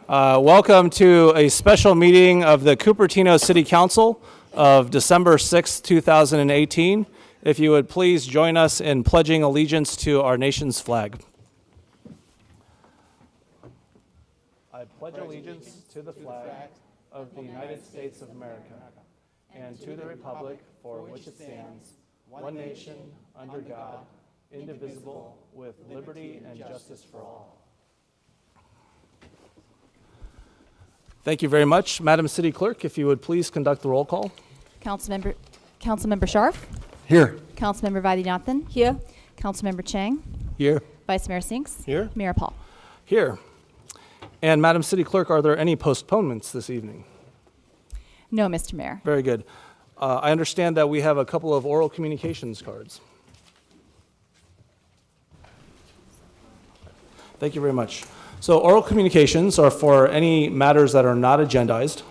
Welcome to a special meeting of the Cupertino City Council of December 6, 2018. If you would please join us in pledging allegiance to our nation's flag. I pledge allegiance to the flag of the United States of America and to the republic for which it stands, one nation, under God, indivisible, with liberty and justice for all. Thank you very much. Madam City Clerk, if you would please conduct the roll call. Councilmember Scharf. Here. Councilmember Vaidhyanathan. Here. Councilmember Chang. Here. Vice Mayor Sinks. Here. Mayor Paul. Here. And Madam City Clerk, are there any postponements this evening? No, Mr. Mayor. Very good. I understand that we have a couple of oral communications cards. Thank you very much. So oral communications are for any matters that are not agendized.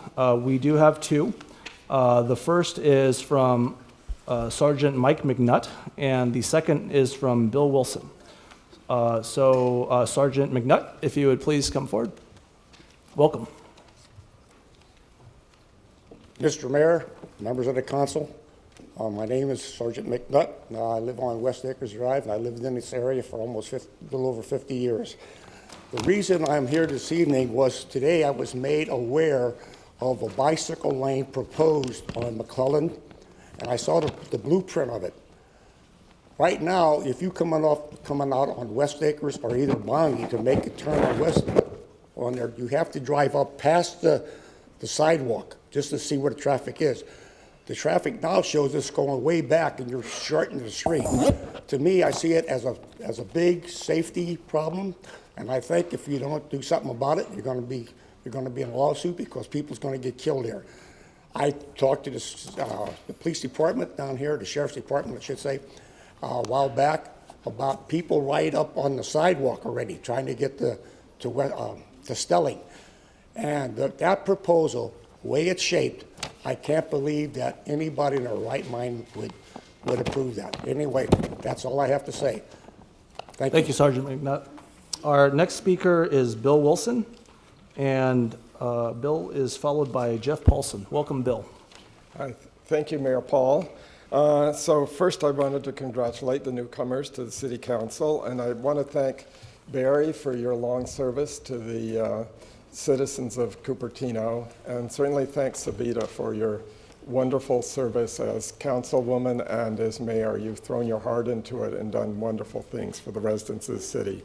We do have two. The first is from Sergeant Mike McNutt, and the second is from Bill Wilson. Sergeant McNutt, if you would please come forward. Welcome. Mr. Mayor, members of the council, my name is Sergeant McNutt. I live on West Acres Drive, and I lived in this area for almost a little over 50 years. The reason I'm here this evening was today I was made aware of a bicycle lane proposed on McClellan, and I saw the blueprint of it. Right now, if you coming out on West Acres or either Bonnie to make a turn on there, you have to drive up past the sidewalk just to see where the traffic is. The traffic now shows us going way back, and you're shortening the street. To me, I see it as a big safety problem. And I think if you don't do something about it, you're going to be in a lawsuit because people's going to get killed there. I talked to the police department down here, the sheriff's department, I should say, a while back about people right up on the sidewalk already trying to get to Stelling. And that proposal, the way it's shaped, I can't believe that anybody in their right mind would approve that. Anyway, that's all I have to say. Thank you, Sergeant McNutt. Our next speaker is Bill Wilson, and Bill is followed by Jeff Paulson. Welcome, Bill. Hi. Thank you, Mayor Paul. So first I wanted to congratulate the newcomers to the City Council, and I want to thank Barry for your long service to the citizens of Cupertino, and certainly thanks Savita for your wonderful service as councilwoman and as mayor. You've thrown your heart into it and done wonderful things for the residents of the city.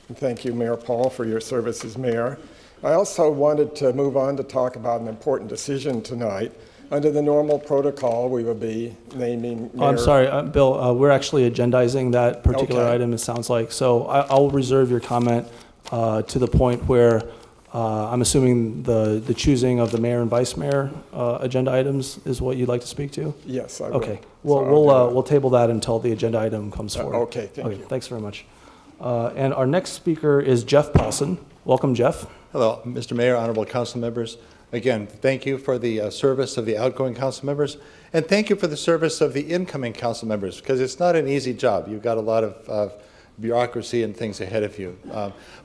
And thank you, Mayor Paul, for your service as mayor. I also wanted to move on to talk about an important decision tonight. Under the normal protocol, we would be naming mayor. I'm sorry, Bill, we're actually agendizing that particular item, it sounds like. So I'll reserve your comment to the point where I'm assuming the choosing of the mayor and vice mayor agenda items is what you'd like to speak to? Yes, I will. Okay, we'll table that until the agenda item comes forward. Okay, thank you. Thanks very much. And our next speaker is Jeff Paulson. Welcome, Jeff. Hello, Mr. Mayor, honorable council members. Again, thank you for the service of the outgoing council members, and thank you for the service of the incoming council members, because it's not an easy job. You've got a lot of bureaucracy and things ahead of you.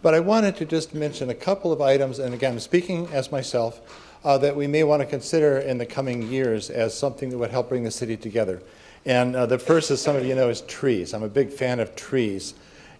But I wanted to just mention a couple of items, and again, speaking as myself, that we may want to consider in the coming years as something that would help bring the city together. And the first, as some of you know, is trees. I'm a big fan of trees.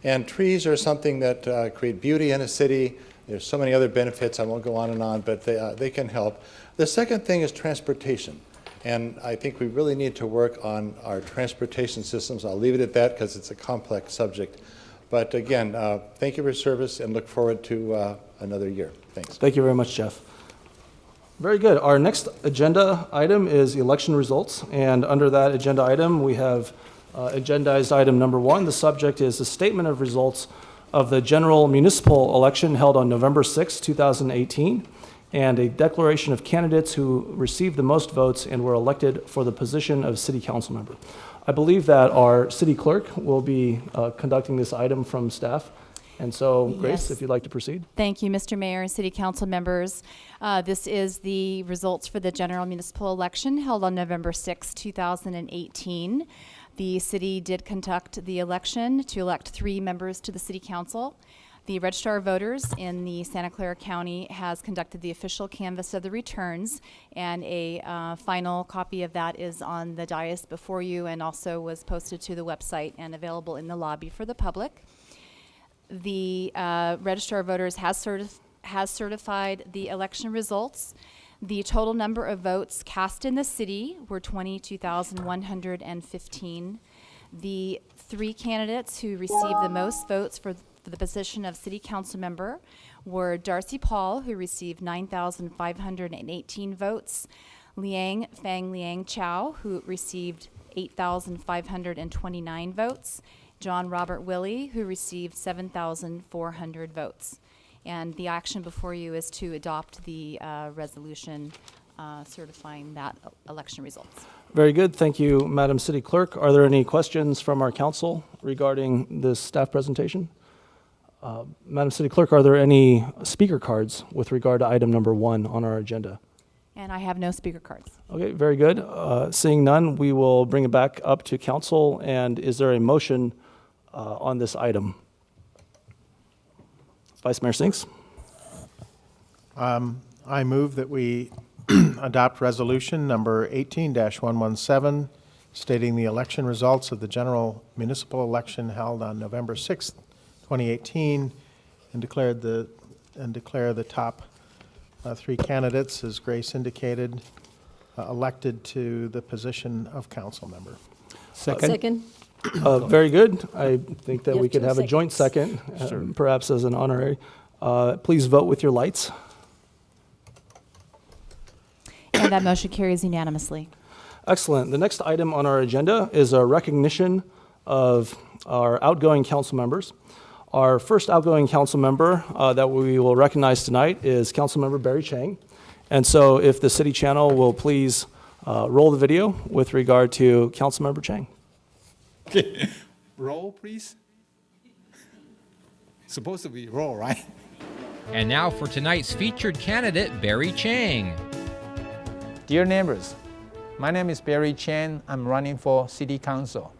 And trees are something that create beauty in a city. There's so many other benefits, I won't go on and on, but they can help. The second thing is transportation. And I think we really need to work on our transportation systems. I'll leave it at that because it's a complex subject. But again, thank you for your service and look forward to another year. Thanks. Thank you very much, Jeff. Very good. Our next agenda item is election results. And under that agenda item, we have agendized item number 1. The subject is a statement of results of the general municipal election held on November 6, 2018, and a declaration of candidates who received the most votes and were elected for the position of city council member. I believe that our city clerk will be conducting this item from staff. And so, Grace, if you'd like to proceed. Thank you, Mr. Mayor and City Council members. This is the results for the general municipal election held on November 6, 2018. The city did conduct the election to elect 3 members to the City Council. The Registrar of Voters in the Santa Clara County has conducted the official canvass of the returns, and a final copy of that is on the dais before you and also was posted to the website and available in the lobby for the public. The Registrar of Voters has certified the election results. The total number of votes cast in the city were 22,115. The 3 candidates who received the most votes for the position of City Council member were Darcy Paul, who received 9,518 votes, Liang Chao, who received 8,529 votes, Jon Robert Willey, who received 7,400 votes. And the action before you is to adopt the resolution certifying that election results. Very good. Thank you, Madam City Clerk. Are there any questions from our council regarding this staff presentation? Madam City Clerk, are there any speaker cards with regard to item number 1 on our agenda? And I have no speaker cards. Okay, very good. Seeing none, we will bring it back up to council. And is there a motion on this item? Vice Mayor Sinks? I move that we adopt resolution number 18-117, stating the election results of the general municipal election held on November 6th, 2018, and declare the top 3 candidates, as Grace indicated, elected to the position of council member. Second. Very good. I think that You we have could 2 have a joint second, perhaps as an honorary. Please vote with your lights. And that motion carries unanimously. Excellent. The next item on our agenda is a recognition of our outgoing council members. Our first outgoing council member that we will recognize tonight is Councilmember Barry Chang. And so if the city channel will please roll the video with regard to Councilmember Chang. Okay, roll, please. Supposed to be roll, right? And now for tonight's featured candidate, Barry Chang. Dear neighbors, my name is Barry Chang. I'm running for City Council.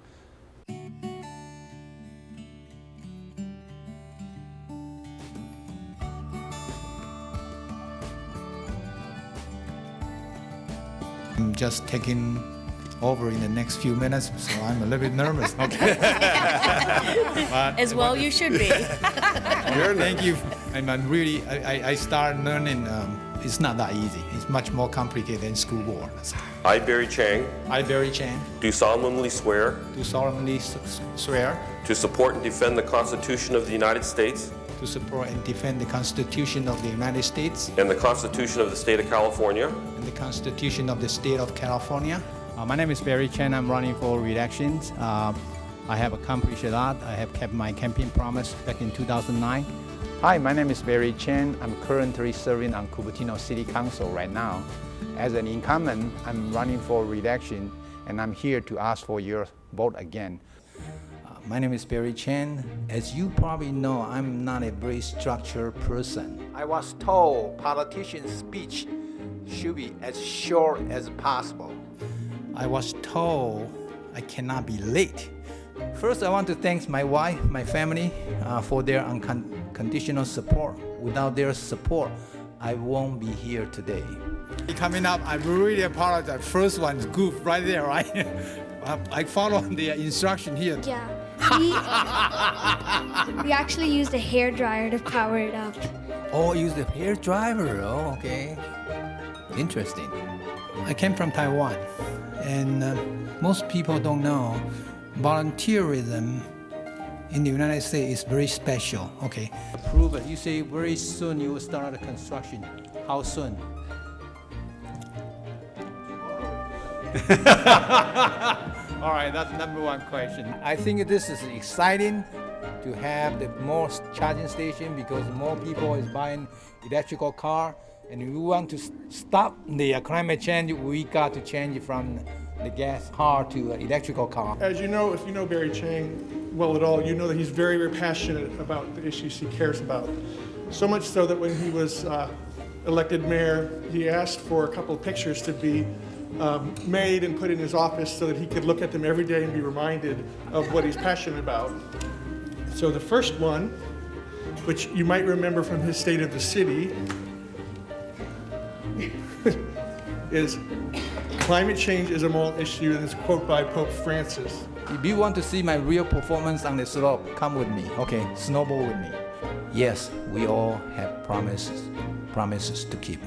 I'm just taking over in the next few minutes, so I'm a little bit nervous. Okay. As well you should be. Thank you. I'm really, I started learning, it's not that easy. It's much more complicated than school board. I, Barry Chang, I, Barry Chang, do solemnly swear do solemnly swear to support and defend the Constitution of the United States to support and defend the Constitution of the United States and the Constitution of the State of California and the Constitution of the State of California. My name is Barry Chen. I'm running for re-election. I have accomplished a lot. I have kept my campaign promise back in 2009. Hi, my name is Barry Chen. I'm currently serving on Cupertino City Council right now. As an incumbent, I'm running for re-election, and I'm here to ask for your vote again. My name is Barry Chen. As you probably know, I'm not a very structured person. I was told politicians' speech should be as short as possible. I was told I cannot be late. First, I want to thank my wife, my family, for their unconditional support. Without their support, I won't be here today. Coming up, I really apologize. First one is goof right there, right? I follow the instruction here. Yeah. We actually used a hair dryer to power it up. Oh, use the hair dryer. Oh, okay. Interesting. I came from Taiwan, and most people don't know volunteerism in the United States is very special. Okay. Prove it. You say very soon you will start the construction. How soon? All right, that's number 1 question. I think this is exciting to have the more charging station because more people is buying electrical car, and we want to stop the climate change. We got to change from the gas car to electrical car. As you know, if you know Barry Chang well at all, you know that he's very, very passionate about the issues he cares about. So much so that when he was elected mayor, he asked for a couple of pictures to be made and put in his office so that he could look at them every day and be reminded of what he's passionate about. So the first one which you might remember from his State of the City, is climate change is a moral issue, and it's a quote by Pope Francis. If you want to see my real performance on the slope, come with me, okay? Snowball with me. Yes, we all have promises to keep,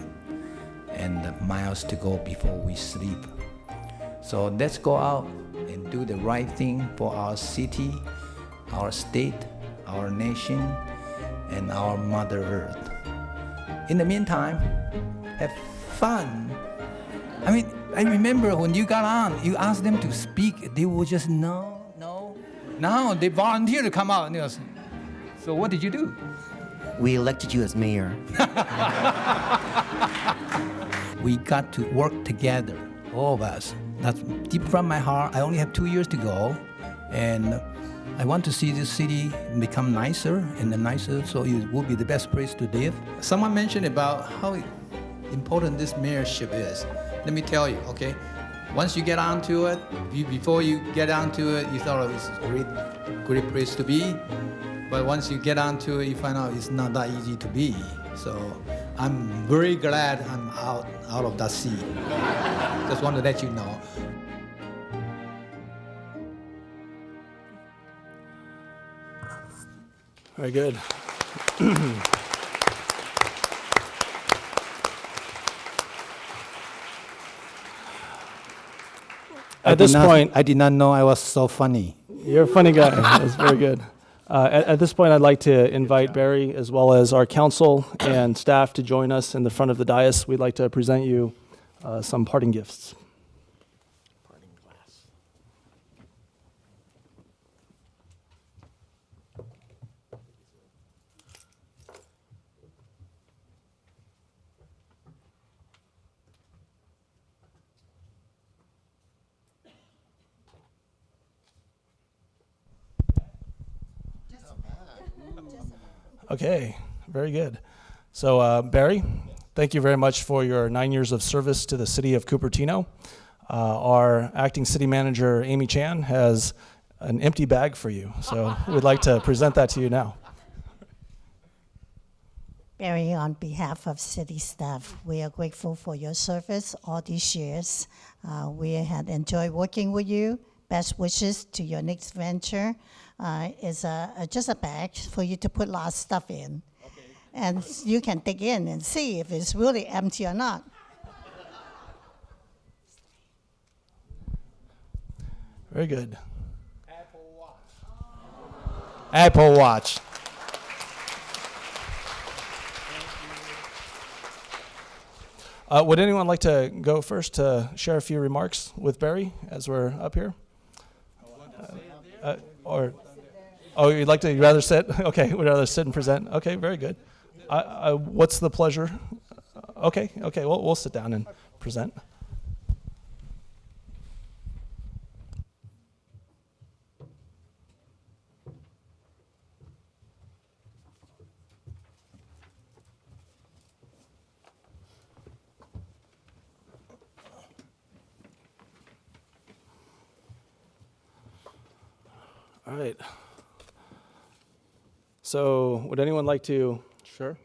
and miles to go before we sleep. So let's go out and do the right thing for our city, our state, our nation, and our Mother Earth. In the meantime, have fun. I mean, I remember when you got on, you asked them to speak, they would just no. Now they volunteer to come out. So what did you do? We elected you as mayor. We got to work together, all of us. That's deep from my heart. I only have 2 years to go, and I want to see this city become nicer and nicer, so it will be the best place to live. Someone mentioned about how important this mayorship is. Let me tell you, okay? Once you get onto it, before you get onto it, you thought it was a great place to be. But once you get onto it, you find out it's not that easy to be. So I'm very glad I'm out of that seat. Just want to let you know. Very good. At this point, I did not know I was so funny. you're a funny guy. That's very good. At this point, I'd like to invite Barry, as well as our council and staff, to join us in the front of the dais. We'd like to present you some parting gifts. Okay, very good. So, Barry, thank you very much for your 9 years of service to the city of Cupertino. Our acting city manager, Amy Chan, has an empty bag for you. So we'd like to present that to you now. Barry, on behalf of city staff, we are grateful for your service all these years. We had enjoyed working with you. Best wishes to your next venture. Is just a bag for you to put a lot of stuff in. Okay. And you can dig in and see if it's really empty or not. Very good. Apple Watch. Would anyone like to go first to share a few remarks with Barry as we're up here? You'd rather sit? Okay, we'd rather sit and present. Okay, very good. What's the pleasure? Okay, we'll sit down and present. All right. So would anyone like to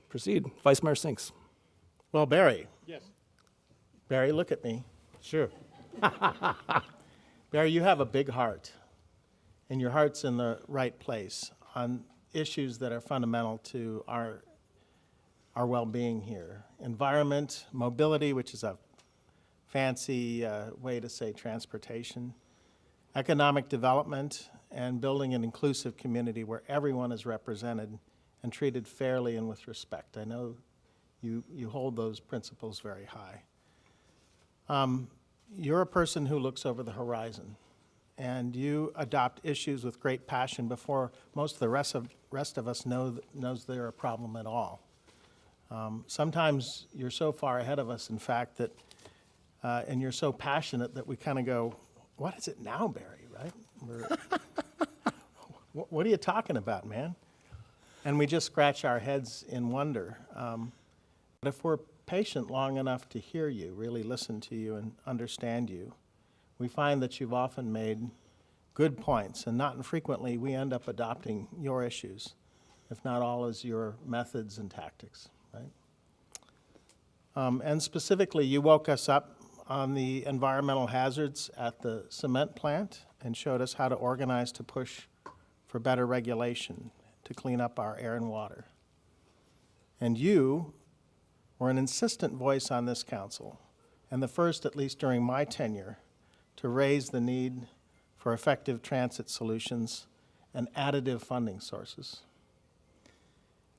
proceed? Vice Mayor Sinks. Well, Barry. Yes. Barry, look at me. Sure. Barry, you have a big heart, and your heart's in the right place on issues that are fundamental to our well-being here. Environment, mobility, which is a fancy way to say transportation, economic development, and building an inclusive community where everyone is represented and treated fairly and with respect. I know you hold those principles very high. You're a person who looks over the horizon, and you adopt issues with great passion before most of the rest of us knows they're a problem at all. Sometimes you're so far ahead of us, in fact, that and you're so passionate that we kind of go, what is it now, Barry, right? What are you talking about, man? And we just scratch our heads in wonder. But if we're patient long enough to hear you, really listen to you and understand you, we find that you've often made good points, and not infrequently we end up adopting your issues if not all, is your methods and tactics, right? And specifically, you woke us up on the environmental hazards at the cement plant and showed us how to organize to push for better regulation to clean up our air and water. And you were an insistent voice on this council, and the first, at least during my tenure, to raise the need for effective transit solutions and additive funding sources.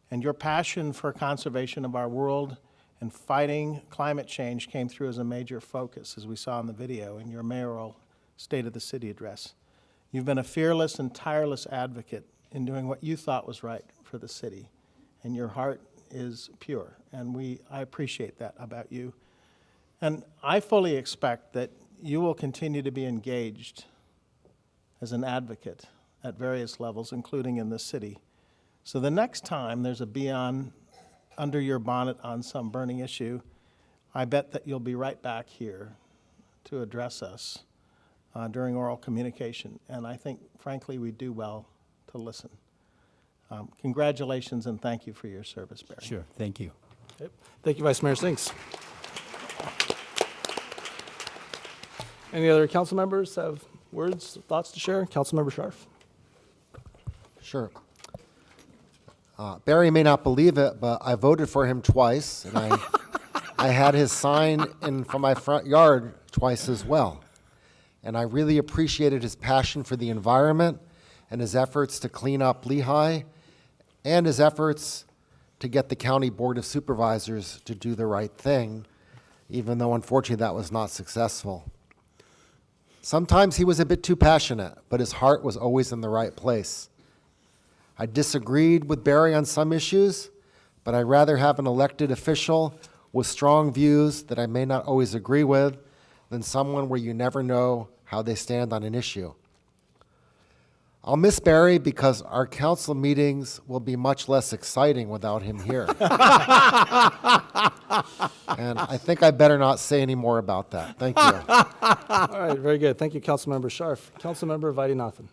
And your passion for conservation of our world and fighting climate change came through as a major focus, as we saw in the video in your mayoral State of the City address. You've been a fearless and tireless advocate in doing what you thought was right for the city, and your heart is pure, and I appreciate that about you. And I fully expect that you will continue to be engaged as an advocate at various levels, including in this city. So the next time there's a bee under your bonnet on some burning issue, I bet that you'll be right back here to address us during oral communication. And I think, frankly, we do well to listen. Congratulations and thank you for your service, Barry. Sure, thank you. Okay. Thank you, Vice Mayor Sinks. Any other council members have words, thoughts to share? Councilmember Scharf. Sure. Barry may not believe it, but I voted for him twice, and I had his sign in from my front yard twice as well. And I really appreciated his passion for the environment and his efforts to clean up Lehigh and his efforts to get the County Board of Supervisors to do the right thing, even though unfortunately that was not successful. Sometimes he was a bit too passionate, but his heart was always in the right place. I disagreed with Barry on some issues, but I'd rather have an elected official with strong views that I may not always agree with than someone where you never know how they stand on an issue. I'll miss Barry because our council meetings will be much less exciting without him here. And I think I better not say any more about that. Thank you. All right, very good. Thank you, Councilmember Scharf. Councilmember Vaidhyanathan.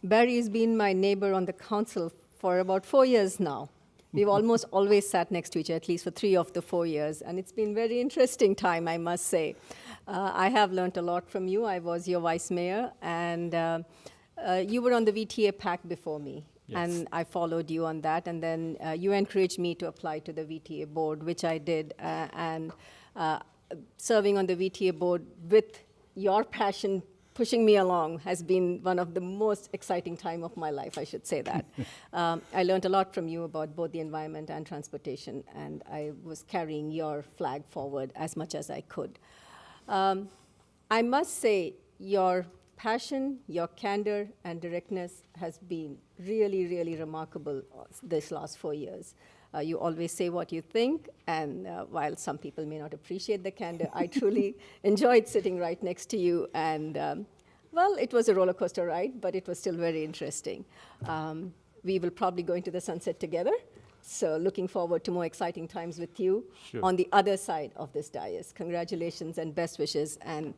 Barry has been my neighbor on the council for about 4 years now. We've almost always sat next to each other, at least for 3 of the 4 years, and it's been a very interesting time, I must say. I have learned a lot from you. I was your vice mayor, and you were on the VTA PAC before me, yes. And I followed you on that, and then you encouraged me to apply to the VTA board, which I did, and serving on the VTA board with your passion pushing me along has been one of the most exciting time of my life, I should say that. I learned a lot from you about both the environment and transportation, and I was carrying your flag forward as much as I could. I must say your passion, your candor, and directness has been really, really remarkable this last 4 years. You always say what you think, and while some people may not appreciate the candor, I truly enjoyed sitting right next to you. And well, it was a roller coaster ride, but it was still very interesting. We will probably go into the sunset together. So looking forward to more exciting times with you on the other side of this dais. Congratulations and best wishes. And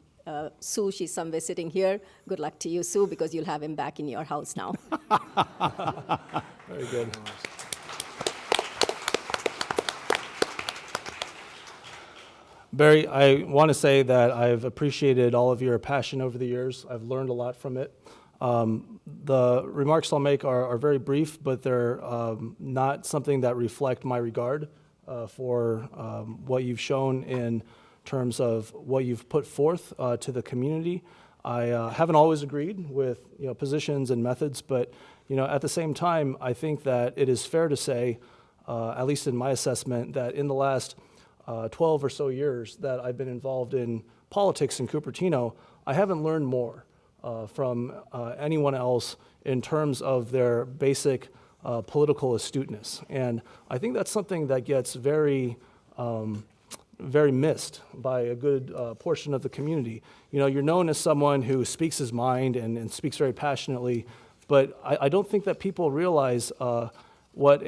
Sue, she's somewhere sitting here. Good luck to you, Sue, because you'll have him back in your house now. Very good. Barry, I want to say that I've appreciated all of your passion over the years. I've learned a lot from it. The remarks I'll make are very brief, but they're not something that reflect my regard for what you've shown in terms of what you've put forth to the community. I haven't always agreed with positions and methods, but at the same time, I think that it is fair to say, at least in my assessment, that in the last 12 or so years that I've been involved in politics in Cupertino, I haven't learned more from anyone else in terms of their basic political astuteness. And I think that's something that gets very missed by a good portion of the community. You're known as someone who speaks his mind and speaks very passionately, but I don't think that people realize what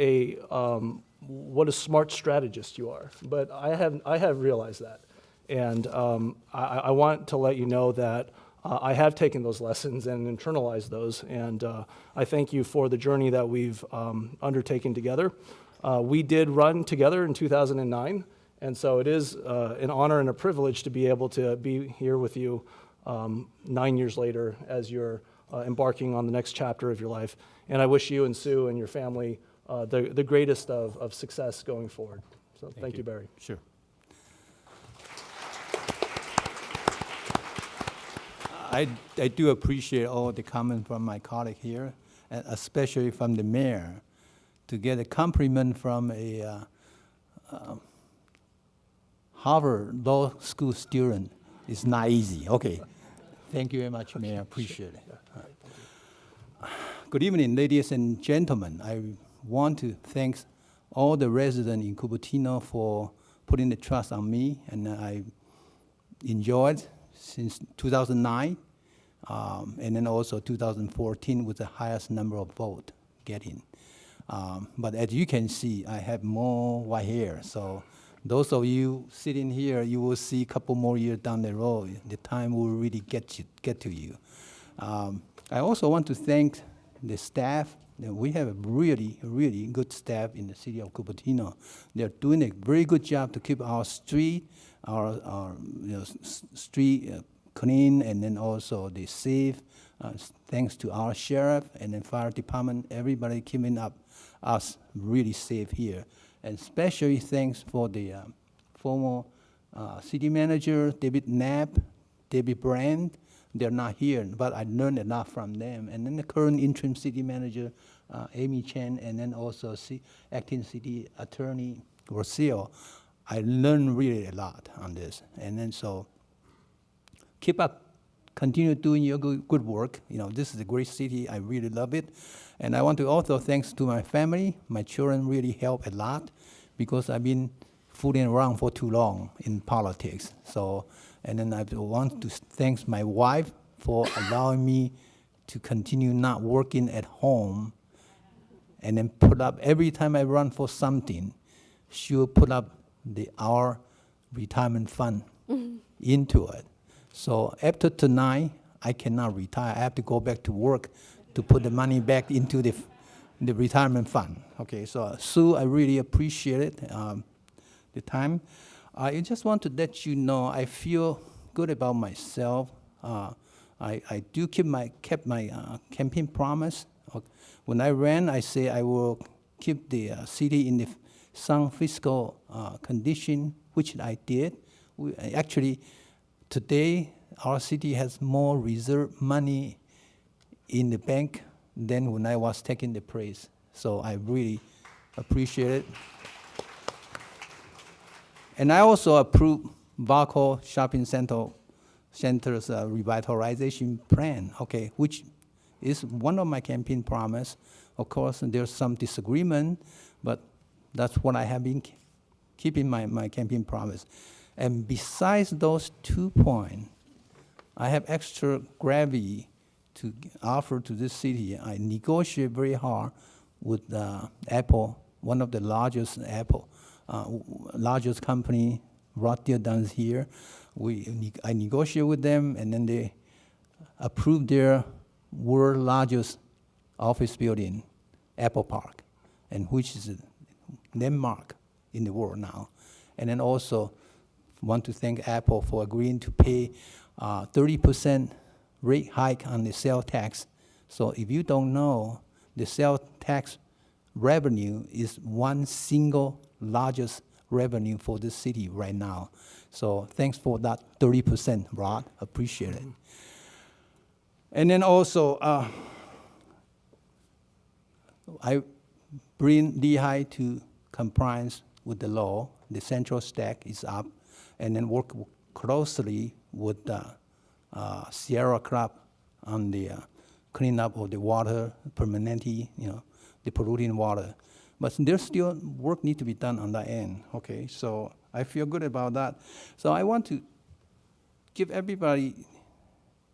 a smart strategist you are. But I have realized that. And I want to let you know that I have taken those lessons and internalized those, and I thank you for the journey that we've undertaken together. We did run together in 2009, and so it is an honor and a privilege to be able to be here with you 9 years later as you're embarking on the next chapter of your life. And I wish you and Sue and your family the greatest of success going forward. So thank you, Barry. Sure. I do appreciate all the comments from my colleague here, and especially from the mayor. To get a compliment from a Harvard Law School student is not easy. Okay. Thank you very much, Mayor. Appreciate it. Good evening, ladies and gentlemen. I want to thank all the residents in Cupertino for putting the trust on me, and I enjoyed since 2009, and then also 2014 with the highest number of votes getting. But as you can see, I have more white hair. So those of you sitting here, you will see a couple more years down the road. The time will really get to you. I also want to thank the staff. We have a really, really good staff in the city of Cupertino. They're doing a very good job to keep our street, our street clean, and then also the safe. Thanks to our sheriff and then fire department, everybody keeping up us really safe here. And especially thanks for the former city manager, David Knapp, David Brand. They're not here, but I learned a lot from them. And then the current interim city manager, Amy Chen, and then also acting city attorney, Rocio. I learned really a lot on this. And then so keep up, continue doing your good work. You know, this is a great city. I really love it. And I want to also thanks to my family. My children really help a lot because I've been fooling around for too long in politics. So, and then I want to thank my wife for allowing me to continue not working at home and then put up, every time I run for something, she'll put up our retirement fund into it. So after tonight, I cannot retire. I have to go back to work to put the money back into the retirement fund. Okay, so Sue, I really appreciate it, the time. I just want to let you know I feel good about myself. I do kept my campaign promise. When I ran, I say I will keep the city in the sound fiscal condition, which I did. Actually, today, our city has more reserve money in the bank than when I was taking the praise. So I really appreciate it. And I also approved Vaco Shopping Center's revitalization plan, okay, which is one of my campaign promise. Of course, there's some disagreement, but that's what I have been keeping my campaign promise. And besides those 2 points, I have extra gravity to offer to this city. I negotiate very hard with Apple, one of the largest largest company, Vaidhyanathan here. I negotiate with them, and then they approve their world largest office building, Apple Park, and which is a landmark in the world now. And then also want to thank Apple for agreeing to pay 30% rate hike on the sales tax. So if you don't know, the sales tax revenue is one single largest revenue for this city right now. So thanks for that 30%, Rod. Appreciate it. And then also, I bring Lehigh to compliance with the law. The central stack is up, and then work closely with the Sierra Club on the cleanup of the water permanently, the polluting water. But there's still work need to be done on that end, okay? So I feel good about that. So I want to give everybody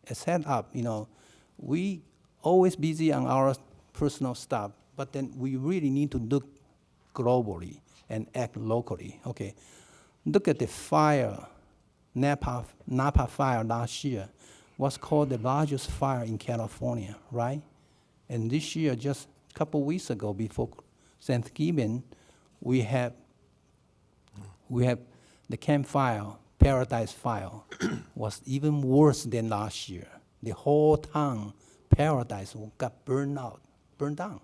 a heads up, we always busy on our personal stuff, but then we really need to look globally and act locally, okay? Look at the fire, Napa fire last year. what's called the largest fire in California, right? And this year, just a couple weeks ago, before Thanksgiving, we have the campfire, Paradise Fire, was even worse than last year. The whole town, Paradise, got burned down.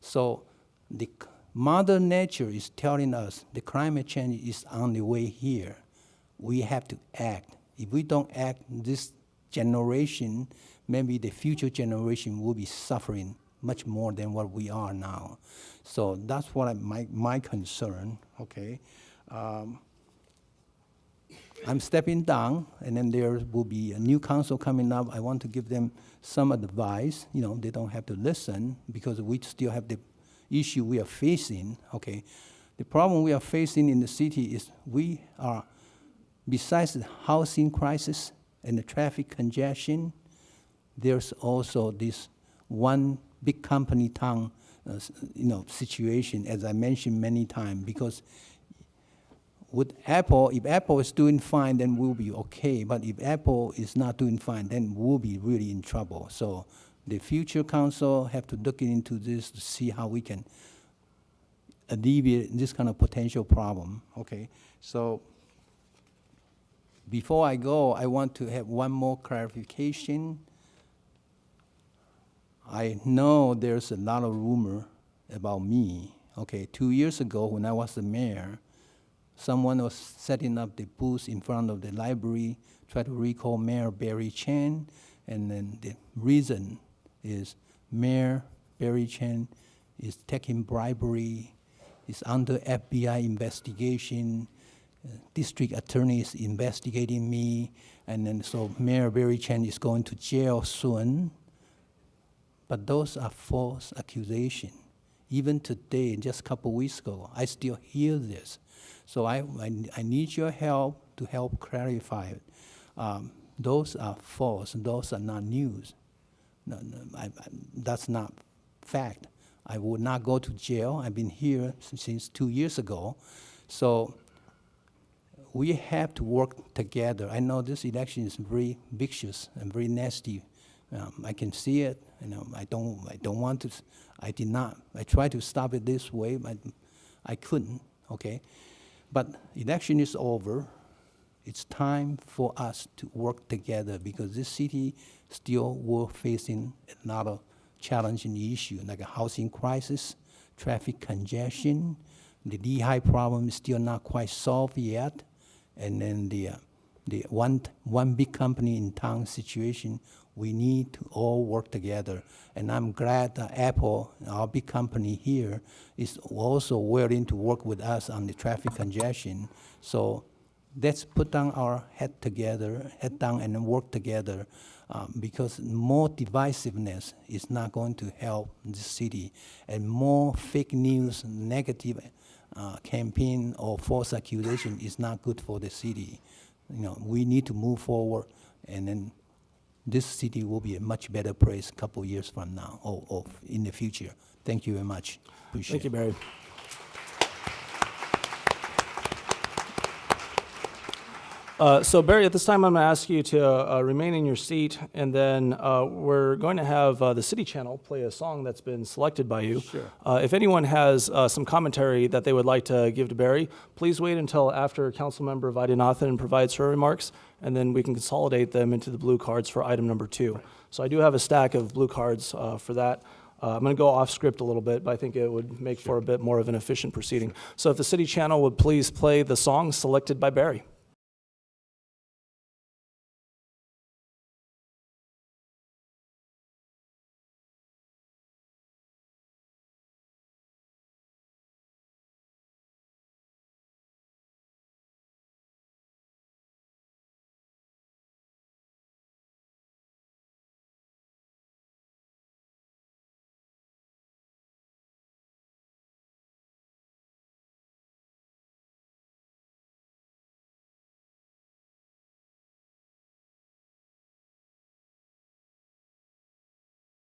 So the Mother Nature is telling us the climate change is on the way here. We have to act. If we don't act, this generation, maybe the future generation will be suffering much more than what we are now. So that's what my concern, okay? I'm stepping down, and then there will be a new council coming up. I want to give them some advice. You know, they don't have to listen because we still have the issue we are facing, okay? The problem we are facing in the city is we are, besides the housing crisis and the traffic congestion, there's also this one big company town, situation, as I mentioned many times, because with Apple, if Apple is doing fine, then we'll be okay. But if Apple is not doing fine, then we'll be really in trouble. So the future council have to look into this to see how we can alleviate this kind of potential problem, okay? So before I go, I want to have one more clarification. I know there's a lot of rumor about me, okay? 2 years ago, when I was the mayor, someone was setting up the booth in front of the library, try to recall Mayor Barry Chan, and then the reason is Mayor Barry Chan is taking bribery, is under FBI investigation, district attorney is investigating me, and then so Mayor Barry Chan is going to jail soon. But those are false accusations. Even today, just a couple weeks ago, I still hear this. So I need your help to help clarify it. Those are false. Those are not news. No, that's not fact. I would not go to jail. I've been here since 2 years ago. So we have to work together. I know this election is very vicious and very nasty. I can see it. I don't want to. I did not. I tried to stop it this way, but I couldn't. Okay. But election is over. It's time for us to work together because this city still will facing a lot of challenging issues like a housing crisis, traffic congestion. The Lehigh problem is still not quite solved yet. And then the one big company in town situation, we need to all work together. And I'm glad that Apple, our big company here, is also willing to work with us on the traffic congestion. So let's put down our head down and work together because more divisiveness is not going to help the city. And more fake news, negative campaign or false accusation is not good for the city. We need to move forward, and then this city will be a much better place a couple years from now or in the future. Thank you very much. Appreciate it. Thank you, Barry. So Barry, at this time, I'm going to ask you to remain in your seat, and then we're going to have the City Channel play a song that's been selected by you. Sure. If anyone has some commentary that they would like to give to Barry, please wait until after Councilmember Vaidhyanathan provides her remarks, and then we can consolidate them into the blue cards for item number 2. So I do have a stack of blue cards for that. I'm going to go off script a little bit, but I think it would make for a bit more of an efficient proceeding. So if the City Channel would please play the song selected by Barry.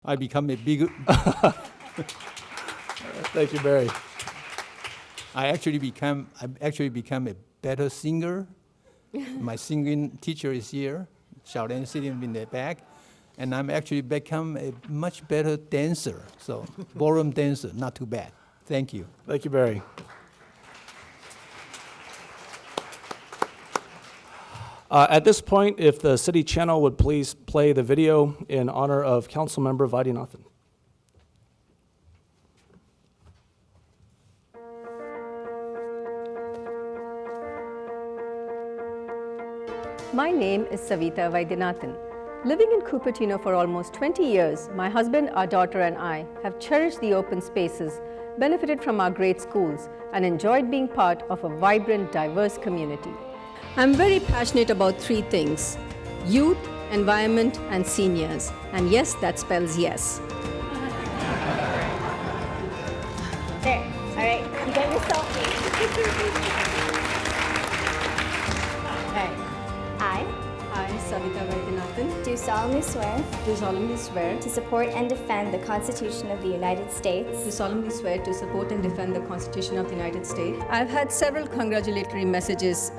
I become a bigger. Thank you, Barry. I actually become a better singer. My singing teacher is here, Shaolin sitting in the back, and I'm actually become a much better dancer. So ballroom dancer, not too bad. Thank you. Thank you, Barry. At this point, if the city channel would please play the video in honor of Councilmember Vaidhyanathan. My name is Savita Vaidhyanathan. Living in Cupertino for almost 20 years, my husband, our daughter, and I have cherished the open spaces, benefited from our great schools, and enjoyed being part of a vibrant, diverse community. I'm very passionate about three things: youth, environment, and seniors. And yes, that spells yes. There. All right. You got your selfie. All right. I, Savita Vaidhyanathan, Do solemnly swear do solemnly swear to support and defend the Constitution of the United States. to solemnly swear to support and defend the Constitution of the United States. I've had several congratulatory messages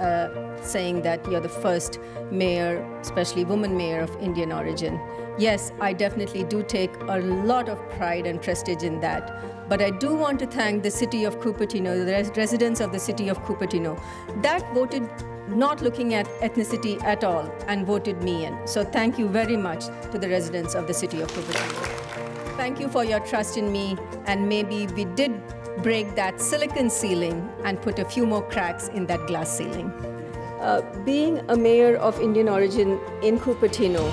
saying that you're the first mayor, especially woman mayor of Indian origin. Yes, I definitely do take a lot of pride and prestige in that. But I do want to thank the city of Cupertino, the residents of the city of Cupertino, that voted not looking at ethnicity at all and voted me in. So thank you very much to the residents of the city of Cupertino. Thank you for your trust in me, and maybe we did break that silicon ceiling and put a few more cracks in that glass ceiling. Being a mayor of Indian origin in Cupertino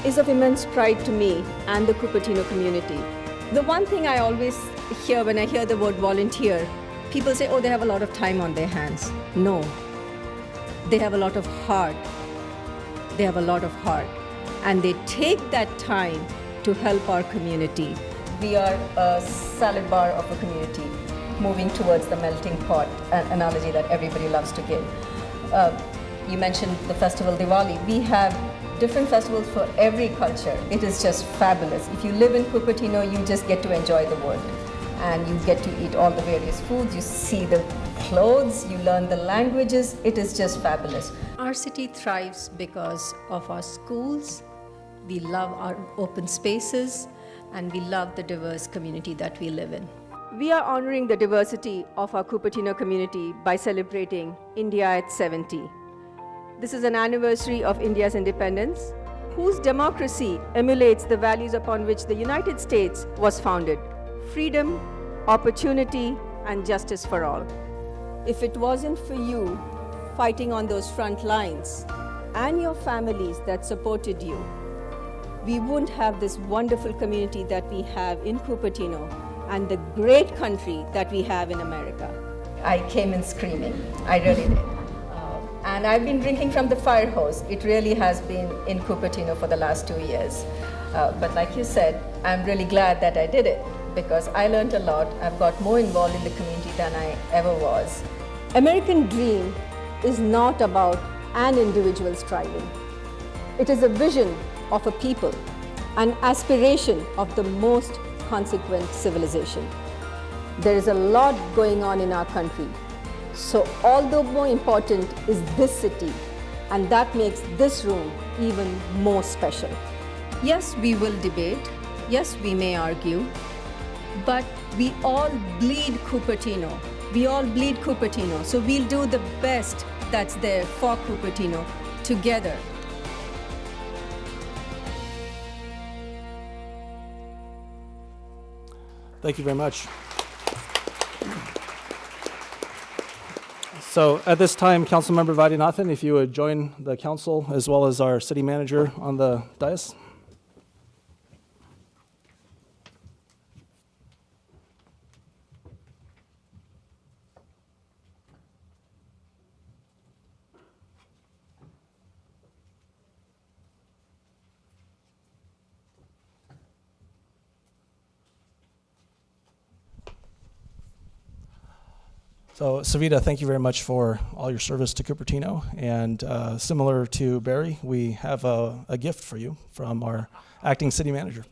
is of immense pride to me and the Cupertino community. The one thing I always hear when I hear the word volunteer, people say, oh, they have a lot of time on their hands. No. They have a lot of heart. They have a lot of heart. And they take that time to help our community. We are a salad bar of a community, moving towards the melting pot, an analogy that everybody loves to give. You mentioned the festival Diwali. We have different festivals for every culture. It is just fabulous. If you live in Cupertino, you just get to enjoy the world. And you get to eat all the various foods, you see the clothes, you learn the languages. It is just fabulous. Our city thrives because of our schools. We love our open spaces, and we love the diverse community that we live in. We are honoring the diversity of our Cupertino community by celebrating India at 70. This is an anniversary of India's independence, whose democracy emulates the values upon which the United States was founded: freedom, opportunity, and justice for all. If it wasn't for you fighting on those front lines and your families that supported you, we wouldn't have this wonderful community that we have in Cupertino and the great country that we have in America. I came in screaming. I really did. And I've been drinking from the fire hose. It really has been in Cupertino for the last 2 years. But like you said, I'm really glad that I did it, because I learned a lot. I've got more involved in the community than I ever was. American dream is not about an individual striving. It is a vision of a people, an aspiration of the most consequent civilization. There is a lot going on in our country. So although more important is this city, and that makes this room even more special. Yes, we will debate. Yes, we may argue. But we all bleed Cupertino. We all bleed Cupertino. So we'll do the best that's there for Cupertino together. Thank you very much. So at this time, Councilmember Vaidhyanathan, if you would join the council as well as our city manager on the dais. So, Savita, thank you very much for all your service to Cupertino. And similar to Barry, we have a gift for you from our acting city manager.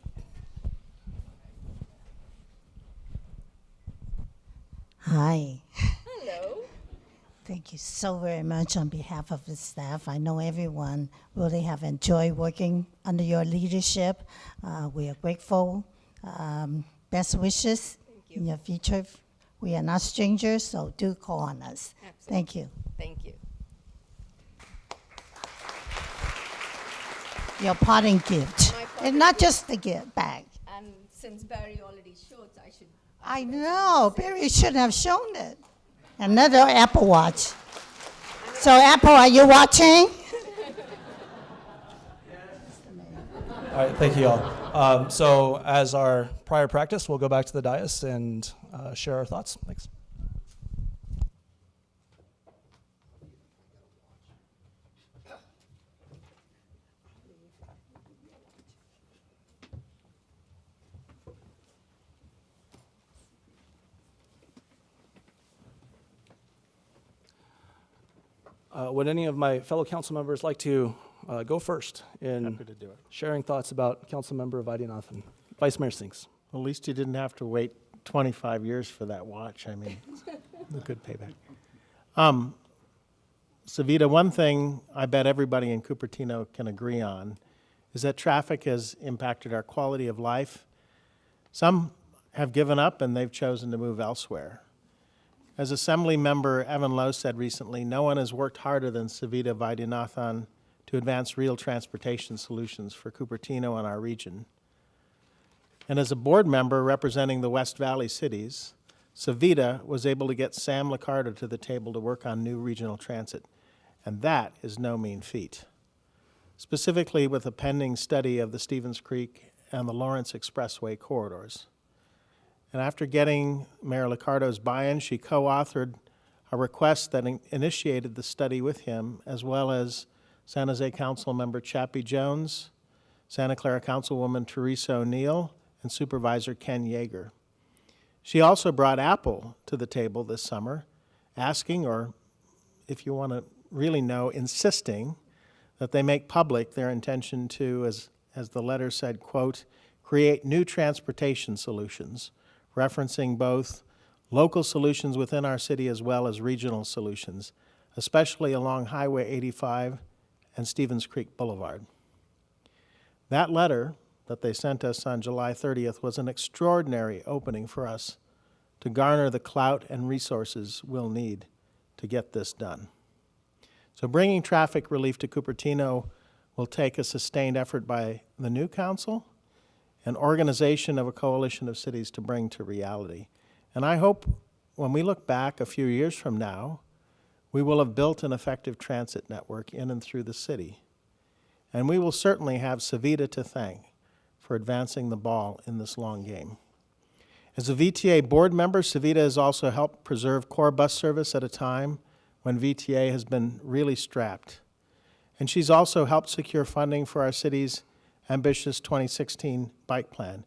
Hi. Hello. Thank you so very much on behalf of the staff. I know everyone really have enjoyed working under your leadership. We are grateful. Best wishes in your future. We are not strangers, so do call on us. Absolutely. Thank you. Thank you. Your parting gift. And not just the gift bag. And since Barry already showed, I should. I know, Barry should have shown it. Another Apple Watch. So Apple, are you watching? All right, thank you all. So as our prior practice, we'll go back to the dais and share our thoughts. Thanks. Would any of my fellow council members like to go first in Happy to do it. sharing thoughts about Councilmember Vaidhyanathan? Vice Mayor Sinks. At least you didn't have to wait 25 years for that watch. I mean, a good payback. Savita, one thing I bet everybody in Cupertino can agree on is that traffic has impacted our quality of life. Some have given up and they've chosen to move elsewhere. As Assembly Member Evan Lowe said recently, no one has worked harder than Savita Vaidhyanathan to advance real transportation solutions for Cupertino and our region. And as a board member representing the West Valley cities, Savita was able to get Sam Liccardo to the table to work on new regional transit, and that is no mean feat. Specifically with a pending study of the Stevens Creek and the Lawrence Expressway corridors. And after getting Mayor Liccardo's buy-in, she co-authored a request that initiated the study with him, as well as San Jose Councilmember Chappie Jones, Santa Clara Councilwoman Teresa O'Neill, and Supervisor Ken Yeager. She also brought Apple to the table this summer, asking, or if you want to really know, insisting that they make public their intention to, as the letter said, quote, create new transportation solutions, referencing both local solutions within our city as well as regional solutions, especially along Highway 85 and Stevens Creek Boulevard. That letter that they sent us on July 30th was an extraordinary opening for us to garner the clout and resources we'll need to get this done. So bringing traffic relief to Cupertino will take a sustained effort by the new council, an organization of a coalition of cities to bring to reality. And I hope when we look back a few years from now, we will have built an effective transit network in and through the city. And we will certainly have Savita to thank for advancing the ball in this long game. As a VTA board member, Savita has also helped preserve core bus service at a time when VTA has been really strapped. And she's also helped secure funding for our city's ambitious 2016 bike plan.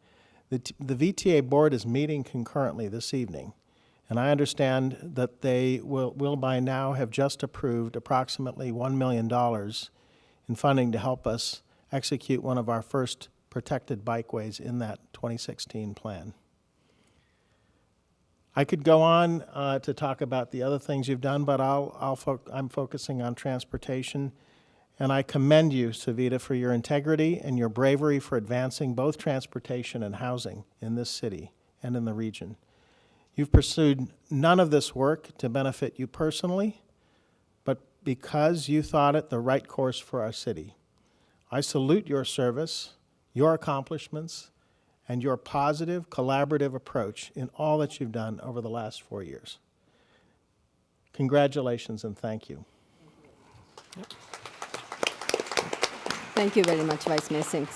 The VTA board is meeting concurrently this evening, and I understand that they will by now have just approved approximately $1 million in funding to help us execute one of our first protected bikeways in that 2016 plan. I could go on to talk about the other things you've done, but I'm focusing on transportation. And I commend you, Savita, for your integrity and your bravery for advancing both transportation and housing in this city and in the region. You've pursued none of this work to benefit you personally, but because you thought it the right course for our city. I salute your service, your accomplishments, and your positive, collaborative approach in all that you've done over the last 4 years. Congratulations and thank you. Yep. Thank you very much, Vice Mayor Sinks.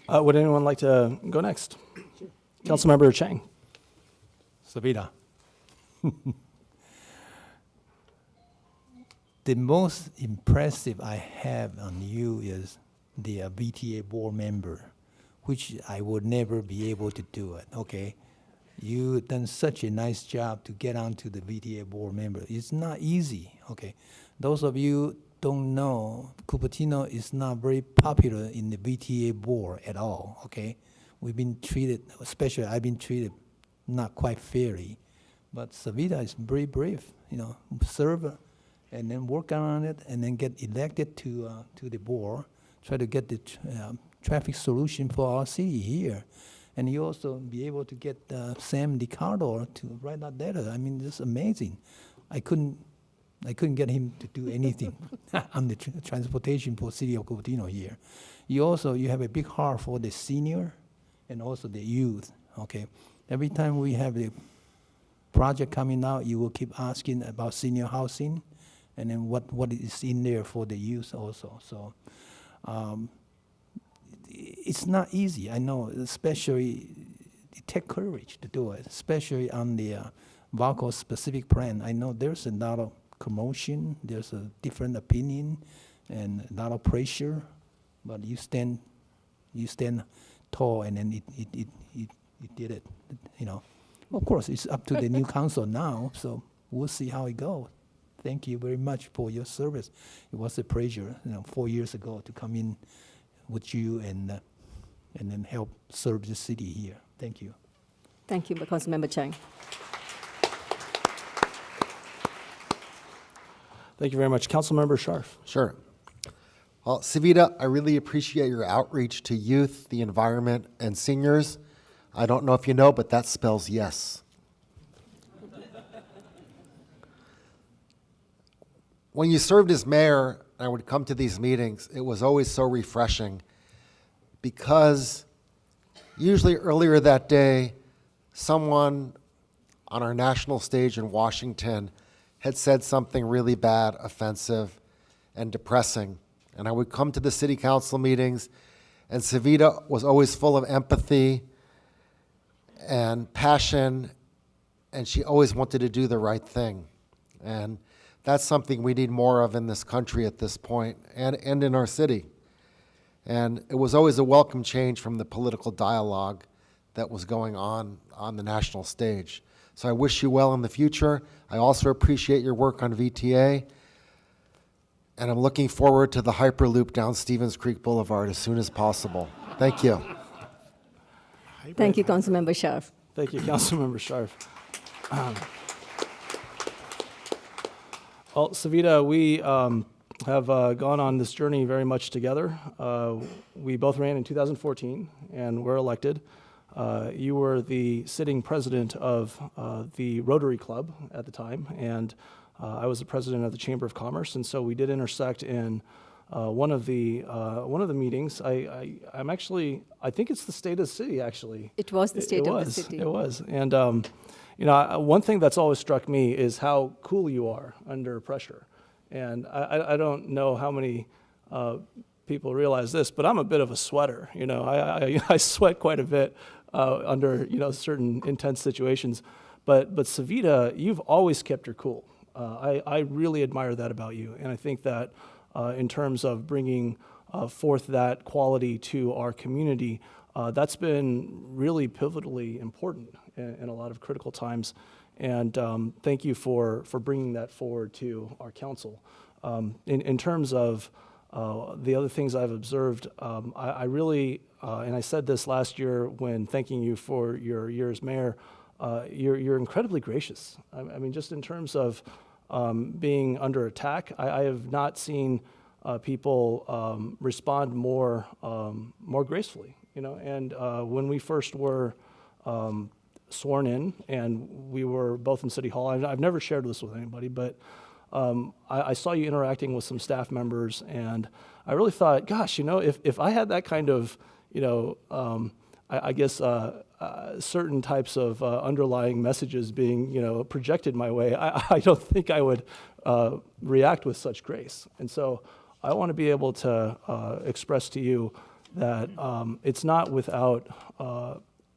Would anyone like to go next? Councilmember Chang. Savita. The most impressive I have on you is the VTA board member, which I would never be able to do it, okay? You've done such a nice job to get onto the VTA board member. It's not easy, okay? Those of you don't know, Cupertino is not very popular in the VTA board at all, okay? We've been treated, especially I've been treated not quite fairly. But Savita is very brave, serve and then work on it and then get elected to the board, try to get the traffic solution for our city here. And you also be able to get Sam DiCardo to write that letter. I mean, it's amazing. I couldn't get him to do anything on the transportation for city of Cupertino here. You have a big heart for the senior and also the youth, okay? Every time we have the project coming out, you will keep asking about senior housing and then what is in there for the youth also. So it's not easy, I know, especially it takes courage to do it, especially on the Valco specific plan. I know there's a lot of commotion, there's a different opinion and a lot of pressure, but you stand tall and then it did it, Of course, it's up to the new council now, so we'll see how it goes. Thank you very much for your service. It was a pleasure, 4 years ago to come in with you and then help serve the city here. Thank you. Thank you, Councilmember Chang. Thank you very much. Councilmember Scharf. Sure. Well, Savita, I really appreciate your outreach to youth, the environment, and seniors. I don't know if you know, but that spells yes. When you served as mayor, and I would come to these meetings, it was always so refreshing because usually earlier that day, someone on our national stage in Washington had said something really bad, offensive, and depressing. And I would come to the city council meetings, and Savita was always full of empathy and passion, and she always wanted to do the right thing. And that's something we need more of in this country at this point, and in our city. And it was always a welcome change from the political dialogue that was going on the national stage. So I wish you well in the future. I also appreciate your work on VTA, and I'm looking forward to the Hyperloop down Stevens Creek Boulevard as soon as possible. Thank you. Thank you, Councilmember Scharf. Thank you, Councilmember Scharf. Well, Savita, we have gone on this journey very much together. We both ran in 2014 and were elected. You were the sitting president of the Rotary Club at the time, and I was the president of the Chamber of Commerce, and so we did intersect in one of the meetings. I think it's the state of the city, actually. It was the state of the city. It was, and one thing that's always struck me is how cool you are under pressure, and I don't know how many people realize this, but I'm a bit of a sweater. I sweat quite a bit under certain intense situations, but Savita, you've always kept her cool. I really admire that about you, and I think that in terms of bringing forth that quality to our community, that's been really pivotally important in a lot of critical times. And thank you for bringing that forward to our council. In terms of the other things I've observed, I really, and I said this last year when thanking you for your year as mayor, you're incredibly gracious. I mean, just in terms of being under attack, I have not seen people respond more gracefully. And when we first were sworn in, and we were both in City Hall, I've never shared this with anybody, but I saw you interacting with some staff members, and I really thought, gosh, if I had that kind of, I guess certain types of underlying messages being, projected my way, I don't think I would react with such grace. And so I want to be able to express to you that it's not without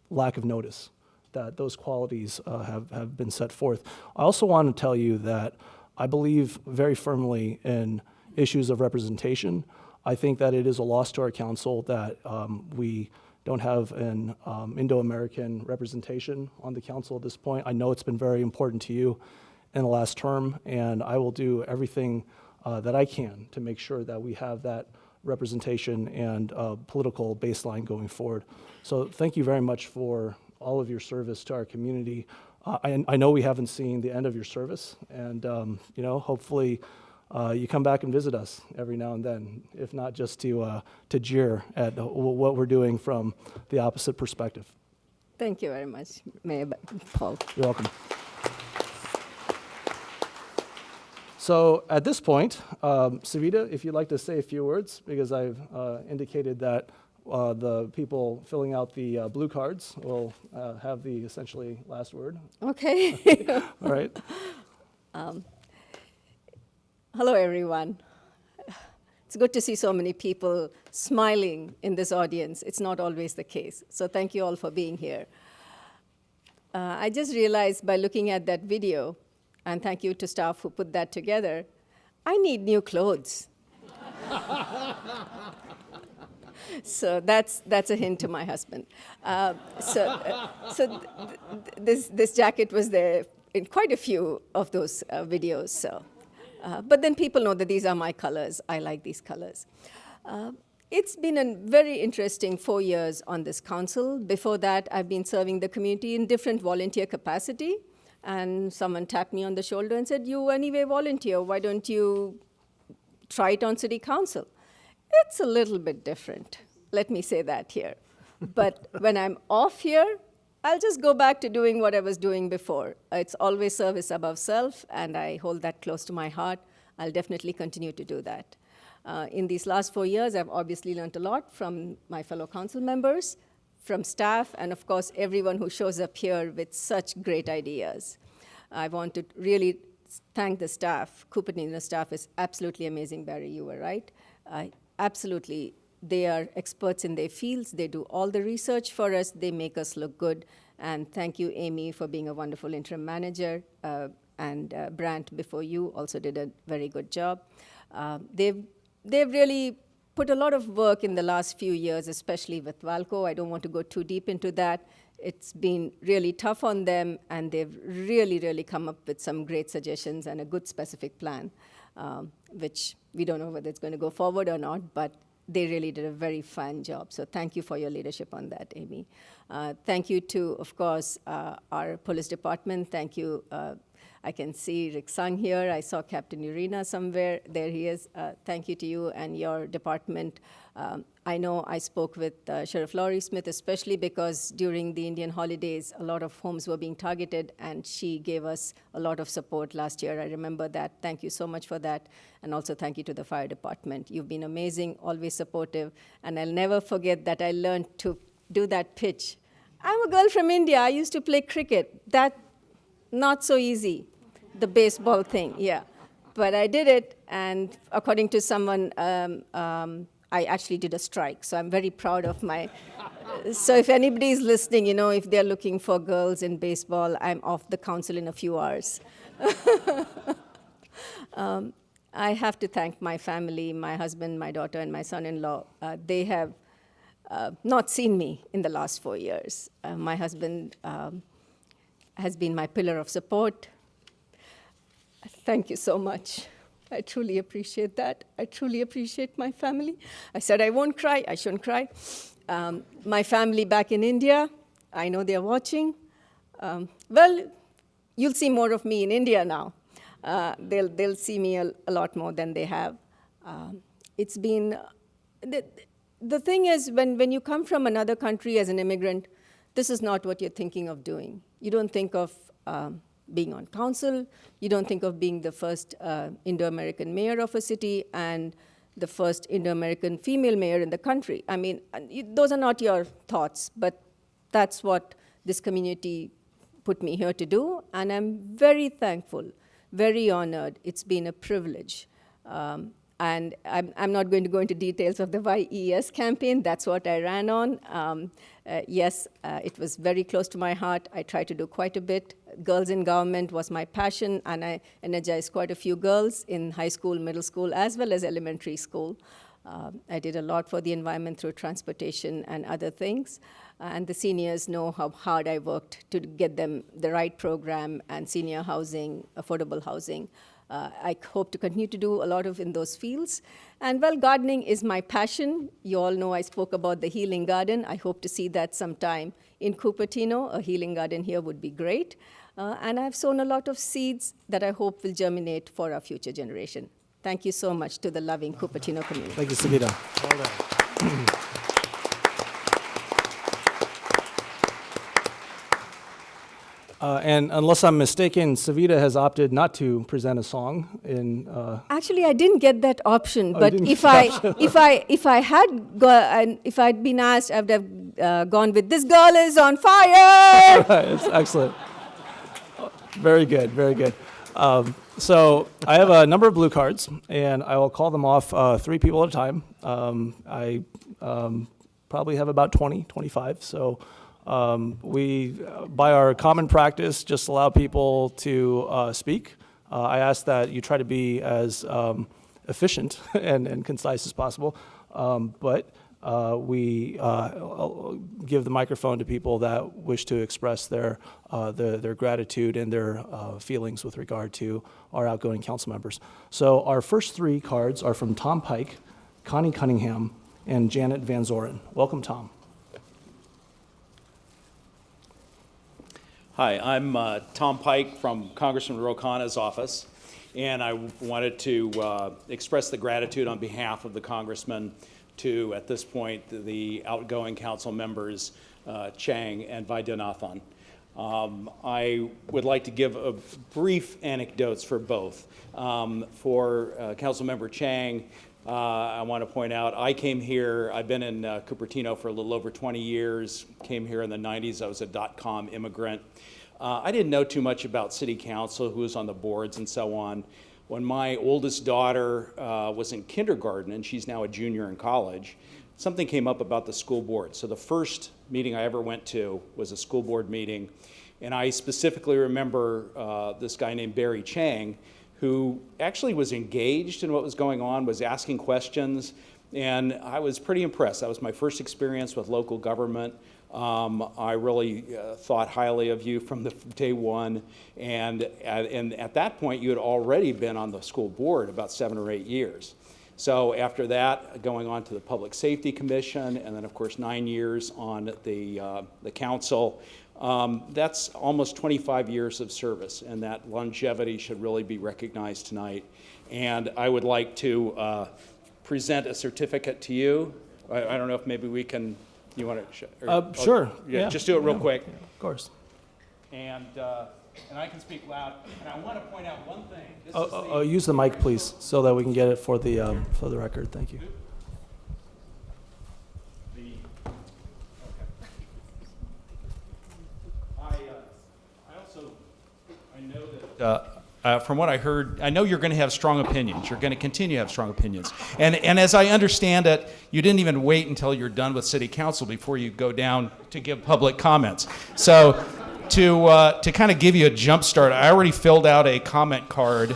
lack of notice that those qualities have been set forth. I also want to tell you that I believe very firmly in issues of representation. I think that it is a loss to our council that we don't have an Indo-American representation on the council at this point. I know it's been very important to you in the last term, and I will do everything that I can to make sure that we have that representation and political baseline going forward. So thank you very much for all of your service to our community. I know we haven't seen the end of your service, and hopefully you come back and visit us every now and then, if not just to jeer at what we're doing from the opposite perspective. Thank you very much, Mayor Paul. You're welcome. So at this point, Savita, if you'd like to say a few words, because I've indicated that the people filling out the blue cards will have the essentially last word. Okay. All right. Hello, everyone. It's good to see so many people smiling in this audience. It's not always the case. So thank you all for being here. I just realized by looking at that video, and thank you to staff who put that together, I need new clothes. So that's a hint to my husband. This jacket was there in quite a few of those videos. So, but then people know that these are my colors. I like these colors. It's been a very interesting 4 years on this council. Before that, I've been serving the community in different volunteer capacity. And someone tapped me on the shoulder and said, "You anyway volunteer, why don't you try it on city council?" It's a little bit different, let me say that here. But when I'm off here, I'll just go back to doing what I was doing before. It's always service above self, and I hold that close to my heart. I'll definitely continue to do that. In these last 4 years, I've obviously learned a lot from my fellow council members, from staff, and of course, everyone who shows up here with such great ideas. I want to really thank the staff. Cupertino staff is absolutely amazing, Barry, you were right. Absolutely, they are experts in their fields. They do all the research for us. They make us look good. And thank you, Amy, for being a wonderful interim manager. And Brant, before you, also did a very good job. They've really put a lot of work in the last few years, especially with Valco. I don't want to go too deep into that. It's been really tough on them, and they've really, really come up with some great suggestions and a good specific plan, which we don't know whether it's going to go forward or not, but they really did a very fine job. So thank you for your leadership on that, Amy. Thank you to, of course, our police department. Thank you. I can see Rick Sung here. I saw Captain Urena somewhere. There he is. Thank you to you and your department. I know I spoke with Sheriff Laurie Smith, especially because during the Indian holidays, a lot of homes were being targeted, and she gave us a lot of support last year. I remember that. Thank you so much for that. And also thank you to the fire department. You've been amazing, always supportive. And I'll never forget that I learned to do that pitch. I'm a girl from India. I used to play cricket. That, not so easy. The baseball thing, yeah. But I did it, and according to someone, I actually did a strike. So I'm very proud of my. So if anybody's listening, if they're looking for girls in baseball, I'm off the council in a few hours. I have to thank my family, my husband, my daughter, and my son-in-law. They have not seen me in the last 4 years. My husband has been my pillar of support. Thank you so much. I truly appreciate that. I truly appreciate my family. I said I won't cry. I shouldn't cry. My family back in India, I know they're watching. Well, you'll see more of me in India now. They'll see me a lot more than they have. It's been, the thing is, when you come from another country as an immigrant, this is not what you're thinking of doing. You don't think of being on council. You don't think of being the first Indo-American mayor of a city and the first Indo-American female mayor in the country. I mean, those are not your thoughts, but that's what this community put me here to do, and I'm very thankful, very honored. It's been a privilege. And I'm not going to go into details of the YES campaign. That's what I ran on. Yes, it was very close to my heart. I tried to do quite a bit. Girls in government was my passion, and I energized quite a few girls in high school, middle school, as well as elementary school. I did a lot for the environment through transportation and other things. And the seniors know how hard I worked to get them the right program and senior housing, affordable housing. I hope to continue to do a lot of in those fields. And well, gardening is my passion. You all know I spoke about the healing garden. I hope to see that sometime in Cupertino. A healing garden here would be great. And I've sown a lot of seeds that I hope will germinate for our future generation. Thank you so much to the loving Cupertino community. Thank you, Savita. Well done. And unless I'm mistaken, Savita has opted not to present a song in. Actually, I didn't get that option. Oh, you But didn't if get I the option. if I'd been asked, I would have gone with "This Girl Is on Fire." It's excellent. Very good, very good. So I have a number of blue cards, and I will call them off 3 people at a time. I probably have about 20, 25. So we, by our common practice, just allow people to speak. I ask that you try to be as efficient and concise as possible, but we give the microphone to people that wish to express their gratitude and their feelings with regard to our outgoing council members. So our first 3 cards are from Tom Pike, Connie Cunningham, and Janet Van Zoren. Welcome, Tom. Hi, I'm Tom Pike from Congressman Rokana's office, and I wanted to express the gratitude on behalf of the congressman to, at this point, the outgoing council members, Chang and Vaidhyanathan. I would like to give a brief anecdotes for both. For Councilmember Chang, I want to point out, I came here, I've been in Cupertino for a little over 20 years, came here in the 90s, I was a .com immigrant. I didn't know too much about city council, who was on the boards and so on. When my oldest daughter was in kindergarten, and she's now a junior in college, something came up about the school board. So the first meeting I ever went to was a school board meeting, and I specifically remember this guy named Barry Chang, who actually was engaged in what was going on, was asking questions, and I was pretty impressed. That was my first experience with local government. I really thought highly of you from the day one, and at that point you had already been on the school board about 7 or 8 years. So after that, going on to the Public Safety Commission, and then of course 9 years on the council, that's almost 25 years of service, and that longevity should really be recognized tonight. And I would like to present a certificate to you. I don't know if maybe we can. You want to? Sure. Yeah, just do it real quick. Yeah, of course. And I can speak loud. And I want to point out one thing. This Use the mic, please, so that we can get it for the record. Thank you. I know that from what I heard, I know you're going to have strong opinions. You're going to continue to have strong opinions. And as I understand it, you didn't even wait until you're done with city council before you go down to give public comments. So to kind of give you a jump start, I already filled out a comment card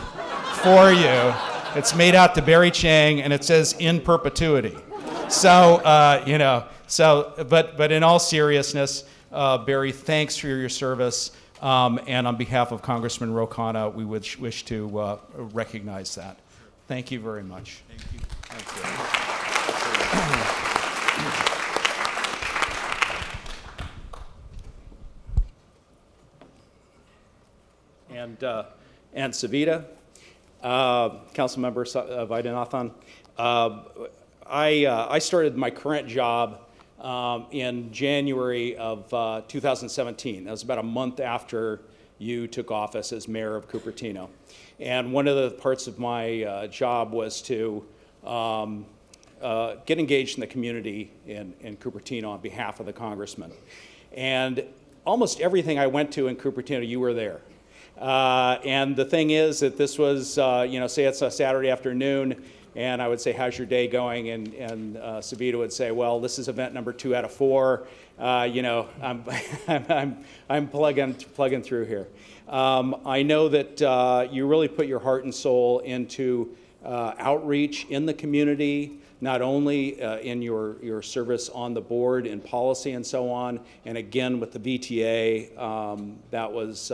for you. It's made out to Barry Chang, and it says in perpetuity. So, but in all seriousness, Barry, thanks for your service. And on behalf of Congressman Rokana, we would wish to recognize that. Thank you very much. Thank you. And Savita, Councilmember Vaidhyanathan, I started my current job in January of 2017. That was about a month after you took office as mayor of Cupertino. And one of the parts of my job was to get engaged in the community in Cupertino on behalf of the congressman. And almost everything I went to in Cupertino, you were there. And the thing is that this was, say it's a Saturday afternoon, and I would say, how's your day going? And Savita would say, well, this is event number 2 out of 4. I'm plugging through here. I know that you really put your heart and soul into outreach in the community, not only in your service on the board in policy and so on, and again with the VTA, that was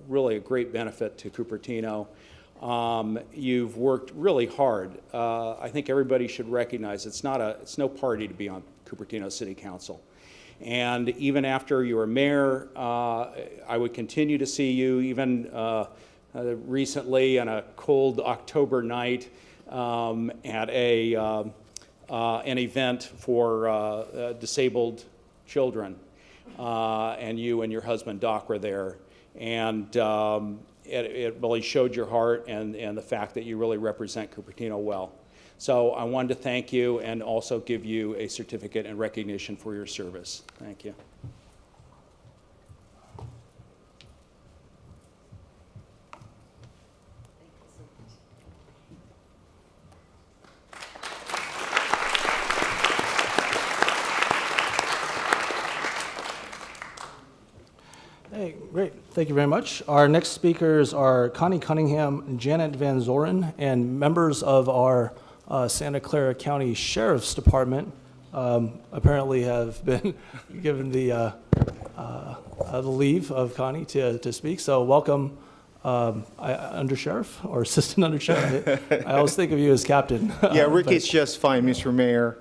really a great benefit to Cupertino. You've worked really hard. I think everybody should recognize it's no party to be on Cupertino City Council. And even after you were mayor, I would continue to see you, even recently on a cold October night at an event for disabled children. And you and your husband, Doc, were there. And it really showed your heart and the fact that you really represent Cupertino well. So I wanted to thank you and also give you a certificate and recognition for your service. Thank you. Hey, great. Thank you very much. Our next speakers are Connie Cunningham, Janet Van Zoren, and members of our Santa Clara County Sheriff's Department apparently have been given the leave of Connie to speak. So welcome, Undersheriff or Assistant Undersheriff. I always think of you as Captain. Yeah, Rick, it's just fine, Mr. Mayor.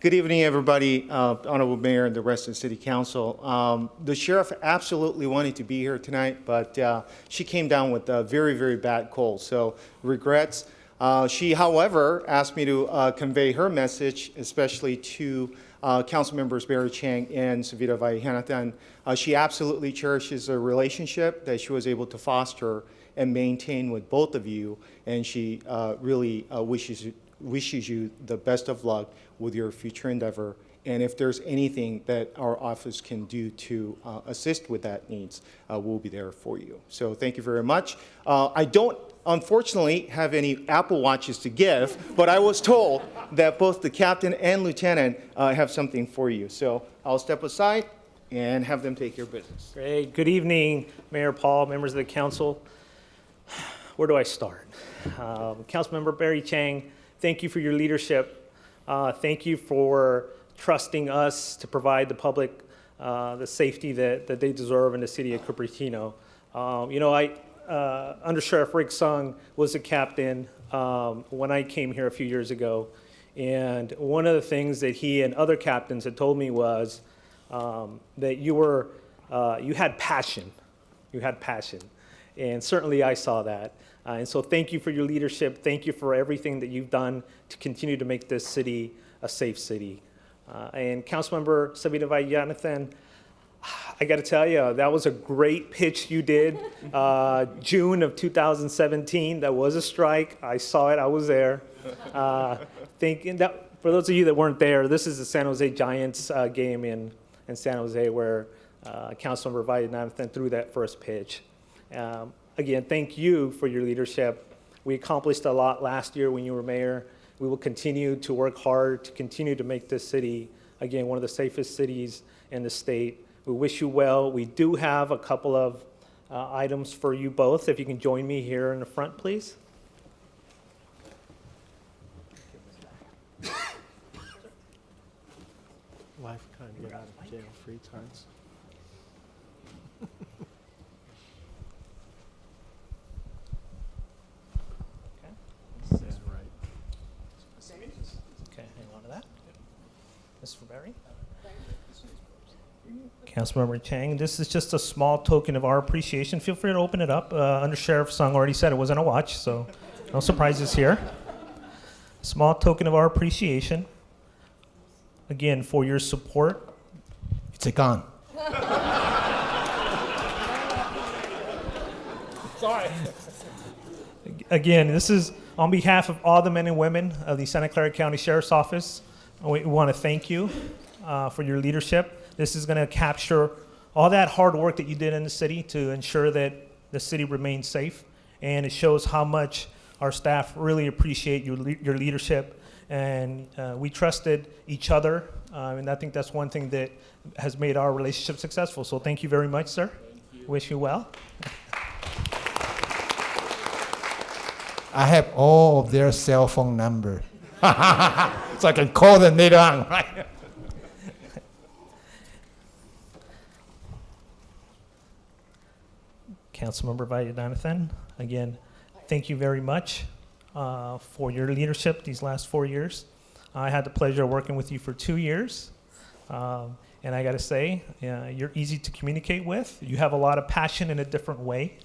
Good evening, everybody, Honorable Mayor and the rest of the City Council. The sheriff absolutely wanted to be here tonight, but she came down with a very, very bad cold, so regrets. She, however, asked me to convey her message, especially to Councilmembers Barry Chang and Savita Vaidhyanathan. She absolutely cherishes the relationship that she was able to foster and maintain with both of you, and she really wishes you the best of luck with your future endeavor. And if there's anything that our office can do to assist with that needs, we'll be there for you. So thank you very much. I don't, unfortunately, have any Apple Watches to give, but I was told that both the captain and lieutenant have something for you. So I'll step aside and have them take your business. Great. Good evening, Mayor Paul, members of the council. Where do I start? Councilmember Barry Chang, thank you for your leadership. Thank you for trusting us to provide the public the safety that they deserve in the city of Cupertino. Under Sheriff Rick Sung was a captain when I came here a few years ago. And one of the things that he and other captains had told me was that you had passion. You had passion. And certainly I saw that. And so thank you for your leadership. Thank you for everything that you've done to continue to make this city a safe city. And Councilmember Savita Vaidhyanathan, I got to tell you, that was a great pitch you did. June of 2017, that was a strike. I saw it, I was there. Thinking that, for those of you that weren't there, this is the San Jose Giants game in San Jose where Councilmember Vaidhyanathan threw that first pitch. Again, thank you for your leadership. We accomplished a lot last year when you were mayor. We will continue to work hard to continue to make this city, again, one of the safest cities in the state. We wish you well. We do have a couple of items for you both. If you can join me here in the front, please. Lifetime get out of jail free cards. Okay, hang on to that. This is for Barry. Councilmember Chang, this is just a small token of our appreciation. Feel free to open it up. Under Sheriff Sung already said it wasn't a watch, so no surprises here. Small token of our appreciation. Again, for your support. It's a gun. Sorry. Again, this is on behalf of all the men and women of the Santa Clara County Sheriff's Office. We want to thank you for your leadership. This is going to capture all that hard work that you did in the city to ensure that the city remains safe. And it shows how much our staff really appreciate your leadership. And we trusted each other. And I think that's one thing that has made our relationship successful. So thank you very much, sir. Wish you well. I have all of their cell phone number. So I can call them later on, right? Councilmember Vaidhyanathan, again, thank you very much for your leadership these last 4 years. I had the pleasure of working with you for 2 years. And I got to say, you're easy to communicate with. You have a lot of passion in a different way.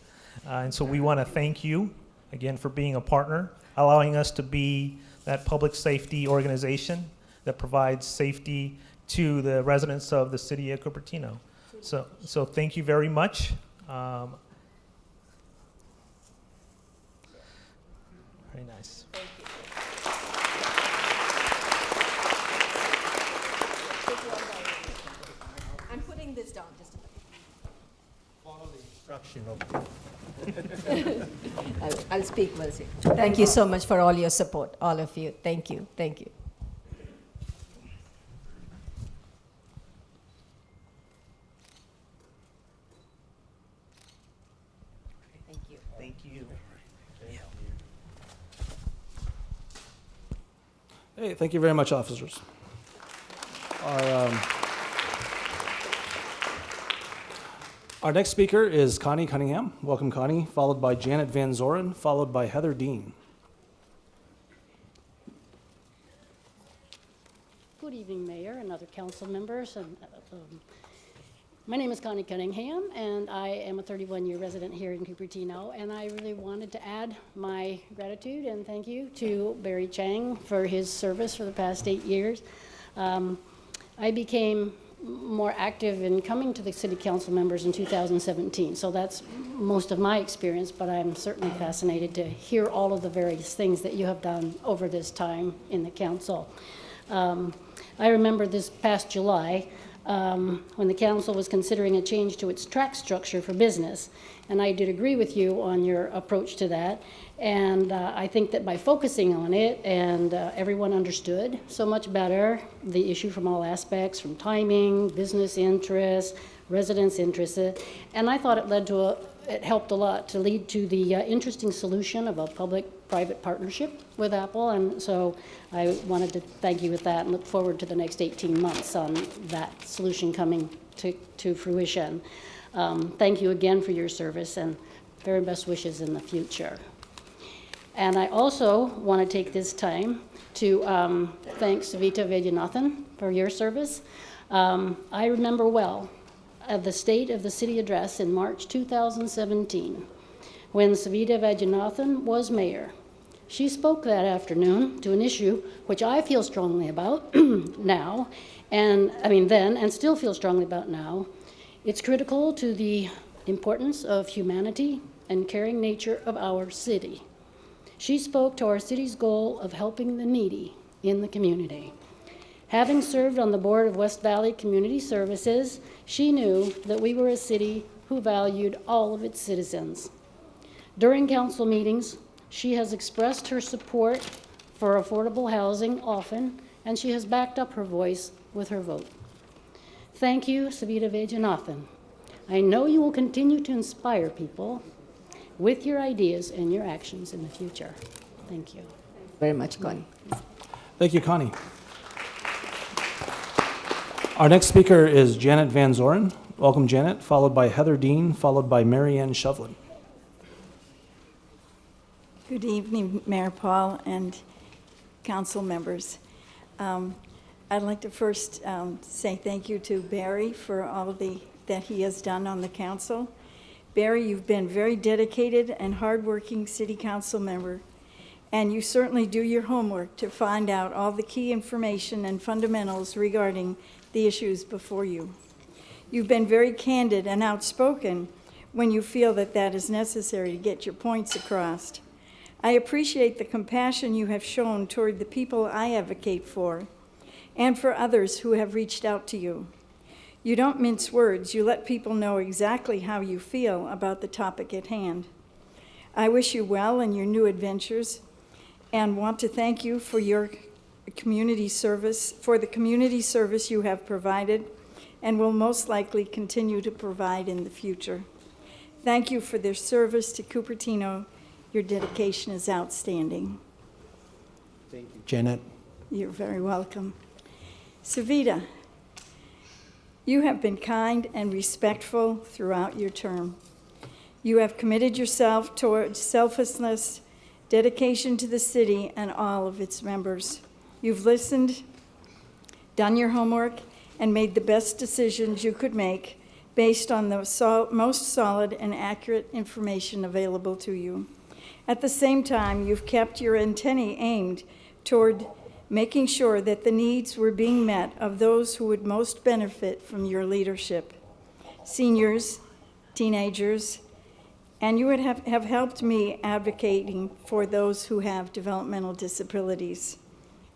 And so we want to thank you, again, for being a partner, allowing us to be that public safety organization that provides safety to the residents of the city of Cupertino. So thank you very much. Very nice. Thank you. I'm putting this down just a minute. Follow the instruction. I'll speak, Mercy. Thank you so much for all your support, all of you. Thank you. Thank you. Thank you. Thank you. Hey, thank you very much, officers. Our next speaker is Connie Cunningham. Welcome, Connie, followed by Janet Van Zoren, followed by Heather Dean. Good evening, Mayor and other council members. My name is Connie Cunningham, and I am a 31-year resident here in Cupertino, and I really wanted to add my gratitude and thank you to Barry Chang for his service for the past 8 years. I became more active in coming to the city council members in 2017, so that's most of my experience, but I'm certainly fascinated to hear all of the various things that you have done over this time in the council. I remember this past July when the council was considering a change to its track structure for business, and I did agree with you on your approach to that. And I think that by focusing on it, and everyone understood so much better the issue from all aspects, from timing, business interests, residents' interests, and I thought it helped a lot to lead to the interesting solution of a public-private partnership with Apple, and so I wanted to thank you with that and look forward to the next 18 months on that solution coming to fruition. Thank you again for your service, and very best wishes in the future. And I also want to take this time to thank Savita Vaidhyanathan for your service. I remember well the State of the City address in March 2017 when Savita Vaidhyanathan was mayor. She spoke that afternoon to an issue which I feel strongly about now, then, and still feel strongly about now. It's critical to the importance of humanity and caring nature of our city. She spoke to our city's goal of helping the needy in the community. Having served on the board of West Valley Community Services, she knew that we were a city who valued all of its citizens. During council meetings, she has expressed her support for affordable housing often, and she has backed up her voice with her vote. Thank you, Savita Vaidhyanathan. I know you will continue to inspire people with your ideas and your actions in the future. Thank you. Very much, Connie. Thank you, Connie. Our next speaker is Janet Van Zoren. Welcome, Janet, followed by Heather Dean, followed by Marianne Shovlin. Good evening, Mayor Paul and council members. I'd like to first say thank you to Barry for all that he has done on the council. Barry, you've been very dedicated and hardworking city council member, and you certainly do your homework to find out all the key information and fundamentals regarding the issues before you. You've been very candid and outspoken when you feel that that is necessary to get your points across. I appreciate the compassion you have shown toward the people I advocate for and for others who have reached out to you. You don't mince words, you let people know exactly how you feel about the topic at hand. I wish you well in your new adventures and want to thank you for your community service, for the community service you have provided and will most likely continue to provide in the future. Thank you for their service to Cupertino. Your dedication is outstanding. Thank you, Janet. You're very welcome. Savita, you have been kind and respectful throughout your term. You have committed yourself towards selflessness, dedication to the city and all of its members. You've listened, done your homework, and made the best decisions you could make based on the most solid and accurate information available to you. At the same time, you've kept your antennae aimed toward making sure that the needs were being met of those who would most benefit from your leadership. Seniors, teenagers, and you would have helped me advocating for those who have developmental disabilities.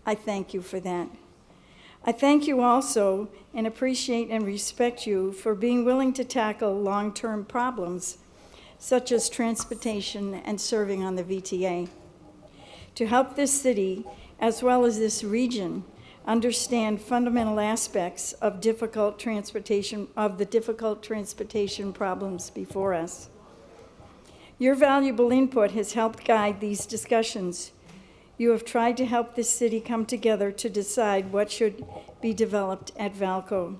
I thank you for that. I thank you also and appreciate and respect you for being willing to tackle long-term problems such as transportation and serving on the VTA. To help this city, as well as this region, understand fundamental aspects of the difficult transportation problems before us. Your valuable input has helped guide these discussions. You have tried to help this city come together to decide what should be developed at Valco.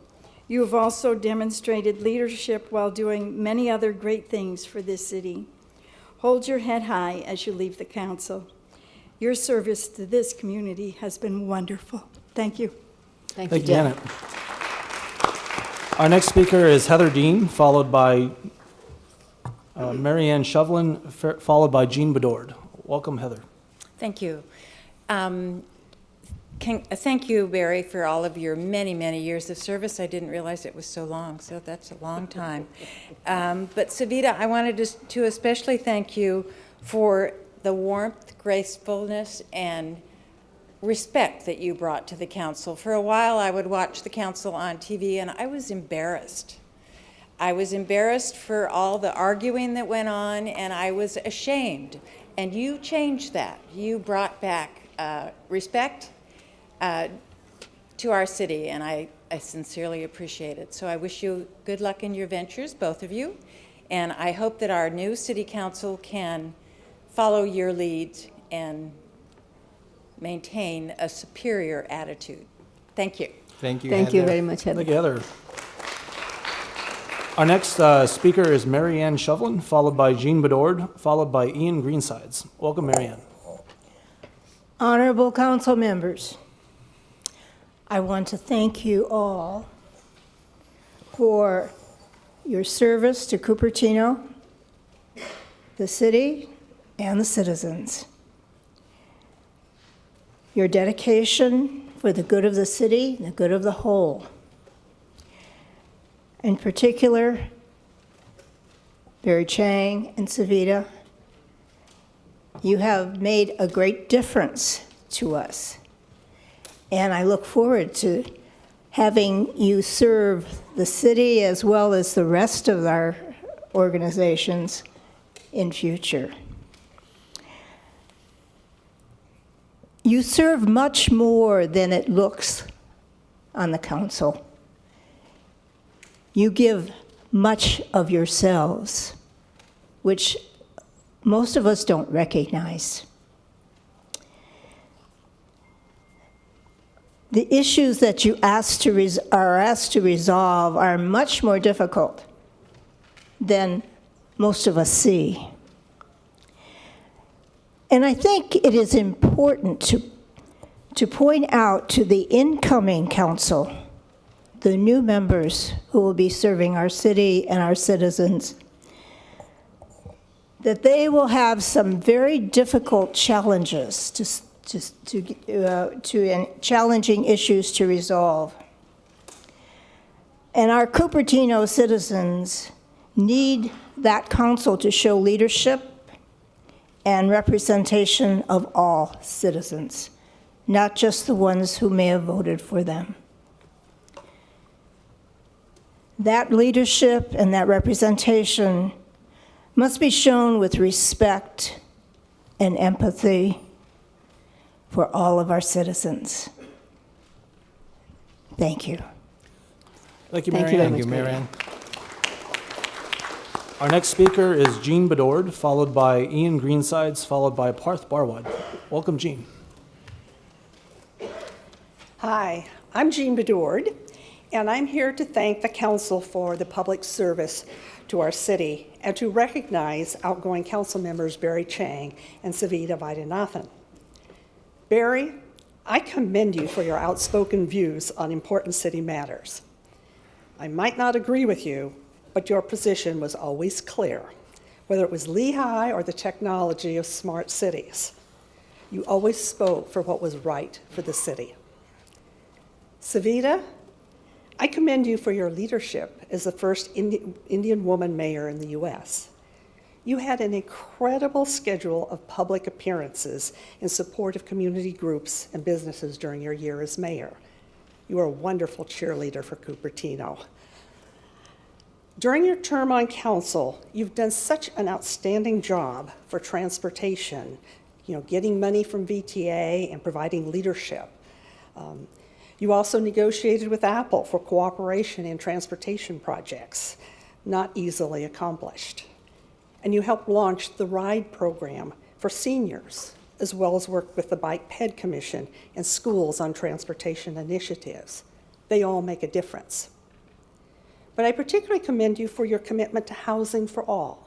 You have also demonstrated leadership while doing many other great things for this city. Hold your head high as you leave the council. Your service to this community has been wonderful. Thank you. Thank you, Janet. Our next speaker is Heather Dean, followed by Marianne Shovelin, followed by Jean Bedord. Welcome, Heather. Thank you. Thank you, Barry, for all of your many, many years of service. I didn't realize it was so long, so that's a long time. But Savita, I wanted to especially thank you for the warmth, gracefulness, and respect that you brought to the council. For a while, I would watch the council on TV, and I was embarrassed. I was embarrassed for all the arguing that went on, and I was ashamed. And you changed that. You brought back respect to our city, and I sincerely appreciate it. So I wish you good luck in your ventures, both of you, and I hope that our new city council can follow your lead and maintain a superior attitude. Thank you. Thank you, Thank you very much, Heather. Thank you, Heather. Our next speaker is Marianne Shovelin, followed by Jean Bedord, followed by Ian Greensides. Welcome, Marianne. Honorable council members, I want to thank you all for your service to Cupertino, the city, and the citizens. Your dedication for the good of the city and the good of the whole. In particular, Barry Chang and Savita, you have made a great difference to us. And I look forward to having you serve the city as well as the rest of our organizations in future. You serve much more than it looks on the council. You give much of yourselves, which most of us don't recognize. The issues that you are asked to resolve are much more difficult than most of us see. And I think it is important to point out to the incoming council, the new members who will be serving our city and our citizens, that they will have some very difficult challenges challenging issues to resolve. And our Cupertino citizens need that council to show leadership and representation of all citizens, not just the ones who may have voted for them. That leadership and that representation must be shown with respect and empathy for all of our citizens. Thank you. Thank you, Thank you Marianne. very much, Marianne. Our next speaker is Jean Bedord, followed by Ian Greensides, followed by Parth Barwad. Welcome, Jean. Hi, I'm Jean Bedord, and I'm here to thank the council for the public service to our city and to recognize outgoing council members Barry Chang and Savita Vaidhyanathan. Barry, I commend you for your outspoken views on important city matters. I might not agree with you, but your position was always clear, whether it was Lehigh or the technology of smart cities. You always spoke for what was right for the city. Savita, I commend you for your leadership as the first Indian woman mayor in the U.S. You had an incredible schedule of public appearances in support of community groups and businesses during your year as mayor. You are a wonderful cheerleader for Cupertino. During your term on council, you've done such an outstanding job for transportation, getting money from VTA and providing leadership. You also negotiated with Apple for cooperation in transportation projects, not easily accomplished. And you helped launch the RIDE program for seniors, as well as worked with the Bike Ped Commission and schools on transportation initiatives. They all make a difference. But I particularly commend you for your commitment to housing for all.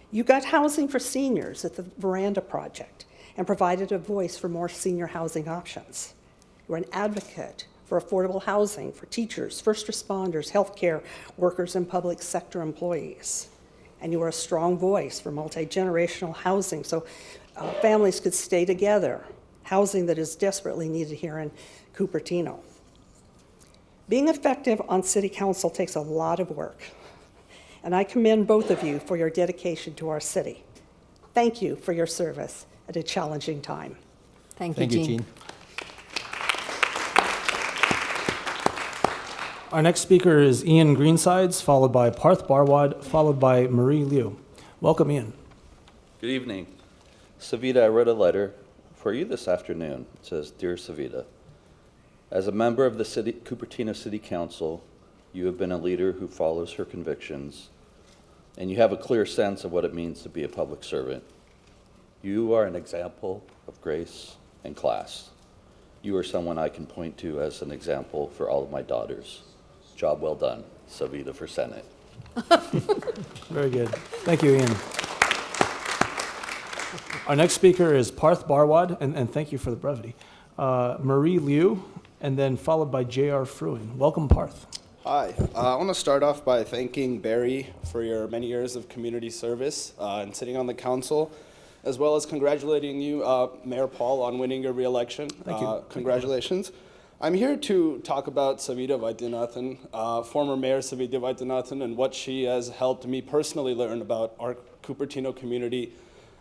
You got housing for seniors at the Veranda Project and provided a voice for more senior housing options. You are an advocate for affordable housing for teachers, first responders, healthcare workers, and public sector employees. And you are a strong voice for multi-generational housing so families could stay together, housing that is desperately needed here in Cupertino. Being effective on city council takes a lot of work, and I commend both of you for your dedication to our city. Thank you for your service at a challenging time. Thank you, Jean. Our next speaker is Ian Greensides, followed by Parth Barwad, followed by Marie Liu. Welcome, Ian. Good evening. Savita, I wrote a letter for you this afternoon. It says, Dear Savita, as a member of the Cupertino City Council, you have been a leader who follows her convictions, and you have a clear sense of what it means to be a public servant. You are an example of grace and class. You are someone I can point to as an example for all of my daughters. Job well done. Savita for Senate. Very good. Thank you, Ian. Our next speaker is Parth Barwad, and thank you for the brevity. Marie Liu, and then followed by J.R. Fruin. Welcome, Parth. Hi. I want to start off by thanking Barry for your many years of community service and sitting on the council, as well as congratulating you, Mayor Paul, on winning your re-election. Thank you. Congratulations. I'm here to talk about Savita Vaidhyanathan, former Mayor Savita Vaidhyanathan, and what she has helped me personally learn about our Cupertino community.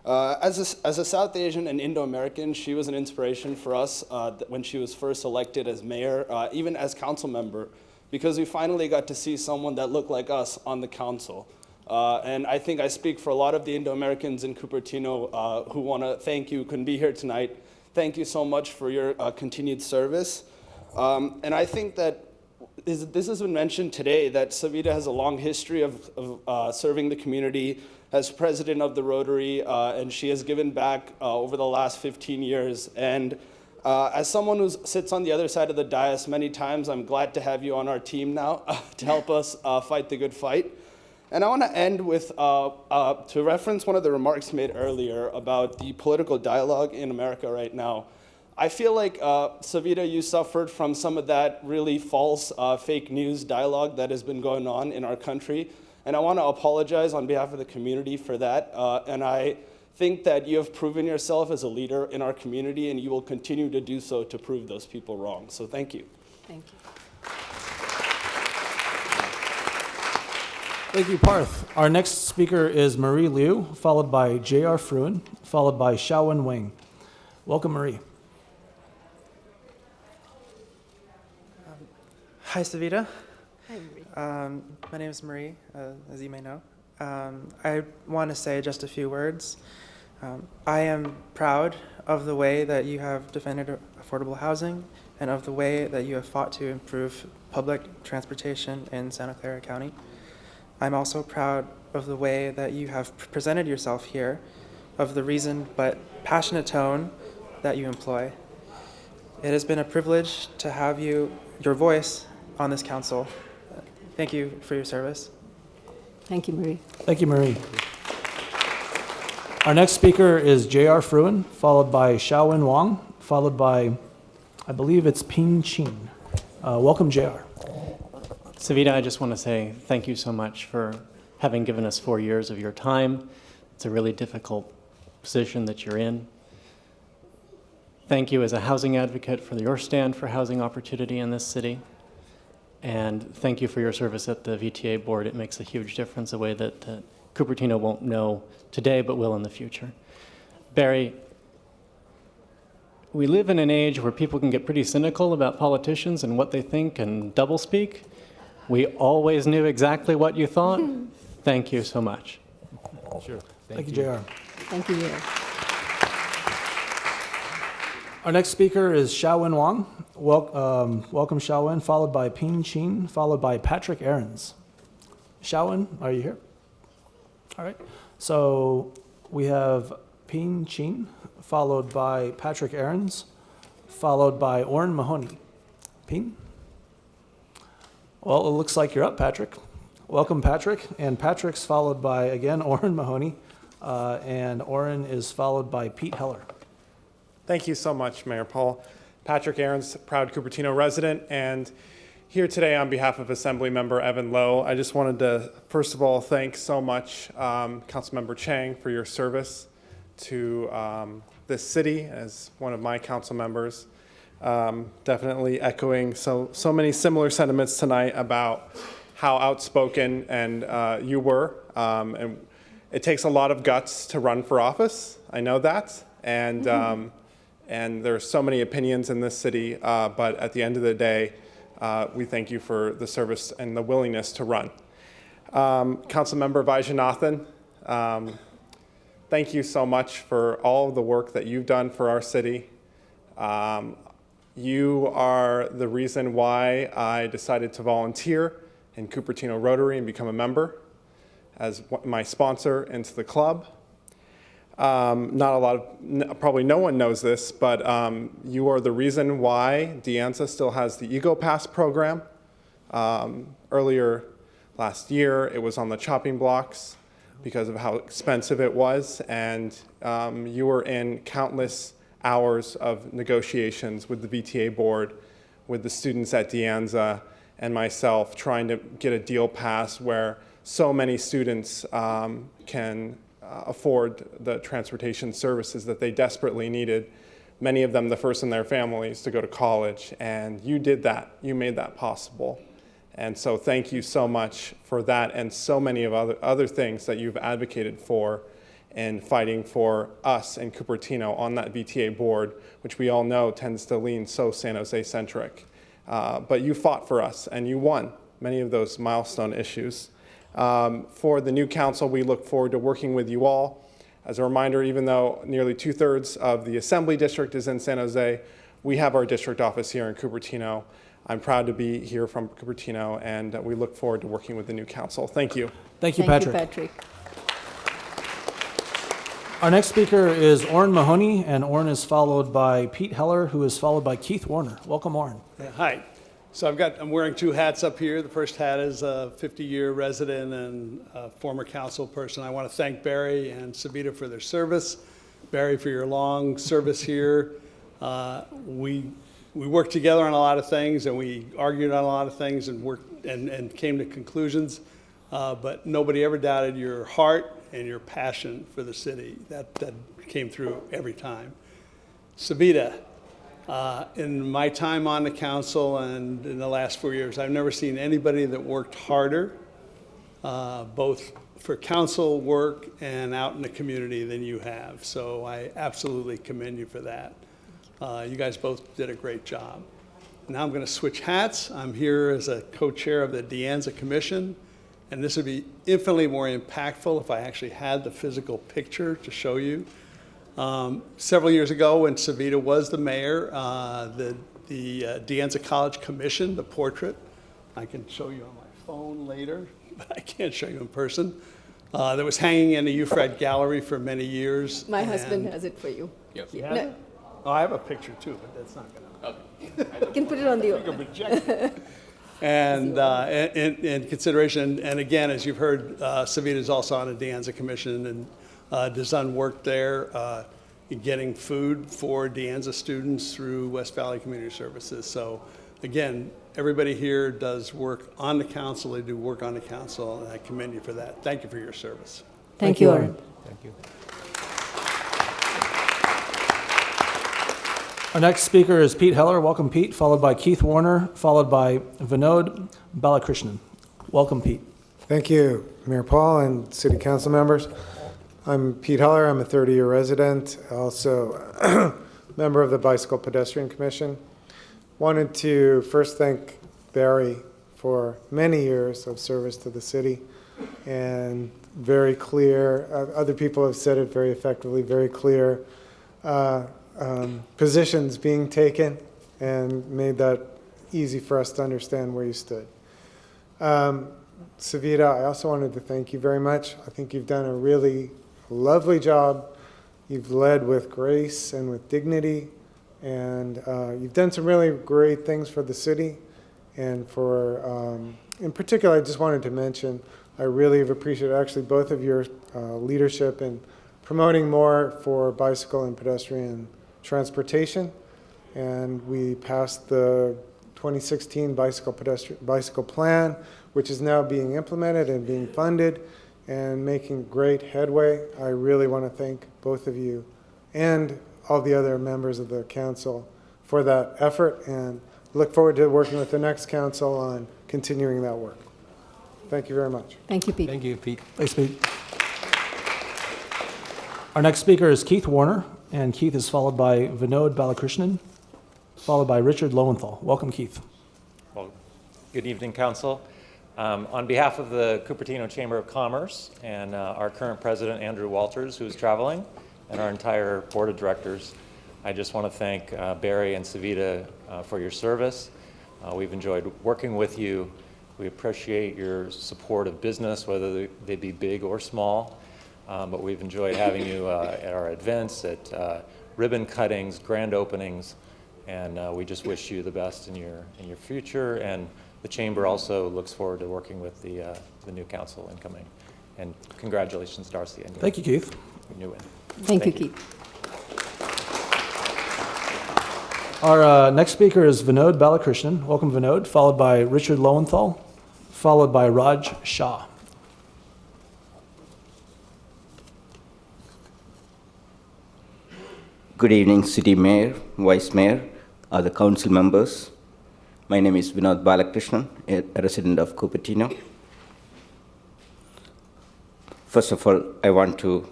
As a South Asian and Indo-American, she was an inspiration for us when she was first elected as mayor, even as council member, because we finally got to see someone that looked like us on the council. And I think I speak for a lot of the Indo-Americans in Cupertino who want to thank you, couldn't be here tonight. Thank you so much for your continued service. And I think that this has been mentioned today, that Savita has a long history of serving the community as president of the Rotary, and she has given back over the last 15 years. And as someone who sits on the other side of the dais many times, I'm glad to have you on our team now to help us fight the good fight. And I want to end with, to reference one of the remarks made earlier about the political dialogue in America right now. I feel like, Savita, you suffered from some of that really false fake news dialogue that has been going on in our country. And I want to apologize on behalf of the community for that. And I think that you have proven yourself as a leader in our community, and you will continue to do so to prove those people wrong. So thank you. Thank you. Thank you, Parth. Our next speaker is Marie Liu, followed by J.R. Fruin, followed by Xiaowen Wang. Welcome, Marie. Hi, Savita. Hi, Marie. My name is Marie, as you may know. I want to say just a few words. I am proud of the way that you have defended affordable housing and of the way that you have fought to improve public transportation in Santa Clara County. I'm also proud of the way that you have presented yourself here, of the reasoned but passionate tone that you employ. It has been a privilege to have your voice on this council. Thank you for your service. Thank you, Marie. Thank you, Marie. Our next speaker is J.R. Fruin, followed by Xiaowen Wang, followed by I believe it's Ping Chin. Welcome, JR. Savita, I just want to say thank you so much for having given us 4 years of your time. It's a really difficult position that you're in. Thank you as a housing advocate for your stand for housing opportunity in this city. And thank you for your service at the VTA board. It makes a huge difference, a way that Cupertino won't know today but will in the future. Barry, we live in an age where people can get pretty cynical about politicians and what they think and doublespeak. We always knew exactly what you thought. Thank you so much. Sure. Thank you, JR. Thank you. Our next speaker is Xiaowen Wang. Welcome, Xiaowen, followed by Ping Chin, followed by Patrick Ahrens. Xiaowen, are you here? All right. So we have Ping Chin, followed by Patrick Ahrens, followed by Orrin Mahoney. Ping? Well, it looks like you're up, Patrick. Welcome, Patrick. And Patrick's followed by, again, Orrin Mahoney. And Orrin is followed by Pete Heller. Thank you so much, Mayor Paul. Patrick Ahrens, proud Cupertino resident, and here today on behalf of Assemblymember Evan Lowe. I just wanted to, first of all, thank so much Councilmember Chang for your service to this city as one of my council members. Definitely echoing so many similar sentiments tonight about how outspoken and you were. And it takes a lot of guts to run for office. I know that. And there are so many opinions in this city, but at the end of the day, we thank you for the service and the willingness to run. Councilmember Vaidhyanathan, thank you so much for all of the work that you've done for our city. You are the reason why I decided to volunteer in Cupertino Rotary and become a member as my sponsor into the club. Probably no one knows this, but you are the reason why Anza still has the Ego Pass program. Earlier last year, it was on the chopping blocks because of how expensive it was, and you were in countless hours of negotiations with the VTA board, with the students at Anza, and myself trying to get a deal passed where so many students can afford the transportation services that they desperately needed, many of them the first in their families to go to college, and you did that. You made that possible. And so thank you so much for that and so many of other things that you've advocated for in fighting for us in Cupertino on that VTA board, which we all know tends to lean so San Jose centric. But you fought for us and you won many of those milestone issues. For the new council, we look forward to working with you all. As a reminder, even though nearly 2/3 of the Assembly District is in San Jose, we have our district office here in Cupertino. I'm proud to be here from Cupertino, and we look forward to working with the new council. Thank you. Thank you, Patrick. Thank you, Patrick. Our next speaker is Orrin Mahoney, and Orrin is followed by Pete Heller, who is followed by Keith Warner. Welcome, Orrin. Hi. So I'm wearing two hats up here. The first hat is a 50-year resident and a former council person. I want to thank Barry and Savita for their service. Barry, for your long service here. We worked together on a lot of things, and we argued on a lot of things and worked and came to conclusions. But nobody ever doubted your heart and your passion for the city. That came through every time. Savita. In my time on the council and in the last 4 years, I've never seen anybody that worked harder, both for council work and out in the community than you have. So I absolutely commend you for that. You guys both did a great job. Now I'm going to switch hats. I'm here as a co-chair of the Anza Commission, and this would be infinitely more impactful if I actually had the physical picture to show you. Several years ago, when Savita was the mayor, the Anza College commissioned the portrait. I can show you on my phone later, but I can't show you in person. That was hanging in the Ufred Gallery for many years. My husband has it for you. Yes. No. Oh, I have a picture too, but that's not going to. You can put it on the. And in consideration, and again, as you've heard, Savita is also on the Anza Commission and does done work there. getting food for the Anza students through West Valley Community Services. So again, everybody here does work on the council. They do work on the council, and I commend you for that. Thank you for your service. Thank you, Oren. Thank you. Our next speaker is Pete Heller. Welcome, Pete, followed by Keith Warner, followed by Vinod Balakrishnan. Welcome, Pete. Thank you, Mayor Paul and City Council members. I'm Pete Heller. I'm a 30-year resident, also member of the Bicycle Pedestrian Commission. Wanted to first thank Barry for many years of service to the city, and very clear, other people have said it very effectively, very clear positions being taken, and made that easy for us to understand where you stood. Savita, I also wanted to thank you very much. I think you've done a really lovely job. You've led with grace and with dignity, and you've done some really great things for the city. And for, in particular, I just wanted to mention, I really have appreciated actually both of your leadership in promoting more for bicycle and pedestrian transportation. And we passed the 2016 bicycle plan, which is now being implemented and being funded and making great headway. I really want to thank both of you and all the other members of the council for that effort, and look forward to working with the next council on continuing that work. Thank you very much. Thank you, Pete. Thank you, Pete. Thanks, Pete. Our next speaker is Keith Warner, and Keith is followed by Vinod Balakrishnan, followed by Richard Lowenthal. Welcome, Keith. Well, good evening, Council. On behalf of the Cupertino Chamber of Commerce and our current president, Andrew Walters, who's traveling, and our entire board of directors, I just want to thank Barry and Savita for your service. We've enjoyed working with you. We appreciate your support of business, whether they be big or small. But we've enjoyed having you at our events, at ribbon cuttings, grand openings, and we just wish you the best in your future. And the Chamber also looks forward to working with the new council incoming. And congratulations, Darcy. And Thank you, Keith. Your new win. Thank you, Keith. Our next speaker is Vinod Balakrishnan. Welcome, Vinod, followed by Richard Lowenthal, followed by Raj Shah. Good evening, City Mayor, Vice Mayor, other council members. My name is Vinod Balakrishnan, a resident of Cupertino. First of all, I want to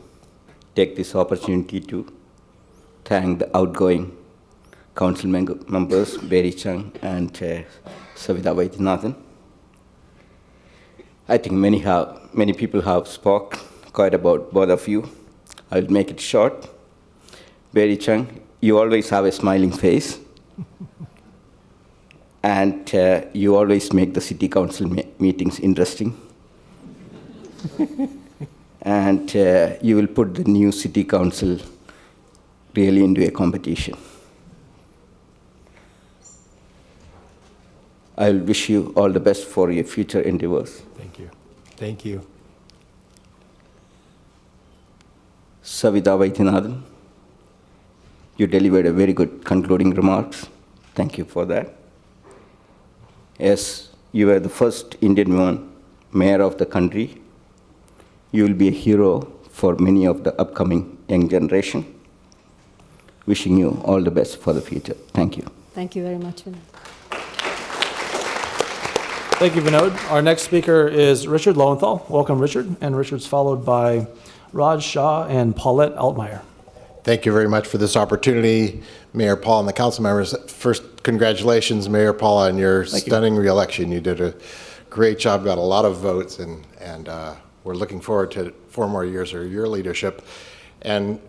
take this opportunity to thank the outgoing council members, Barry Chang and Savita Vaidhyanathan. I think many people have spoke quite about both of you. I'll make it short. Barry Chang, you always have a smiling face. And you always make the city council meetings interesting. And you will put the new city council really into a competition. I will wish you all the best for your future endeavors. Thank you. Thank you. Savita Vaidhyanathan, you delivered a very good concluding remarks. Thank you for that. Yes, you were the first Indian woman mayor of the country. You will be a hero for many of the upcoming young generation. Wishing you all the best for the future. Thank you. Thank you very much, Vinod. Thank you, Vinod. Our next speaker is Richard Lowenthal. Welcome, Richard. And Richard's followed by Raj Shah and Paulette Altmaier. Thank you very much for this opportunity, Mayor Paul and the council members. First, congratulations, Mayor Paul, on your stunning reelection. You did a great job, got a lot of votes, and we're looking forward to 4 more years of your leadership. And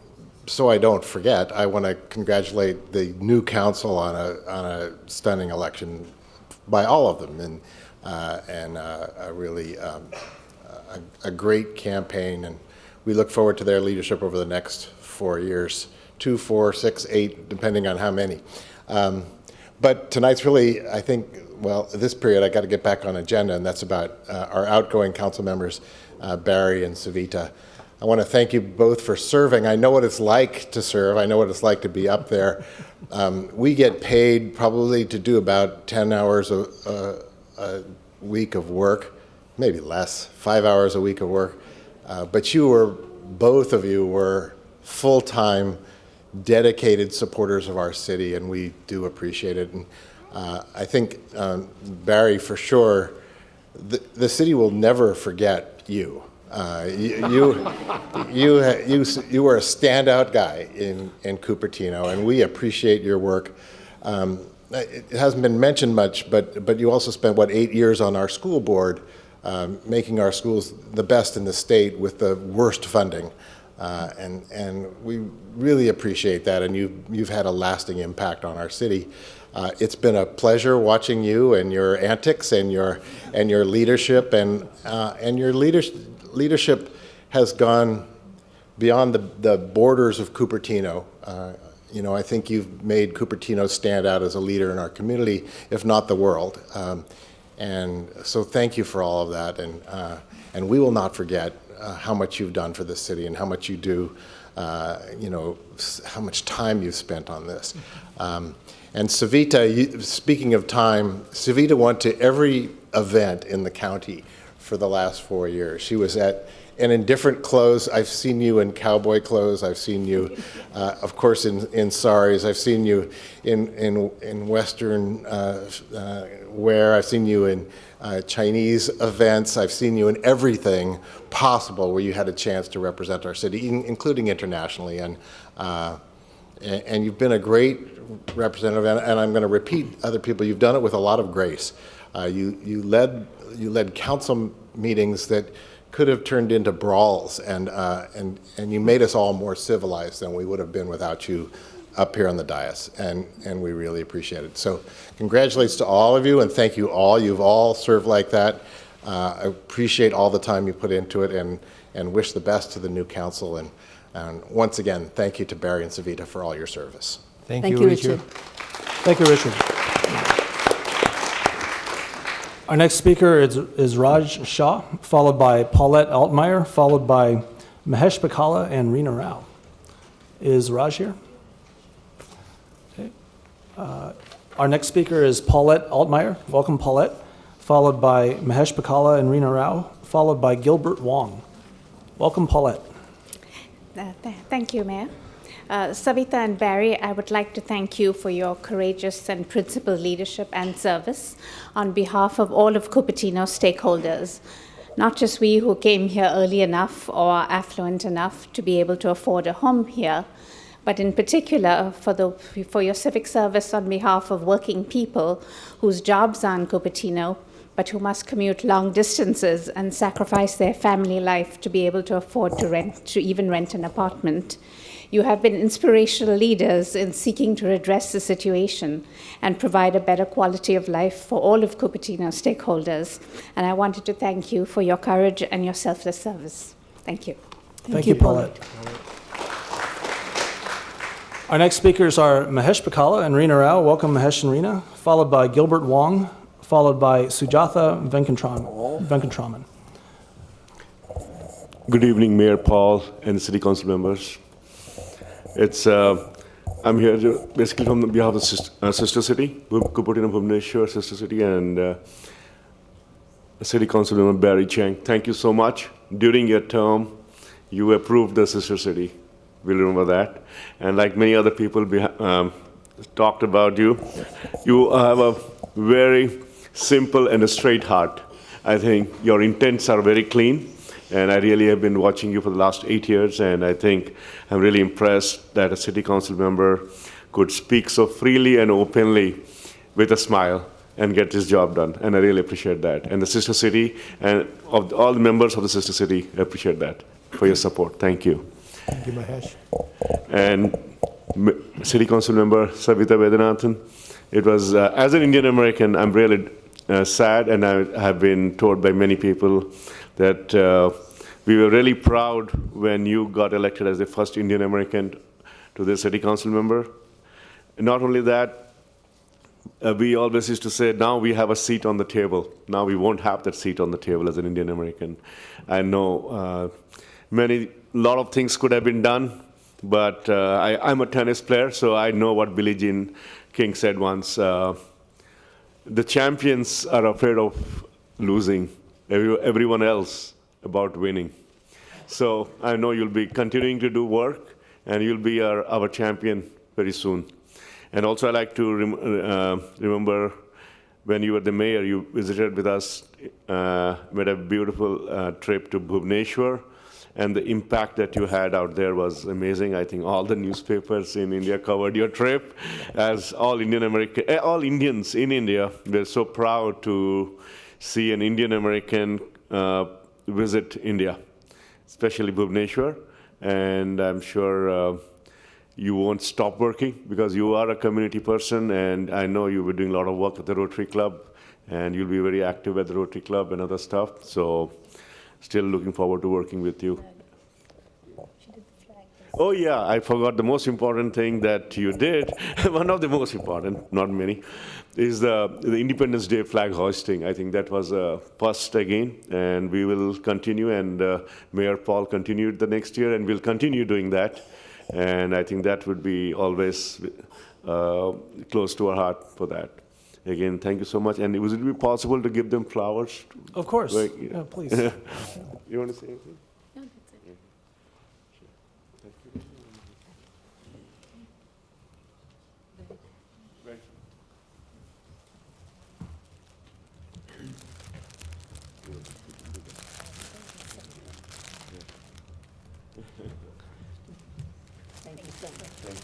so I don't forget, I want to congratulate the new council on a stunning election by all of them, and a really a great campaign. And we look forward to their leadership over the next 4 years, 2, 4, 6, 8, depending on how many. But tonight's really, I think, well, this period I got to get back on agenda, and that's about our outgoing council members, Barry and Savita. I want to thank you both for serving. I know what it's like to serve. I know what it's like to be up there. We get paid probably to do about 10 hours a week of work, maybe less, 5 hours a week of work. But both of you were full-time, dedicated supporters of our city, and we do appreciate it. And I think, Barry, for sure, the city will never forget you. You were a standout guy in Cupertino, and we appreciate your work. It hasn't been mentioned much, but you also spent, 8 years on our school board, making our schools the best in the state with the worst funding. And we really appreciate that, and you've had a lasting impact on our city. It's been a pleasure watching you and your antics and your leadership, and your leadership has gone beyond the borders of Cupertino. I think you've made Cupertino stand out as a leader in our community, if not the world. And so thank you for all of that, and we will not forget how much you've done for the city and how much you do, how much time you've spent on this. And Savita, speaking of time, Savita went to every event in the county for the last 4 years. She was and in different clothes. I've seen you in cowboy clothes. I've seen you, of course, in saris. I've seen you in Western wear. I've seen you in Chinese events. I've seen you in everything possible where you had a chance to represent our city, including internationally. And you've been a great representative. And I'm going to repeat other people. You've done it with a lot of grace. You led council meetings that could have turned into brawls, and you made us all more civilized than we would have been without you up here on the dais, and we really appreciate it. So congratulations to all of you, and thank you all. You've all served like that. I appreciate all the time you put into it, and wish the best to the new council. And once again, thank you to Barry and Savita for all your service. Thank you, Richard. Thank you, Richard. Our next speaker is Raj Shah, followed by Paulette Altmeyer, followed by Mahesh Bakala and Reena Rao. Is Raj here? Okay. Our next speaker is Paulette Altmeyer. Welcome, Paulette. Followed by Mahesh Bakala and Reena Rao, followed by Gilbert Wong. Welcome, Paulette. Thank you, Mayor. Savita and Barry, I would like to thank you for your courageous and principled leadership and service on behalf of all of Cupertino stakeholders, not just we who came here early enough or affluent enough to be able to afford a home here, but in particular for your civic service on behalf of working people whose jobs are in Cupertino, but who must commute long distances and sacrifice their family life to be able to afford to even rent an apartment. You have been inspirational leaders in seeking to redress the situation and provide a better quality of life for all of Cupertino stakeholders. And I wanted to thank you for your courage and your selfless service. Thank you. Thank you, Paulette. Our next speakers are Mahesh Bakala and Reena Rao. Welcome, Mahesh and Reena, followed by Gilbert Wong, followed by Sujatha Venkatraman. Good evening, Mayor Paul and City Council members. I'm here basically from behalf of the sister city, Cupertino Bhubaneswar sister city, and City Council member Barry Chang. Thank you so much. During your term, you approved the sister city. We'll remember that. And like many other people talked about you, you have a very simple and a straight heart. I think your intents are very clean. And I really have been watching you for the last 8 years, and I think I'm really impressed that a city council member could speak so freely and openly with a smile and get his job done. And I really appreciate that. And the sister city, and of all the members of the sister city, I appreciate that for your support. Thank you. Thank you, Mahesh. And City Council member Savita Vaidhyanathan, it was, as an Indian American, I'm really sad, and I have been told by many people that we were really proud when you got elected as the first Indian American to the city council member. Not only that, we always used to say, now we have a seat on the table. Now we won't have that seat on the table as an Indian American. I know many lot of things could have been done, but I'm a tennis player, so I know what Billie Jean King said once. The champions are afraid of losing, everyone else about winning. So I know you'll be continuing to do work, and you'll be our champion very soon. And also I like to remember when you were the mayor, you visited with us, made a beautiful trip to Bhubaneswar, and the impact that you had out there was amazing. I think all the newspapers in India covered your trip, as all Indians in India were so proud to see an Indian American visit India, especially Bhubaneswar. And I'm sure you won't stop working because you are a community person, and I know you were doing a lot of work at the Rotary Club, and you'll be very active at the Rotary Club and other stuff. So still looking forward to working with you. Oh yeah, I forgot the most important thing that you did. One of the most important, not many, is the Independence Day flag hoisting. I think that was a first again, and we will continue, and Mayor Paul continued the next year, and we'll continue doing that. And I think that would be always close to our heart for that. Again, thank you so much. And would it be possible to give them flowers? Of course. Like, Yeah, please. You want to say anything? No, that's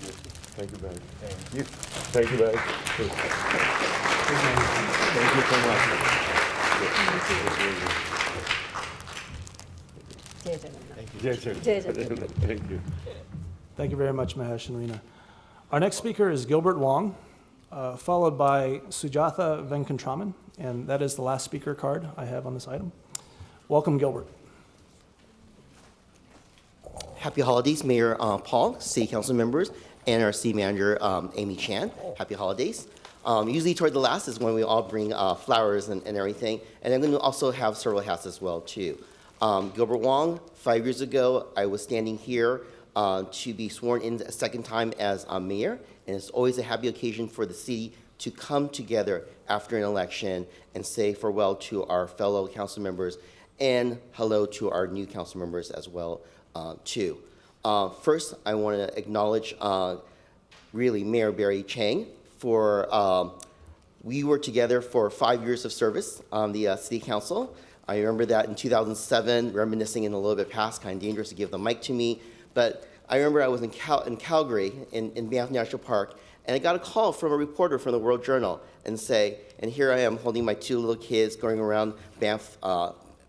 it. Thank you, Barry. Thank you. Thank you, Barry. Thank you so much. Thank you. Thank you very much, Mahesh and Reena. Our next speaker is Gilbert Wong, followed by Sujatha Venkatraman, and that is the last speaker card I have on this item. Welcome, Gilbert. Happy holidays, Mayor Paul, City Council members, and our City Manager, Amy Chan. Happy holidays. Usually toward the last is when we all bring flowers and everything, and I'm going to also have several hats as well, too. Gilbert Wong, 5 years ago, I was standing here to be sworn in a second time as mayor, and it's always a happy occasion for the city to come together after an election and say farewell to our fellow council members and hello to our new council members as well, too. First, I want to acknowledge really Mayor Barry Chang for, we were together for 5 years of service on the city council. I remember that in 2007, reminiscing in a little bit past, kind of dangerous to give the mic to me, but I remember I was in Calgary, in Banff National Park, and I got a call from a reporter from the World Journal and here I am holding my two little kids going around Banff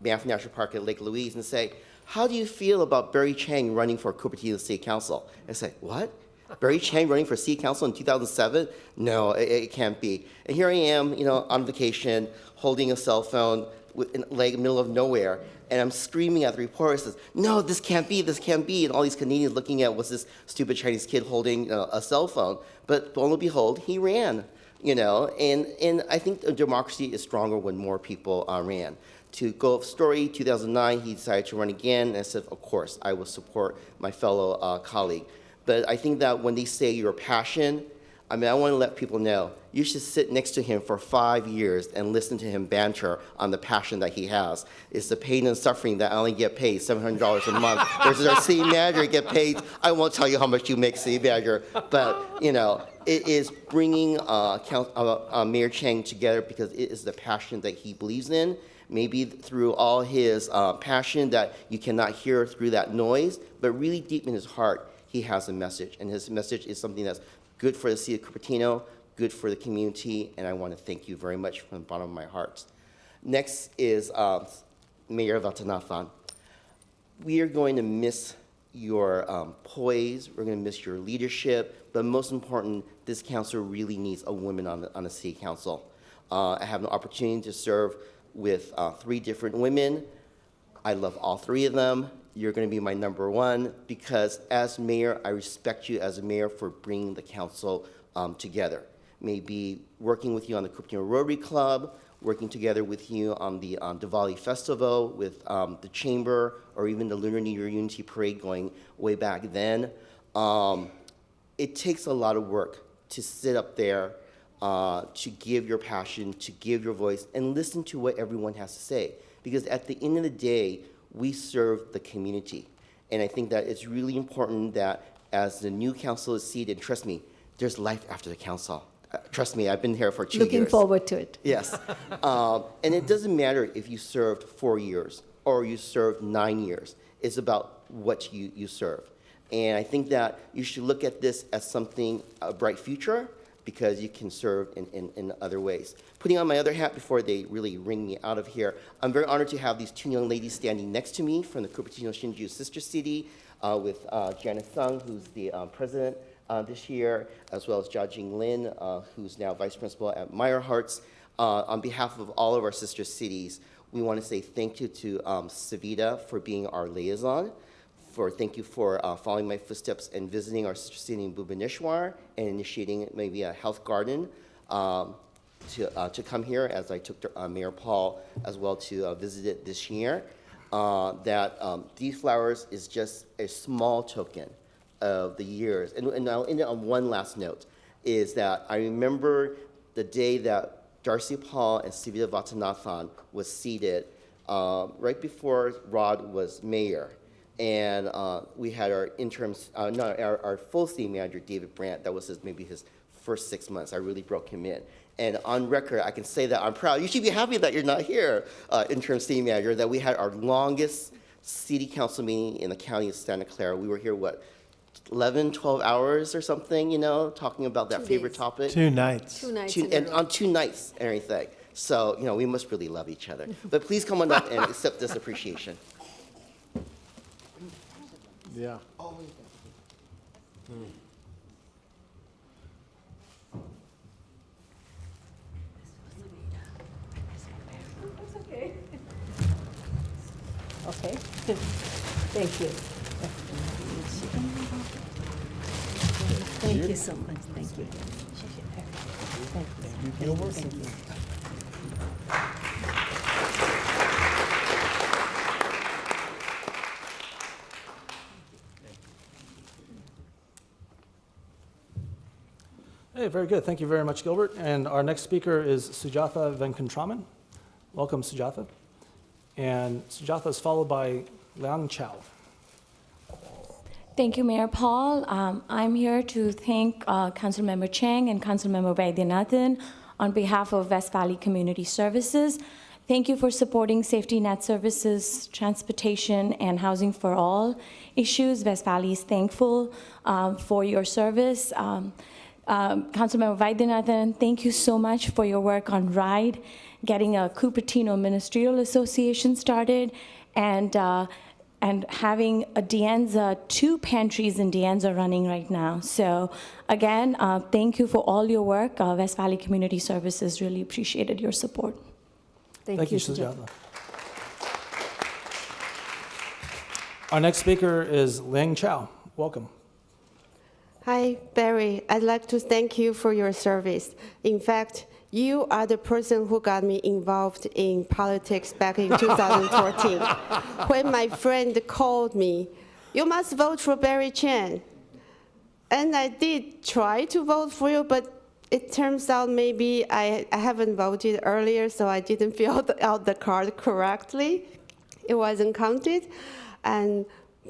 National Park at Lake Louise and say, how do you feel about Barry Chang running for Cupertino City Council? I say, what? Barry Chang running for City Council in 2007? No, it can't be. And here I am, on vacation, holding a cell phone in the middle of nowhere, and I'm screaming at the reporter, says, no, this can't be, and all these Canadians looking at what's this stupid Chinese kid holding a cell phone. But lo and behold, he ran, and I think democracy is stronger when more people ran. To go off story, 2009, he decided to run again, and I said, of course, I will support my fellow colleague. But I think that when they say your passion, I want to let people know, you should sit next to him for 5 years and listen to him banter on the passion that he has. It's the pain and suffering that I only get paid $700 a month versus our city manager get paid, I won't tell you how much you make, city manager, but it is bringing Mayor Chang together because it is the passion that he believes in. Maybe through all his passion that you cannot hear through that noise, but really deep in his heart, he has a message, and his message is something that's good for the city of Cupertino, good for the community, and I want to thank you very much from the bottom of my heart. Next is Mayor Vaidhyanathan. We are going to miss your poise, we're going to miss your leadership, but most important, this council really needs a woman on the city council. I have an opportunity to serve with 3 different women. I love all 3 of them. You're going to be my number 1 because as mayor, I respect you as a mayor for bringing the council together. Maybe working with you on the Cupertino Rotary Club working together with you on the Diwali Festival, with the Chamber, or even the Lunar New Year Unity Parade going way back then. It takes a lot of work to sit up there, to give your passion, to give your voice, and listen to what everyone has to say. Because at the end of the day, we serve the community. And I think that it's really important that as the new council is seated, trust me, there's life after the council. Trust me, I've been here for 2 years. Looking forward to it. Yes. And it doesn't matter if you served 4 years or you served 9 years. It's about what you serve. And I think that you should look at this as something, a bright future, because you can serve in other ways. Putting on my other hat before they really wring me out of here, I'm very honored to have these two young ladies standing next to me from the Cupertino Shinju sister city, with Janice Sung, who's the president this year, as well as Jia Jing Lin, who's now vice principal at Meyer Hearts. On behalf of all of our sister cities, we want to say thank you to Savita for being our liaison. Thank you for following my footsteps and visiting our sister city in Bhubaneswar and initiating maybe a health garden to come here, as I took Mayor Paul as well to visit it this year. These flowers is just a small token of the years. And I'll end it on one last note, is that I remember the day that Darcy Paul and Savita Vaidhyanathan was seated right before Rod was mayor. And we had our our full city manager, David Brandt. That was maybe his first 6 months. I really broke him in. And on record, I can say that I'm proud. You should be happy that you're not here, interim city manager, that we had our longest city council meeting in the county of Santa Clara. We were here, 11, 12 hours or something, talking about that favorite topic. 2 nights. 2 nights And on 2 nights and everything. So, we must really love each other. But please come on up and accept this appreciation. Yeah. Okay. Thank you. Thank you so much. Thank you. Thank you. Thank you. Hey, very good. Thank you very much, Gilbert. And our next speaker is Sujatha Venkatraman. Welcome, Sujatha. And Sujatha is followed by Liang Chao. Thank you, Mayor Paul. I'm here to thank Councilmember Chang and Councilmember Vaidhyanathan on behalf of West Valley Community Services. Thank you for supporting safety net services, transportation, and housing for all issues. West Valley is thankful for your service. Councilmember Vaidhyanathan, thank you so much for your work on RIDE, getting a Cupertino Ministerial Association started, and having a Anza, 2 pantries in Anza running right now. So again, thank you for all your work. West Valley Community Services really appreciated your support. Thank you, Sujatha. Our next speaker is Liang Chao. Welcome. Hi, Barry. I'd like to thank you for your service. In fact, you are the person who got me involved in politics back in 2014. When my friend called me, "You must vote for Barry Chen." And I did try to vote for you, but it turns out maybe I haven't voted earlier, so I didn't fill out the card correctly. It wasn't counted.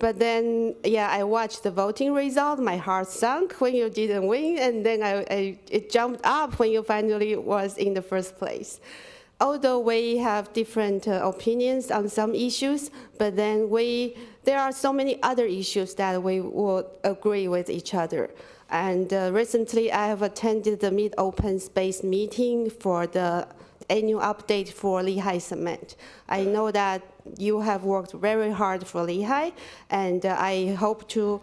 But then, I watched the voting result. My heart sunk when you didn't win, and then it jumped up when you finally was in the first place. Although we have different opinions on some issues, but then there are so many other issues that we would agree with each other. And recently, I have attended the Mid-Open Space meeting for the annual update for Lehigh Cement. I know that you have worked very hard for Lehigh, and I hope to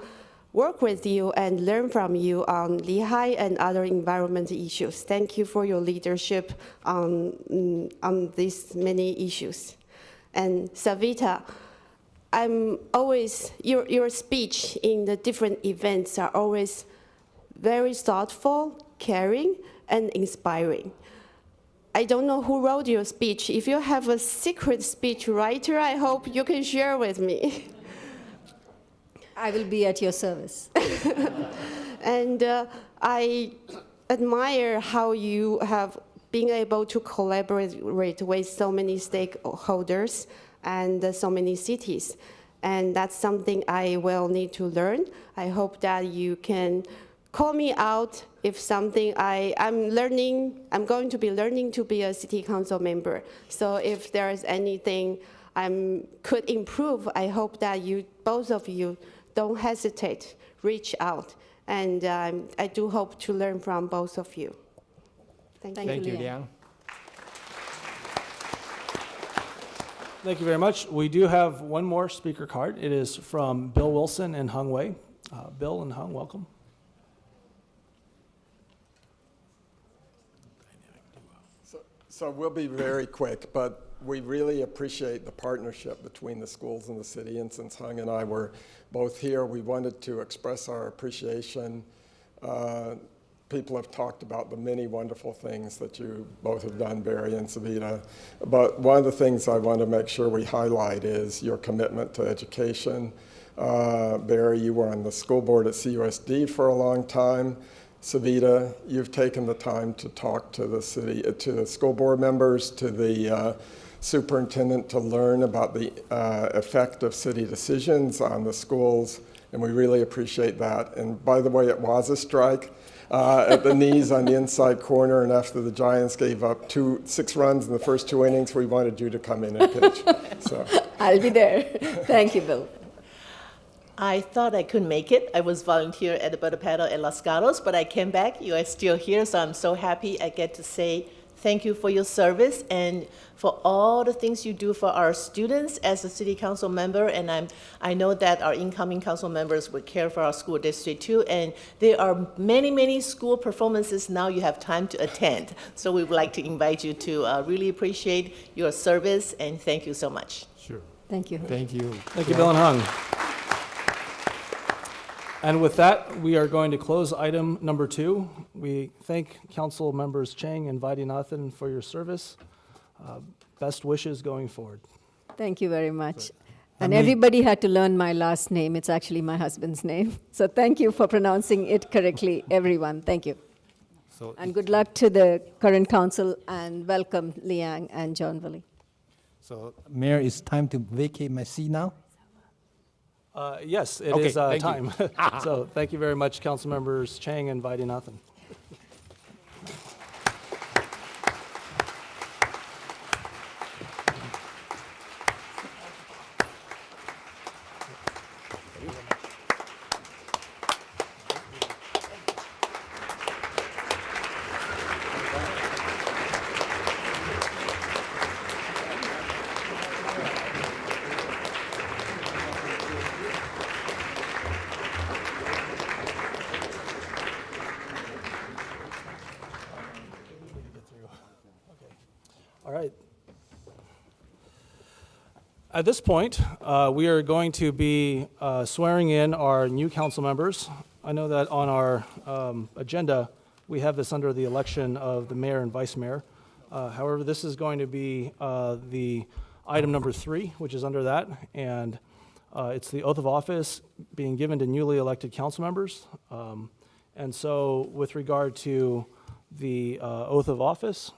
work with you and learn from you on Lehigh and other environmental issues. Thank you for your leadership on these many issues. And Savita, your speech in the different events are always very thoughtful, caring, and inspiring. I don't know who wrote your speech. If you have a secret speech writer, I hope you can share with me. I will be at your service. And I admire how you have been able to collaborate with so many stakeholders and so many cities. And that's something I will need to learn. I hope that you can call me out if something I'm going to be learning to be a city council member. So if there's anything I could improve, I hope that both of you don't hesitate, reach out. And I do hope to learn from both of you. Thank you. Thank you, Liang. Thank you very much. We do have one more speaker card. It is from Bill Wilson and Hung Wei. Bill and Hung, welcome. So we'll be very quick, but we really appreciate the partnership between the schools and the city. And since Hung and I were both here, we wanted to express our appreciation. People have talked about the many wonderful things that you both have done, Barry and Savita. But one of the things I want to make sure we highlight is your commitment to education. Barry, you were on the school board at CUSD for a long time. Savita, you've taken the time to talk to the city, to the school board members, to the superintendent to learn about the effect of city decisions on the schools, and we really appreciate that. And by the way, it was a strike at the knees on the inside corner, and after the Giants gave up 6 runs in the first 2 innings, we wanted you to come in and pitch. So I'll be there. Thank you, Bill. I thought I couldn't make it. I was volunteer at the Butterpaddle at Los Gatos, but I came back. You are still here, so I'm so happy I get to say thank you for your service and for all the things you do for our students as a city council member. And I know that our incoming council members will care for our school district too. And there are many, many school performances now you have time to attend. So we would like to invite you to really appreciate your service and thank you so much. Sure. Thank you. Thank you. Thank you, Bill and Hung. And with that, we are going to close item number 2. We thank Council members Chang and Vaidhyanathan for your service. Best wishes going forward. Thank you very much. And everybody had to learn my last name. It's actually my husband's name. So thank you for pronouncing it correctly, everyone. Thank you. And good luck to the current council, and welcome Liang and Jon Willey. So, Mayor, it's time to vacate my seat now? Yes, it Okay, is thank time. you. So thank you very much, Council members Chang and Vaidhyanathan. All right. At this point, we are going to be swearing in our new council members. I know that on our agenda, we have this under the election of the mayor and vice mayor. However, this is going to be the item number 3, which is under that, and it's the oath of office being given to newly elected council members. And so with regard to the oath of office,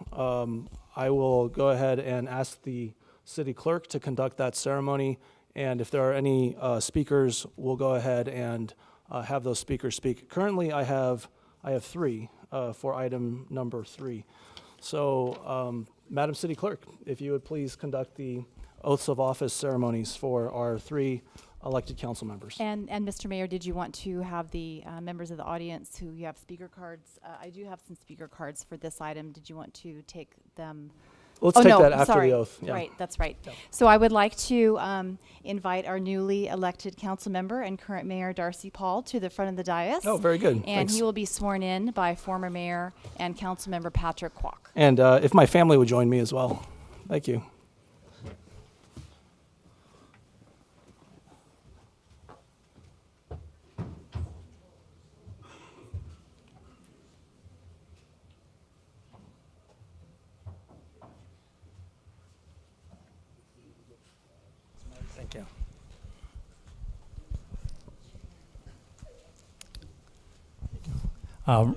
I will go ahead and ask the city clerk to conduct that ceremony, and if there are any speakers, we'll go ahead and have those speakers speak. Currently, I have 3 for item number 3. So, Madam City Clerk, if you would please conduct the oaths of office ceremonies for our 3 elected council members. And Mr. Mayor, did you want to have the members of the audience who you have speaker cards? I do have some speaker cards for this item. Did you want to take them? Let's take that after the oath. Yeah. Right, that's right. Yeah. So I would like to invite our newly elected council member and current mayor, Darcy Paul, to the front of the dais. Oh, very good. And Thanks. he will be sworn in by former mayor and council member Patrick Kwok. And if my family would join me as well. Thank you.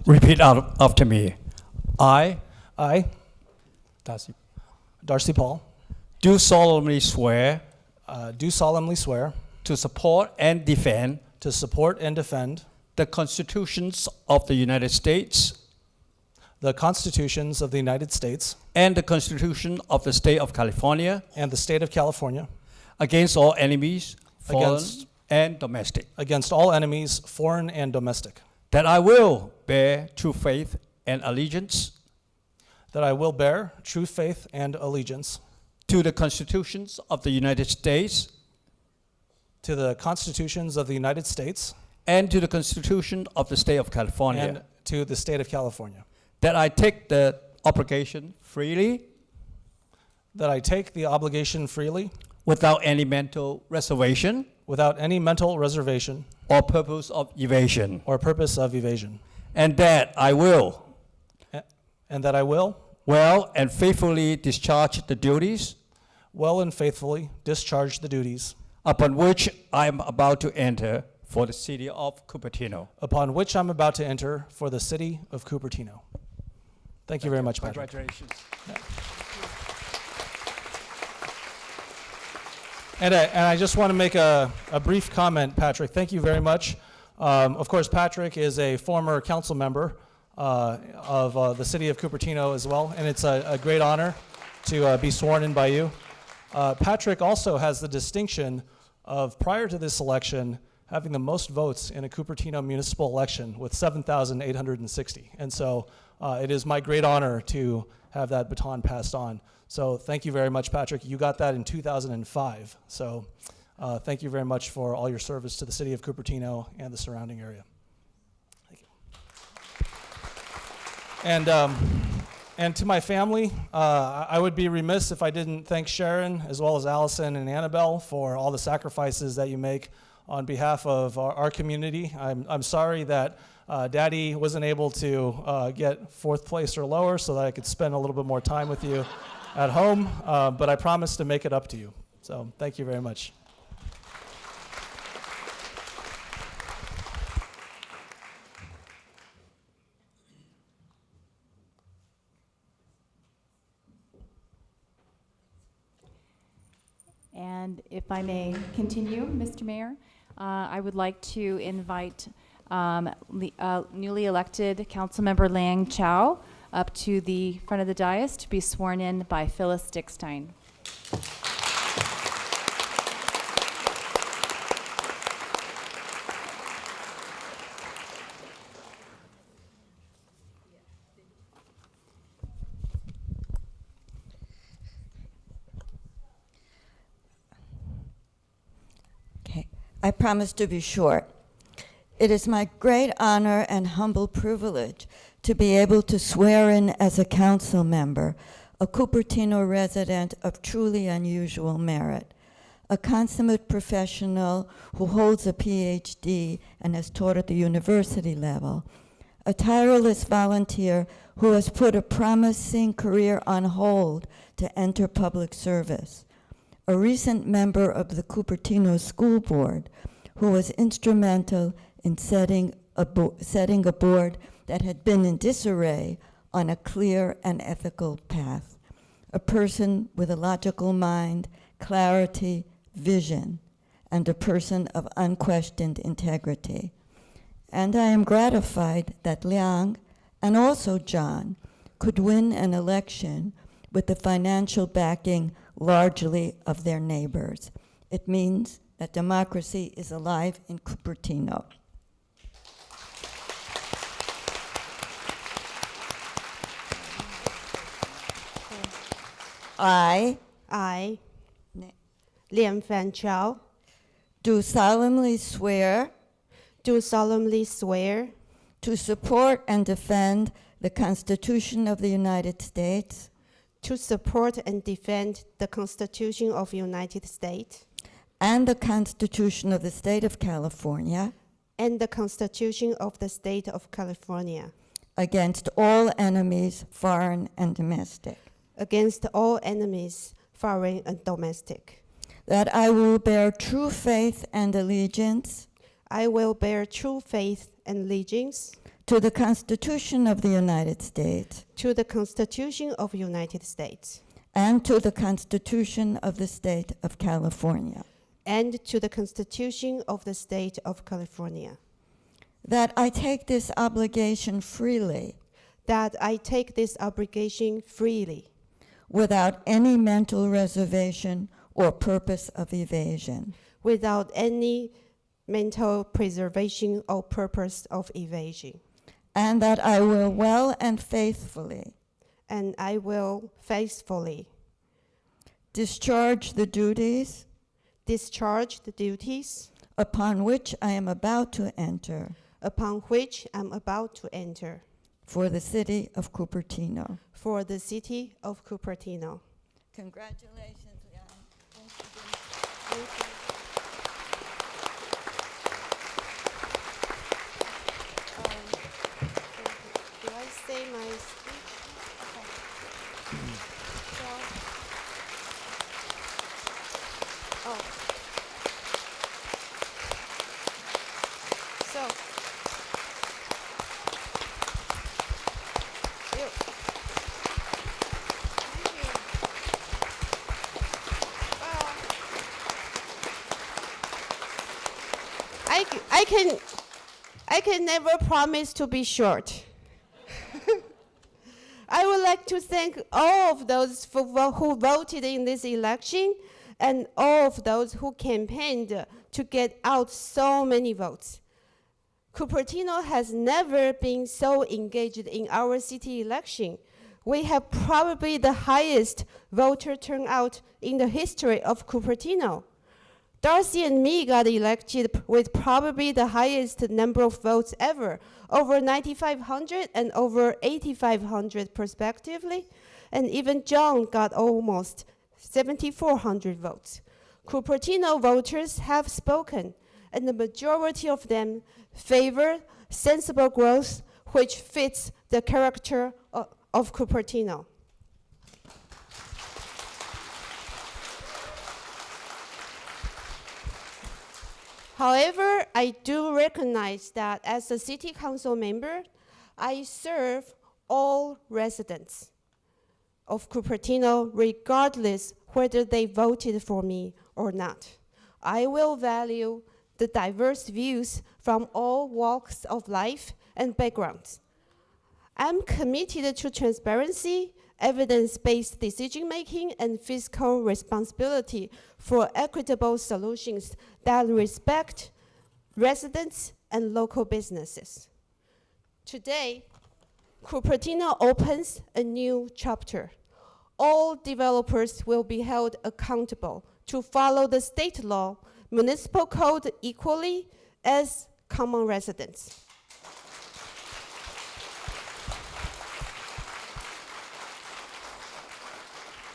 Repeat out after me. I, Darcy Paul, do solemnly swear do solemnly swear to support and defend the constitutions of the United States the constitutions of the United States and the Constitution of the State of California and the state of California against all enemies, foreign and domestic. against all enemies, foreign and domestic. That I will bear true faith and allegiance That I will bear true faith and allegiance to the constitutions of the United States to the constitutions of the United States and to the Constitution of the State of California. and to the state of California. That I take the obligation freely That I take the obligation freely without any mental reservation without any mental reservation or purpose of evasion. or purpose of evasion. And that I will And that I will well and faithfully discharge the duties well and faithfully discharge the duties upon which I am about to enter for the city of Cupertino. upon which I'm about to enter for the city of Cupertino. Thank you very much, Patrick. Congratulations. And I just want to make a brief comment, Patrick. Thank you very much. Of course, Patrick is a former council member of the city of Cupertino as well, and it's a great honor to be sworn in by you. Patrick also has the distinction of, prior to this election, having the most votes in a Cupertino municipal election with 7,860. And so it is my great honor to have that baton passed on. So thank you very much, Patrick. You got that in 2005. So thank you very much for all your service to the city of Cupertino and the surrounding area. Thank you. And to my family, I would be remiss if I didn't thank Sharon, as well as Allison and Annabelle, for all the sacrifices that you make on behalf of our community. I'm sorry that Daddy wasn't able to get fourth place or lower so that I could spend a little bit more time with you at home, but I promise to make it up to you. So thank you very much. And if I may continue, Mr. Mayor, I would like to invite newly elected Councilmember Liang Chao up to the front of the dais to be sworn in by Phyllis Dickstein. I promise to be short. It is my great honor and humble privilege to be able to swear in as a council member a Cupertino resident of truly unusual merit, a consummate professional who holds a PhD and has taught at the university level, a tireless volunteer who has put a promising career on hold to enter public service, a recent member of the Cupertino School Board who was instrumental in setting a board that had been in disarray on a clear and ethical path, a person with a logical mind, clarity, vision, and a person of unquestioned integrity. And I am gratified that Liang and also Jon could win an election with the financial backing largely of their neighbors. It means that democracy is alive in Cupertino. I, Liang Chao, do solemnly swear to support and defend the Constitution of the United States to support and defend the Constitution of the United States and the Constitution of the State of California and the Constitution of the State of California against all enemies, foreign and domestic. Against all enemies, foreign and domestic. That I will bear true faith and allegiance. I will bear true faith and allegiance to the Constitution of the United States to the Constitution of the United States and to the Constitution of the State of California, and to the Constitution of the State of California, that I take this obligation freely that I take this obligation freely without any mental reservation or purpose of evasion, without any mental preservation or purpose of evasion, and that I will well and faithfully and I will faithfully discharge the duties upon which I am about to enter for the city of Cupertino. For the city of Cupertino. Congratulations, Liang. Thank you. Do I say my speech? Okay. I can never promise to be short. I would like to thank all of those who voted in this election and all of those who campaigned to get out so many votes. Cupertino has never been so engaged in our city election. We have probably the highest voter turnout in the history of Cupertino. Darcy and me got elected with probably the highest number of votes ever, over 9,500 and over 8,500 respectively, and even Jon got almost 7,400 votes. Cupertino voters have spoken, and the majority of them favor sensible growth which fits the character of Cupertino. However, I do recognize that as a city council member, I serve all residents of Cupertino regardless whether they voted for me or not. I will value the diverse views from all walks of life and backgrounds. I'm committed to transparency, evidence-based decision-making, and fiscal responsibility for equitable solutions that respect residents and local businesses. Today, Cupertino opens a new chapter. All developers will be held accountable to follow the state law, municipal code equally as common residents.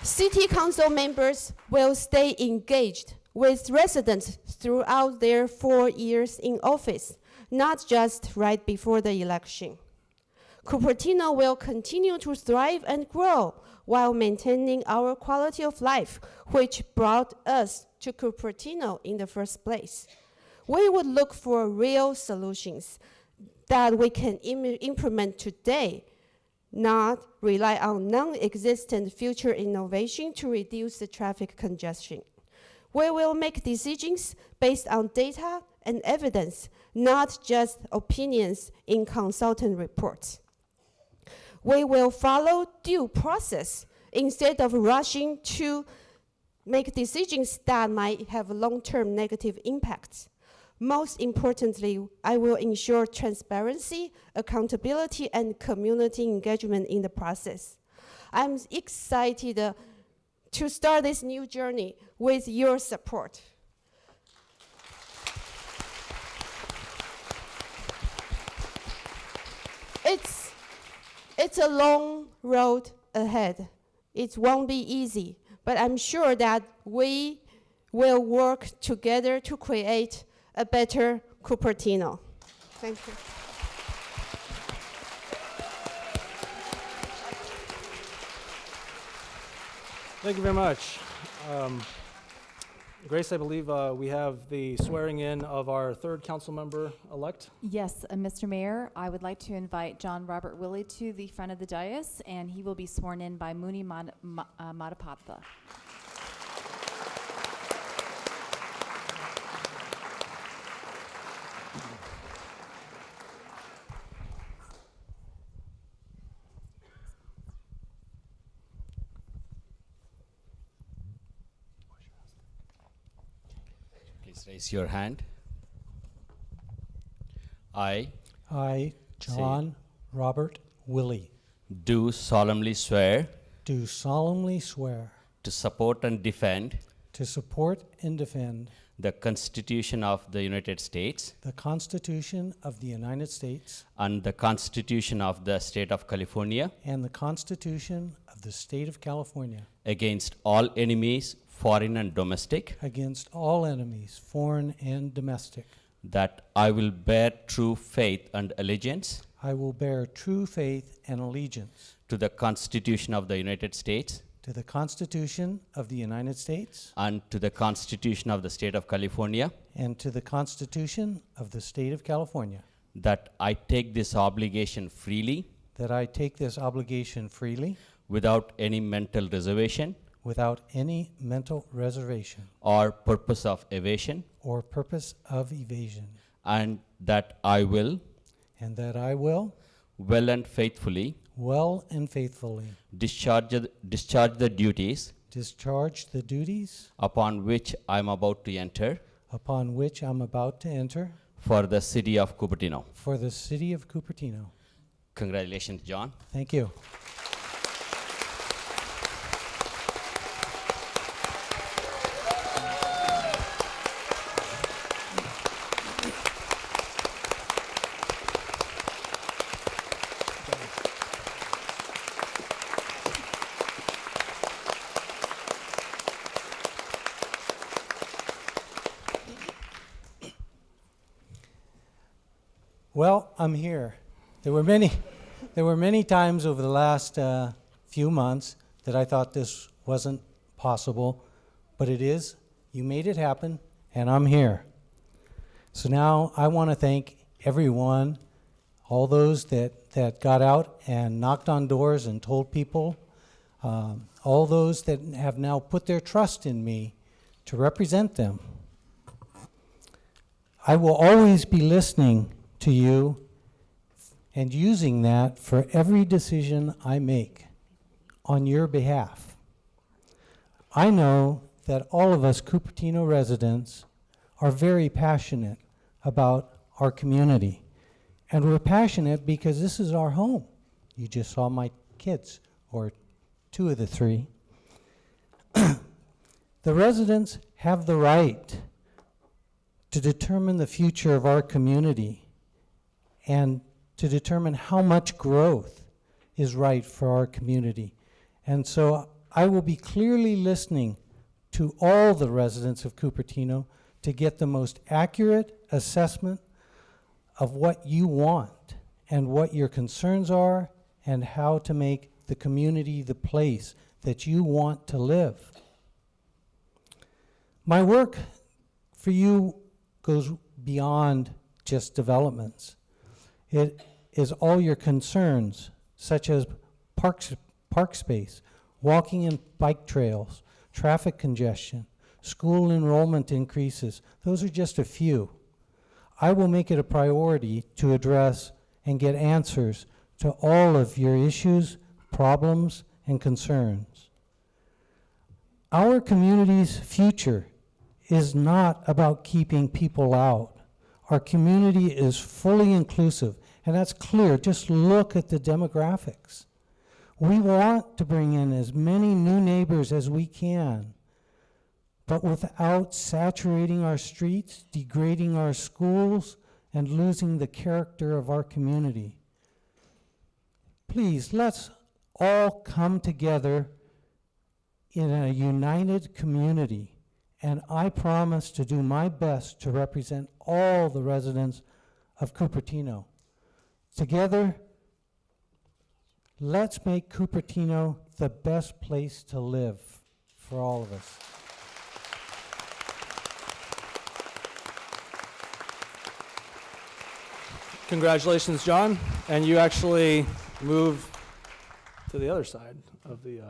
City council members will stay engaged with residents throughout their 4 years in office, not just right before the election. Cupertino will continue to thrive and grow while maintaining our quality of life, which brought us to Cupertino in the first place. We would look for real solutions that we can implement today, not rely on non-existent future innovation to reduce the traffic congestion. We will make decisions based on data and evidence, not just opinions in consultant reports. We will follow due process instead of rushing to make decisions that might have long-term negative impacts. Most importantly, I will ensure transparency, accountability, and community engagement in the process. I'm excited to start this new journey with your support. It's a long road ahead. It won't be easy, but I'm sure that we will work together to create a better Cupertino. Thank you. Thank you very much. Grace, I believe we have the swearing in of our third council member-elect. Yes, Mr. Mayor, I would like to invite Jon Robert Willey to the front of the dais, and he will be sworn in by Muni Madapatha. Please raise your hand. I Jon Robert Willey, do solemnly swear do solemnly swear to support and defend to support and defend the Constitution of the United States the Constitution of the United States and the Constitution of the State of California and the Constitution of the State of California against all enemies, foreign and domestic, against all enemies, foreign and domestic. that I will bear true faith and allegiance I will bear true faith and allegiance to the Constitution of the United States to the Constitution of the United States and to the Constitution of the State of California, and to the Constitution of the State of California, that I take this obligation freely that I take this obligation freely without any mental reservation without any mental reservation or purpose of evasion, or purpose of evasion, and that I will and that I will well and faithfully well and faithfully discharge the duties discharge the duties upon which I am about to enter upon which I'm about to enter for the city of Cupertino. for the city of Cupertino. Congratulations, John. Thank you. Well, I'm here. There were many times over the last few months that I thought this wasn't possible, but it is. You made it happen, and I'm here. So now I want to thank everyone, all those that got out and knocked on doors and told people, all those that have now put their trust in me to represent them. I will always be listening to you and using that for every decision I make on your behalf. I know that all of us Cupertino residents are very passionate about our community. And we're passionate because this is our home. You just saw my kids, or two of the three. The residents have the right to determine the future of our community and to determine how much growth is right for our community. And so I will be clearly listening to all the residents of Cupertino to get the most accurate assessment of what you want and what your concerns are and how to make the community the place that you want to live. My work for you goes beyond just developments. It is all your concerns, such as park space, walking and bike trails, traffic congestion, school enrollment increases. Those are just a few. I will make it a priority to address and get answers to all of your issues, problems, and concerns. Our community's future is not about keeping people out. Our community is fully inclusive, and that's clear. Just look at the demographics. We want to bring in as many new neighbors as we can, but without saturating our streets, degrading our schools, and losing the character of our community. Please, let's all come together in a united community, and I promise to do my best to represent all the residents of Cupertino. Together, let's make Cupertino the best place to live for all of us. Congratulations, John. And you actually move to the other side of the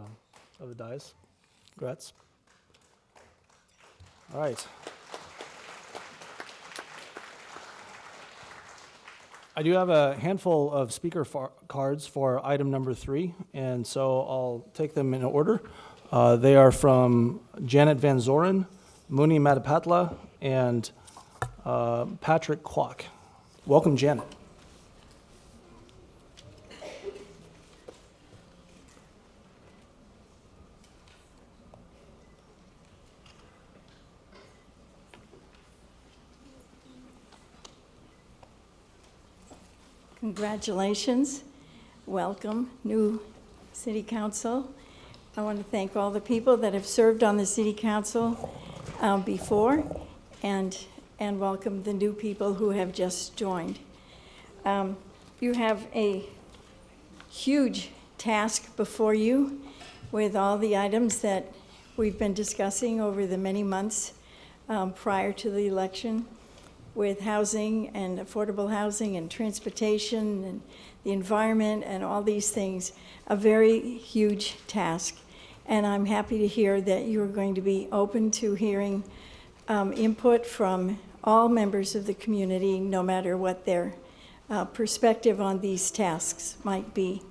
dais. Congrats. All right. I do have a handful of speaker cards for item number 3, and so I'll take them in order. They are from Janet Van Zoren, Muni Madapatla, and Patrick Kwok. Welcome, Janet. Congratulations. Welcome, new City Council. I want to thank all the people that have served on the City Council before, and welcome the new people who have just joined. You have a huge task before you with all the items that we've been discussing over the many months prior to the election, with housing and affordable housing and transportation and the environment and all these things, a very huge task. And I'm happy to hear that you're going to be open to hearing input from all members of the community, no matter what their perspective on these tasks might be.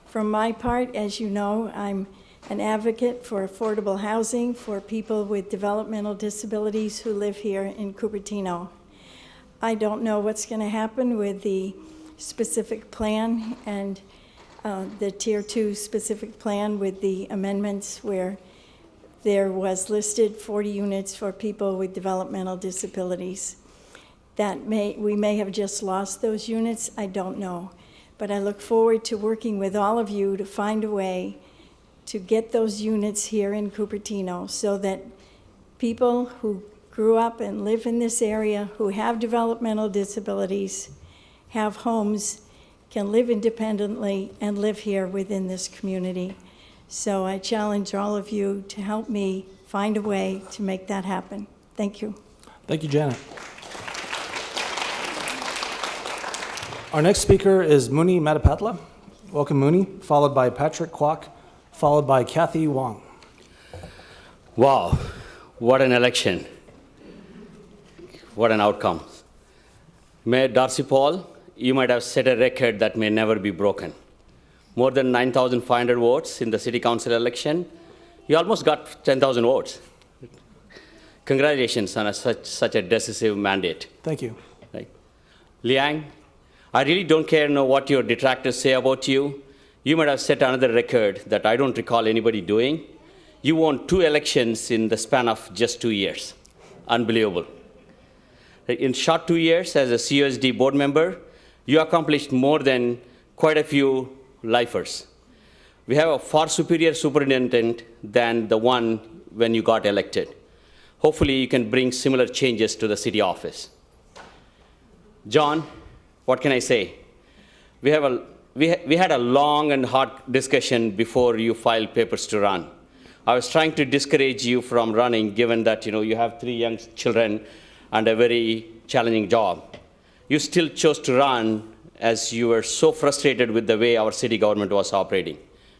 From my part, as you know, I'm an advocate for affordable housing for people with developmental disabilities who live here in Cupertino. I don't know what's going to happen with the specific plan and the Tier 2 specific plan with the amendments where there was listed 40 units for people with developmental disabilities. We may have just lost those units, I don't know. But I look forward to working with all of you to find a way to get those units here in Cupertino so that people who grew up and live in this area, who have developmental disabilities, have homes, can live independently and live here within this community. So I challenge all of you to help me find a way to make that happen. Thank you. Thank you, Janet. Our next speaker is Muni Madapatla. Welcome, Muni, followed by Patrick Kwok, followed by Kathy Wong. Wow, what an election. What an outcome. Mayor Darcy Paul, you might have set a record that may never be broken. More than 9,500 votes in the city council election. You almost got 10,000 votes. Congratulations on such a decisive mandate. Thank you. Right. Liang, I really don't care what your detractors say about you. You might have set another record that I don't recall anybody doing. You won 2 elections in the span of just 2 years. Unbelievable. In short 2 years as a COSD board member, you accomplished more than quite a few lifers. We have a far superior superintendent than the one when you got elected. Hopefully you can bring similar changes to the city office. John, what can I say? We had a long and hard discussion before you filed papers to run. I was trying to discourage you from running given that you have 3 young children and a very challenging job. You still chose to run as you were so frustrated with the way our city government was operating.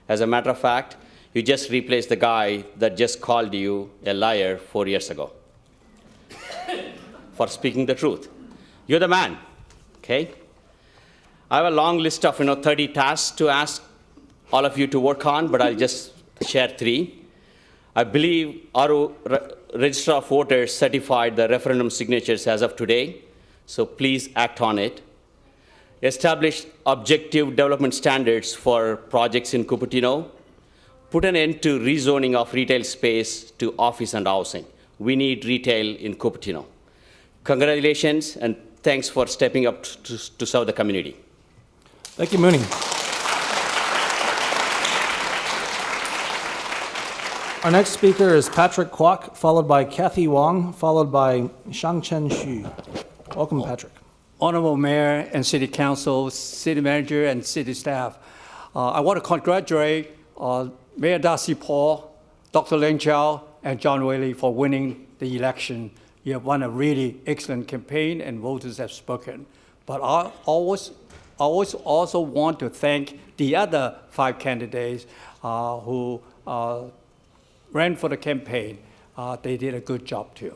As a matter of fact, you just replaced the guy that just called you a liar 4 years ago for speaking the truth. You're the man, okay? I have a long list of 30 tasks to ask all of you to work on, but I'll just share 3. I believe our Register of Voters certified the referendum signatures as of today, so please act on it. Establish objective development standards for projects in Cupertino. Put an end to rezoning of retail space to office and housing. We need retail in Cupertino. Congratulations, and thanks for stepping up to serve the community. Thank you, Muni. Our next speaker is Patrick Kwok, followed by Kathy Wong, followed by Shangchen Xu. Welcome, Patrick. Honorable Mayor and City Council, City Manager, and City staff. I want to congratulate Mayor Darcy Paul, Dr. Liang Chao, and Jon Willey for winning the election. You have won a really excellent campaign, and voters have spoken. But I always also want to thank the other 5 candidates who ran for the campaign. They did a good job too.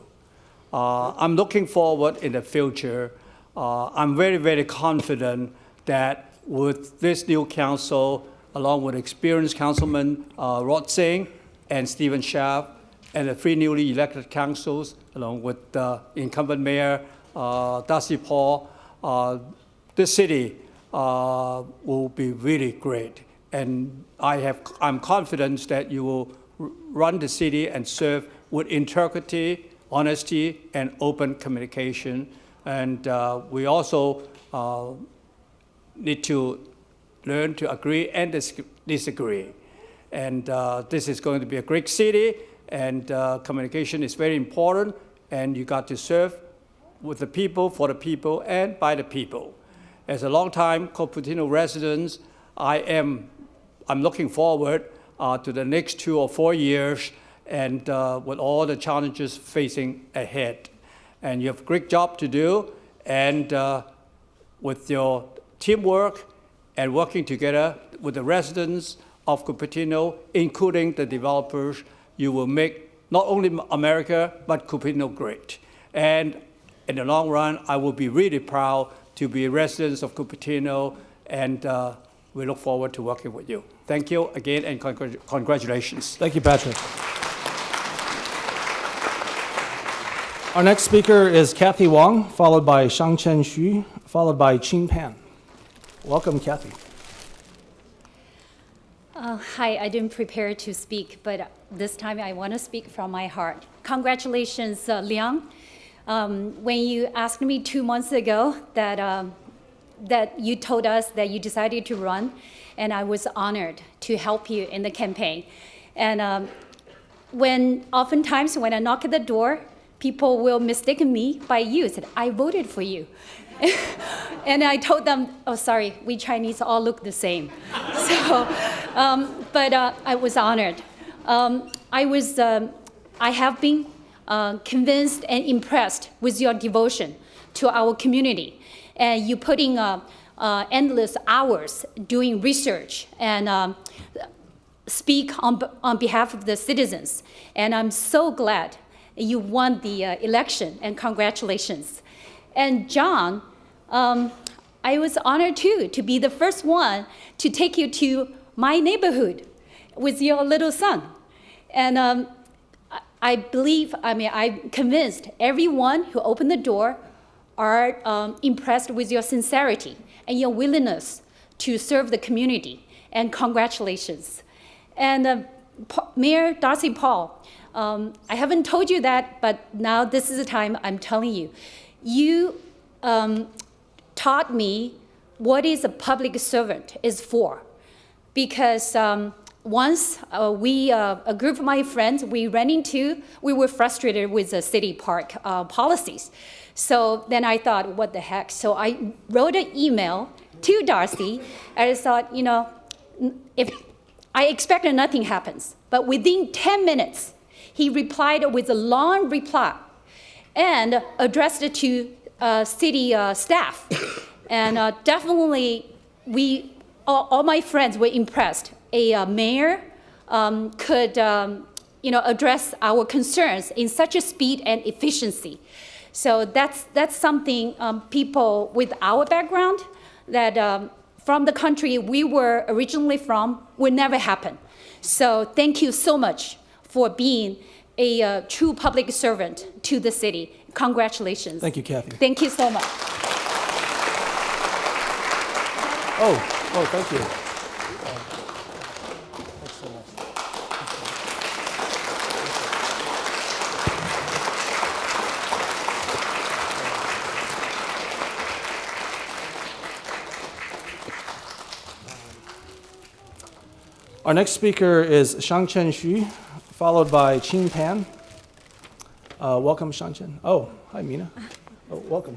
I'm looking forward in the future. I'm very, very confident that with this new council, along with experienced Councilman Rod Singh and Stephen Scharf, and the 3 newly elected councils, along with the incumbent mayor, Darcy Paul, this city will be really great. And I'm confident that you will run the city and serve with integrity, honesty, and open communication. And we also need to learn to agree and disagree. And this is going to be a great city, and communication is very important, and you got to serve with the people, for the people, and by the people. As a longtime Cupertino resident, I'm looking forward to the next 2 or 4 years, and with all the challenges facing ahead. And you have a great job to do, and with your teamwork and working together with the residents of Cupertino, including the developers, you will make not only America, but Cupertino great. And in the long run, I will be really proud to be residents of Cupertino, and we look forward to working with you. Thank you again, and congratulations. Thank you, Patrick. Our next speaker is Kathy Wong, followed by Shangchen Xu, followed by Qing Pan. Welcome, Kathy. Hi, I didn't prepare to speak, but this time I want to speak from my heart. Congratulations, Liang. When you asked me 2 months ago that you told us that you decided to run, and I was honored to help you in the campaign. And oftentimes when I knock at the door, people will mistake me by you, said, I voted for you. And I told them, oh, sorry, we Chinese all look the same. So, but I was honored. I have been convinced and impressed with your devotion to our community. And you put in endless hours doing research and speak on behalf of the citizens. And I'm so glad you won the election, and congratulations. And John, I was honored too to be the first one to take you to my neighborhood with your little son. And I'm convinced everyone who opened the door are impressed with your sincerity and your willingness to serve the community. And congratulations. And Mayor Darcy Paul, I haven't told you that, but now this is the time I'm telling you. You taught me what is a public servant is for. Because once a group of my friends, we were frustrated with the city park policies. So then I thought, what the heck? So I wrote an email to Darcy, and I thought, if I expected nothing happens. But within 10 minutes, he replied with a long reply and addressed it to city staff. And definitely, all my friends were impressed. A mayor could address our concerns in such a speed and efficiency. So that's something people with our background that from the country we were originally from would never happen. So thank you so much for being a true public servant to the city. Congratulations. Thank you, Kathy. Thank you so much. Oh, thank you. Our next speaker is Shangchen Xu, followed by Qing Pan. Welcome, Shangchen. Oh, hi, Mina. Oh, welcome.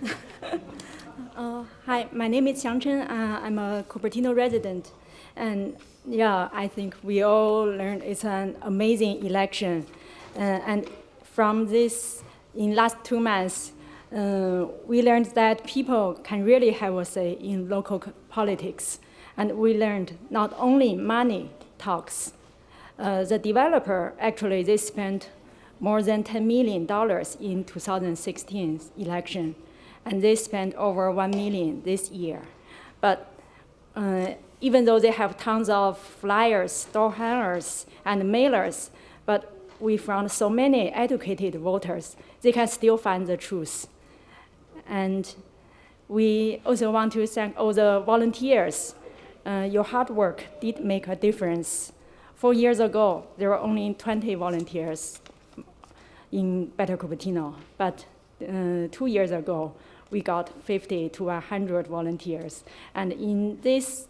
Hi, my name is Xiang Chen. I'm a Cupertino resident. And yeah, I think we all learned it's an amazing election. And from this, in last 2 months, We learned that people can really have a say in local politics. And we learned not only money talks. The developer, actually, they spent more than $10 million in 2016 election, and they spent over $1 million this year. But even though they have tons of flyers, store hangers, and mailers, but we found so many educated voters, they can still find the truth. And we also want to thank all the volunteers. Your hard work did make a difference. 4 years ago, there were only 20 volunteers in Better Cupertino, but 2 years ago, we got 50 to 100 volunteers. And in this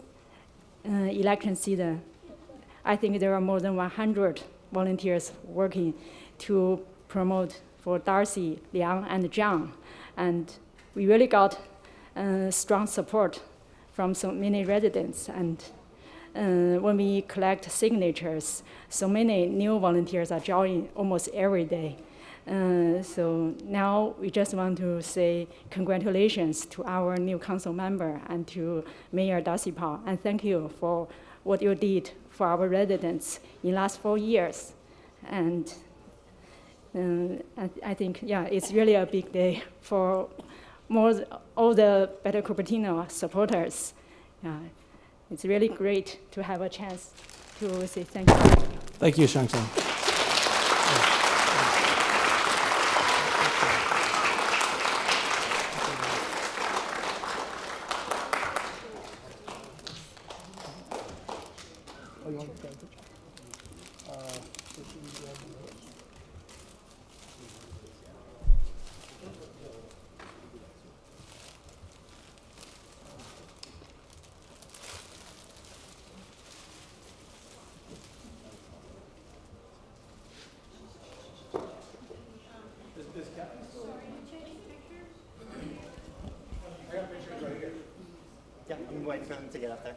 election season, I think there are more than 100 volunteers working to promote for Darcy, Liang, and Chang. And we really got strong support from so many residents. And when we collect signatures, so many new volunteers are joining almost every day. So now we just want to say congratulations to our new council member and to Mayor Darcy Paul, and thank you for what you did for our residents in the last 4 years. And I think, yeah, it's really a big day for all the Better Cupertino supporters. It's really great to have a chance to say thank you. Thank you, Chang. Yeah, I'm waiting for them to get up there.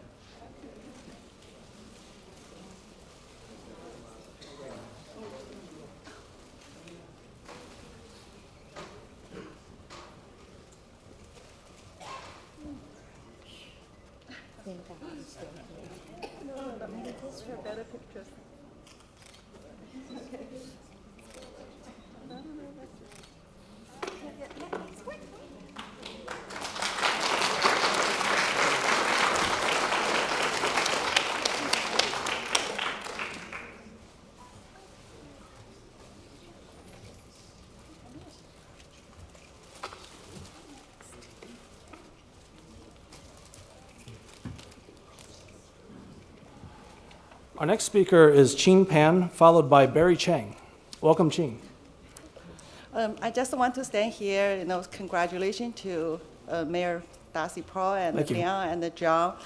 For better pictures. Our next speaker is Chin Pan, followed by Barry Chang. Welcome, Chin. I just want to stand here, congratulations to Mayor Darcy Paul and Liang and Jon.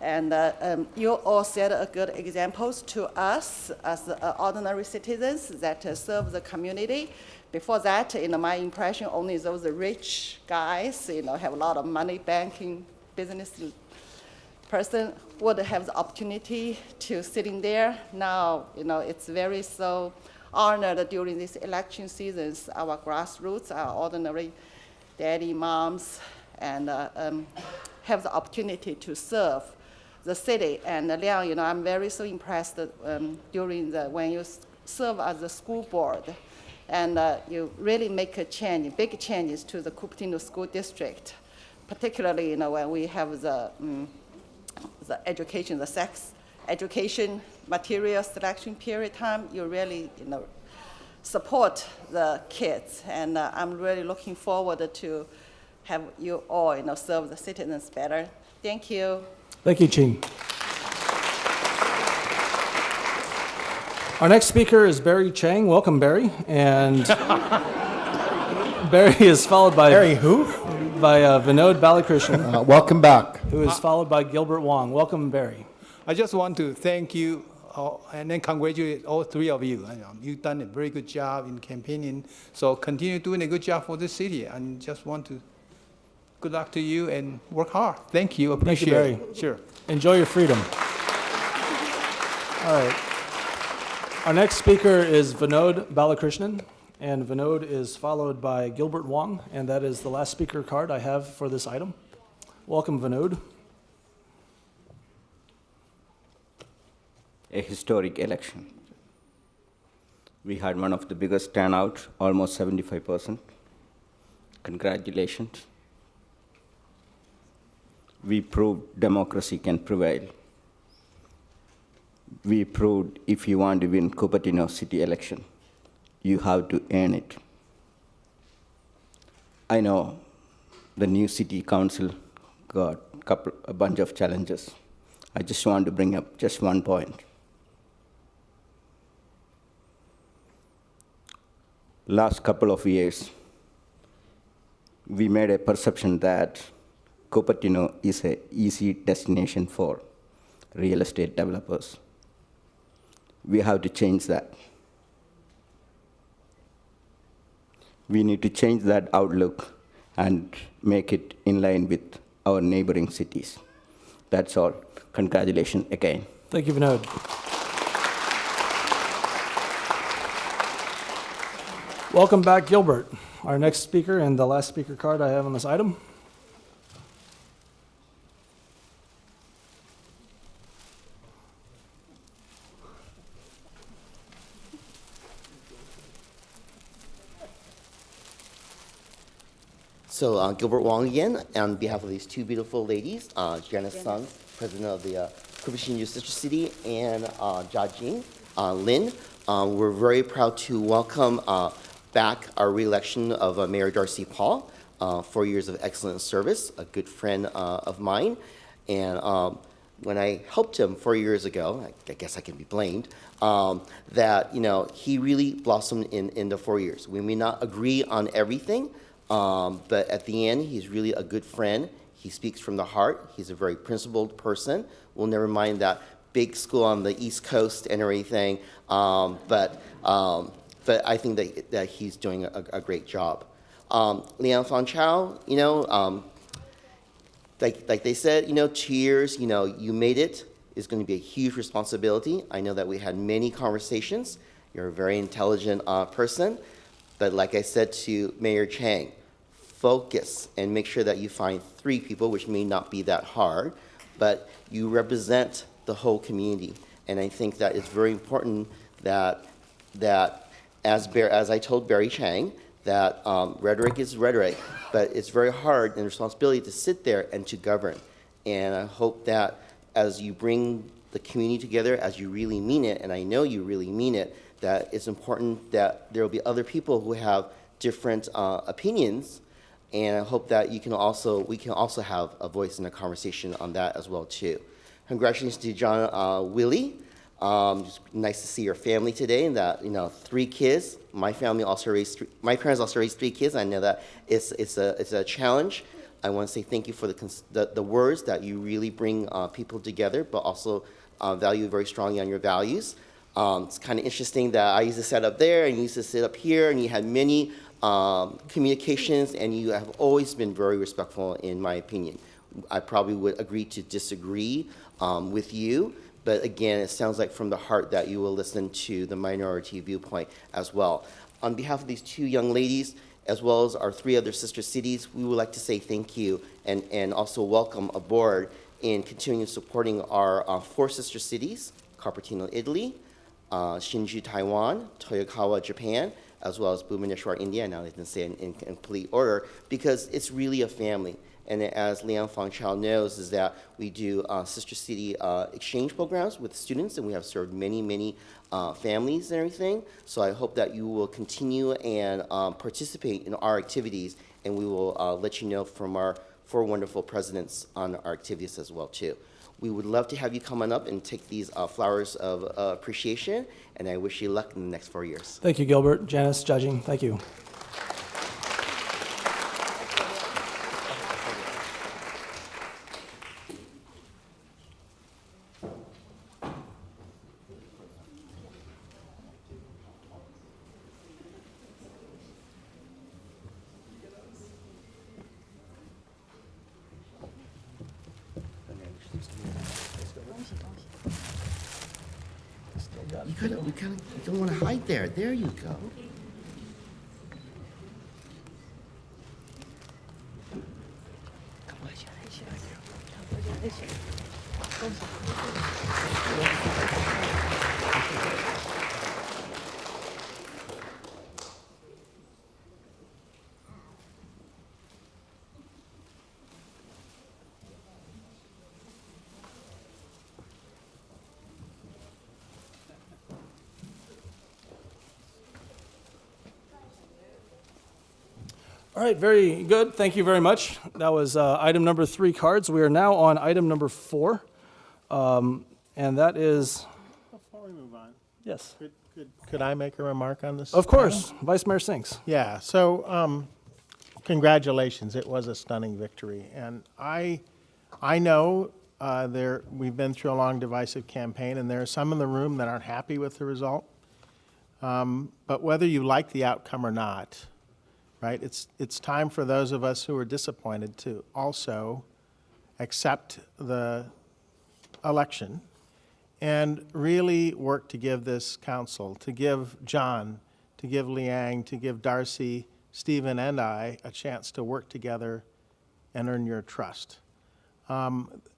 And you all set a good examples to us as ordinary citizens that serve the community. Before that, my impression, only those rich guys, have a lot of money, banking, business person would have the opportunity to sit in there. Now, it's very so honored during these election seasons. Our grassroots, our ordinary daddy, moms, and have the opportunity to serve the city. And Liang, I'm very so impressed during when you serve as the school board, and you really make a change, big changes to the Cupertino School District, particularly when we have the education, the sex education material selection period time. You really support the kids, and I'm really looking forward to have you all serve the citizens better. Thank you. Thank you, Chin. Our next speaker is Barry Chang. Welcome, Barry. And Barry is followed by Barry who? By Vinod Balakrishnan. Welcome back. Who is followed by Gilbert Wong. Welcome, Barry. I just want to thank you and then congratulate all three of you. You've done a very good job in campaigning, so continue doing a good job for the city. And just want to good luck to you and work hard. Thank you. Appreciate Thank you, it. Barry. Sure. Enjoy your freedom. All right. Our next speaker is Vinod Balakrishnan, And Vinod is followed by Gilbert Wong, and that is the last speaker card I have for this item. Welcome, Vinod. A historic election. We had one of the biggest turnout, almost 75%. Congratulations. We proved democracy can prevail. We proved if you want to win Cupertino city election, you have to earn it. I know the new city council got a bunch of challenges. I just want to bring up just one point. Last couple of years, we made a perception that Cupertino is an easy destination for real estate developers. We have to change that. We need to change that outlook and make it in line with our neighboring cities. That's all. Congratulations again. Thank you, Vinod. Welcome back, Gilbert. Our next speaker and the last speaker card I have on this item. So Gilbert Wong again, on behalf of these two beautiful ladies, Janice Sung, president of the Cupertino Sister City, and Jia Jing, Lin. We're very proud to welcome back our re-election of Mayor Darcy Paul, 4 years of excellent service, a good friend of mine. And when I helped him 4 years ago, I guess I can be blamed, that he really blossomed in the 4 years. We may not agree on everything, but at the end, he's really a good friend. He speaks from the heart. He's a very principled person. We'll never mind that big school on the East Coast and everything, but I think that he's doing a great job. Liang Chao, like they said, 2 years, you made it. It's going to be a huge responsibility. I know that we had many conversations. You're a very intelligent person. But like I said to Mayor Chang, focus and make sure that you find 3 people, which may not be that hard, but you represent the whole community. And I think that it's very important that as I told Barry Chang, that rhetoric is rhetoric, but it's very hard and responsibility to sit there and to govern. And I hope that as you bring the community together, as you really mean it, and I know you really mean it, that it's important that there will be other people who have different opinions, and I hope that we can also have a voice in a conversation on that as well too. Congratulations to Jon Willey. Nice to see your family today, and that 3 kids. My parents also raised 3 kids. I know that it's a challenge. I want to say thank you for the words that you really bring people together, but also value very strongly on your values. It's kind of interesting that I used to sit up there and you used to sit up here, and you had many communications, and you have always been very respectful, in my opinion. I probably would agree to disagree with you, but again, it sounds like from the heart that you will listen to the minority viewpoint as well. On behalf of these 2 young ladies, as well as our 3 other sister cities, we would like to say thank you and also welcome aboard in continuing supporting our 4 sister cities, Cupertino, Italy, Shinju, Taiwan, Toyokawa, Japan, as well as Bhubaneswar, India. Now I didn't say in complete order, because it's really a family. And as Liang Chao knows, is that we do sister city exchange programs with students, and we have served many families and everything. So I hope that you will continue and participate in our activities, and we will let you know from our 4 wonderful presidents on our activities as well too. We would love to have you come on up and take these flowers of appreciation, and I wish you luck in the next 4 years. Thank you, Gilbert. Janice, Jia Jing, thank you. You don't want to hide there. There you go. All right, very good. Thank you very much. That was item number 3 cards. We are now on item number 4. And that is, Before we move on, yes. could I make a remark on this? Of course, Vice Mayor Sinks. Yeah, so congratulations. It was a stunning victory. And I know we've been through a long, divisive campaign, and there are some in the room that aren't happy with the result. But whether you like the outcome or not, right, it's time for those of us who are disappointed to also accept the election and really work to give this council, to give Jon, to give Liang, to give Darcy, Stephen, and I a chance to work together and earn your trust.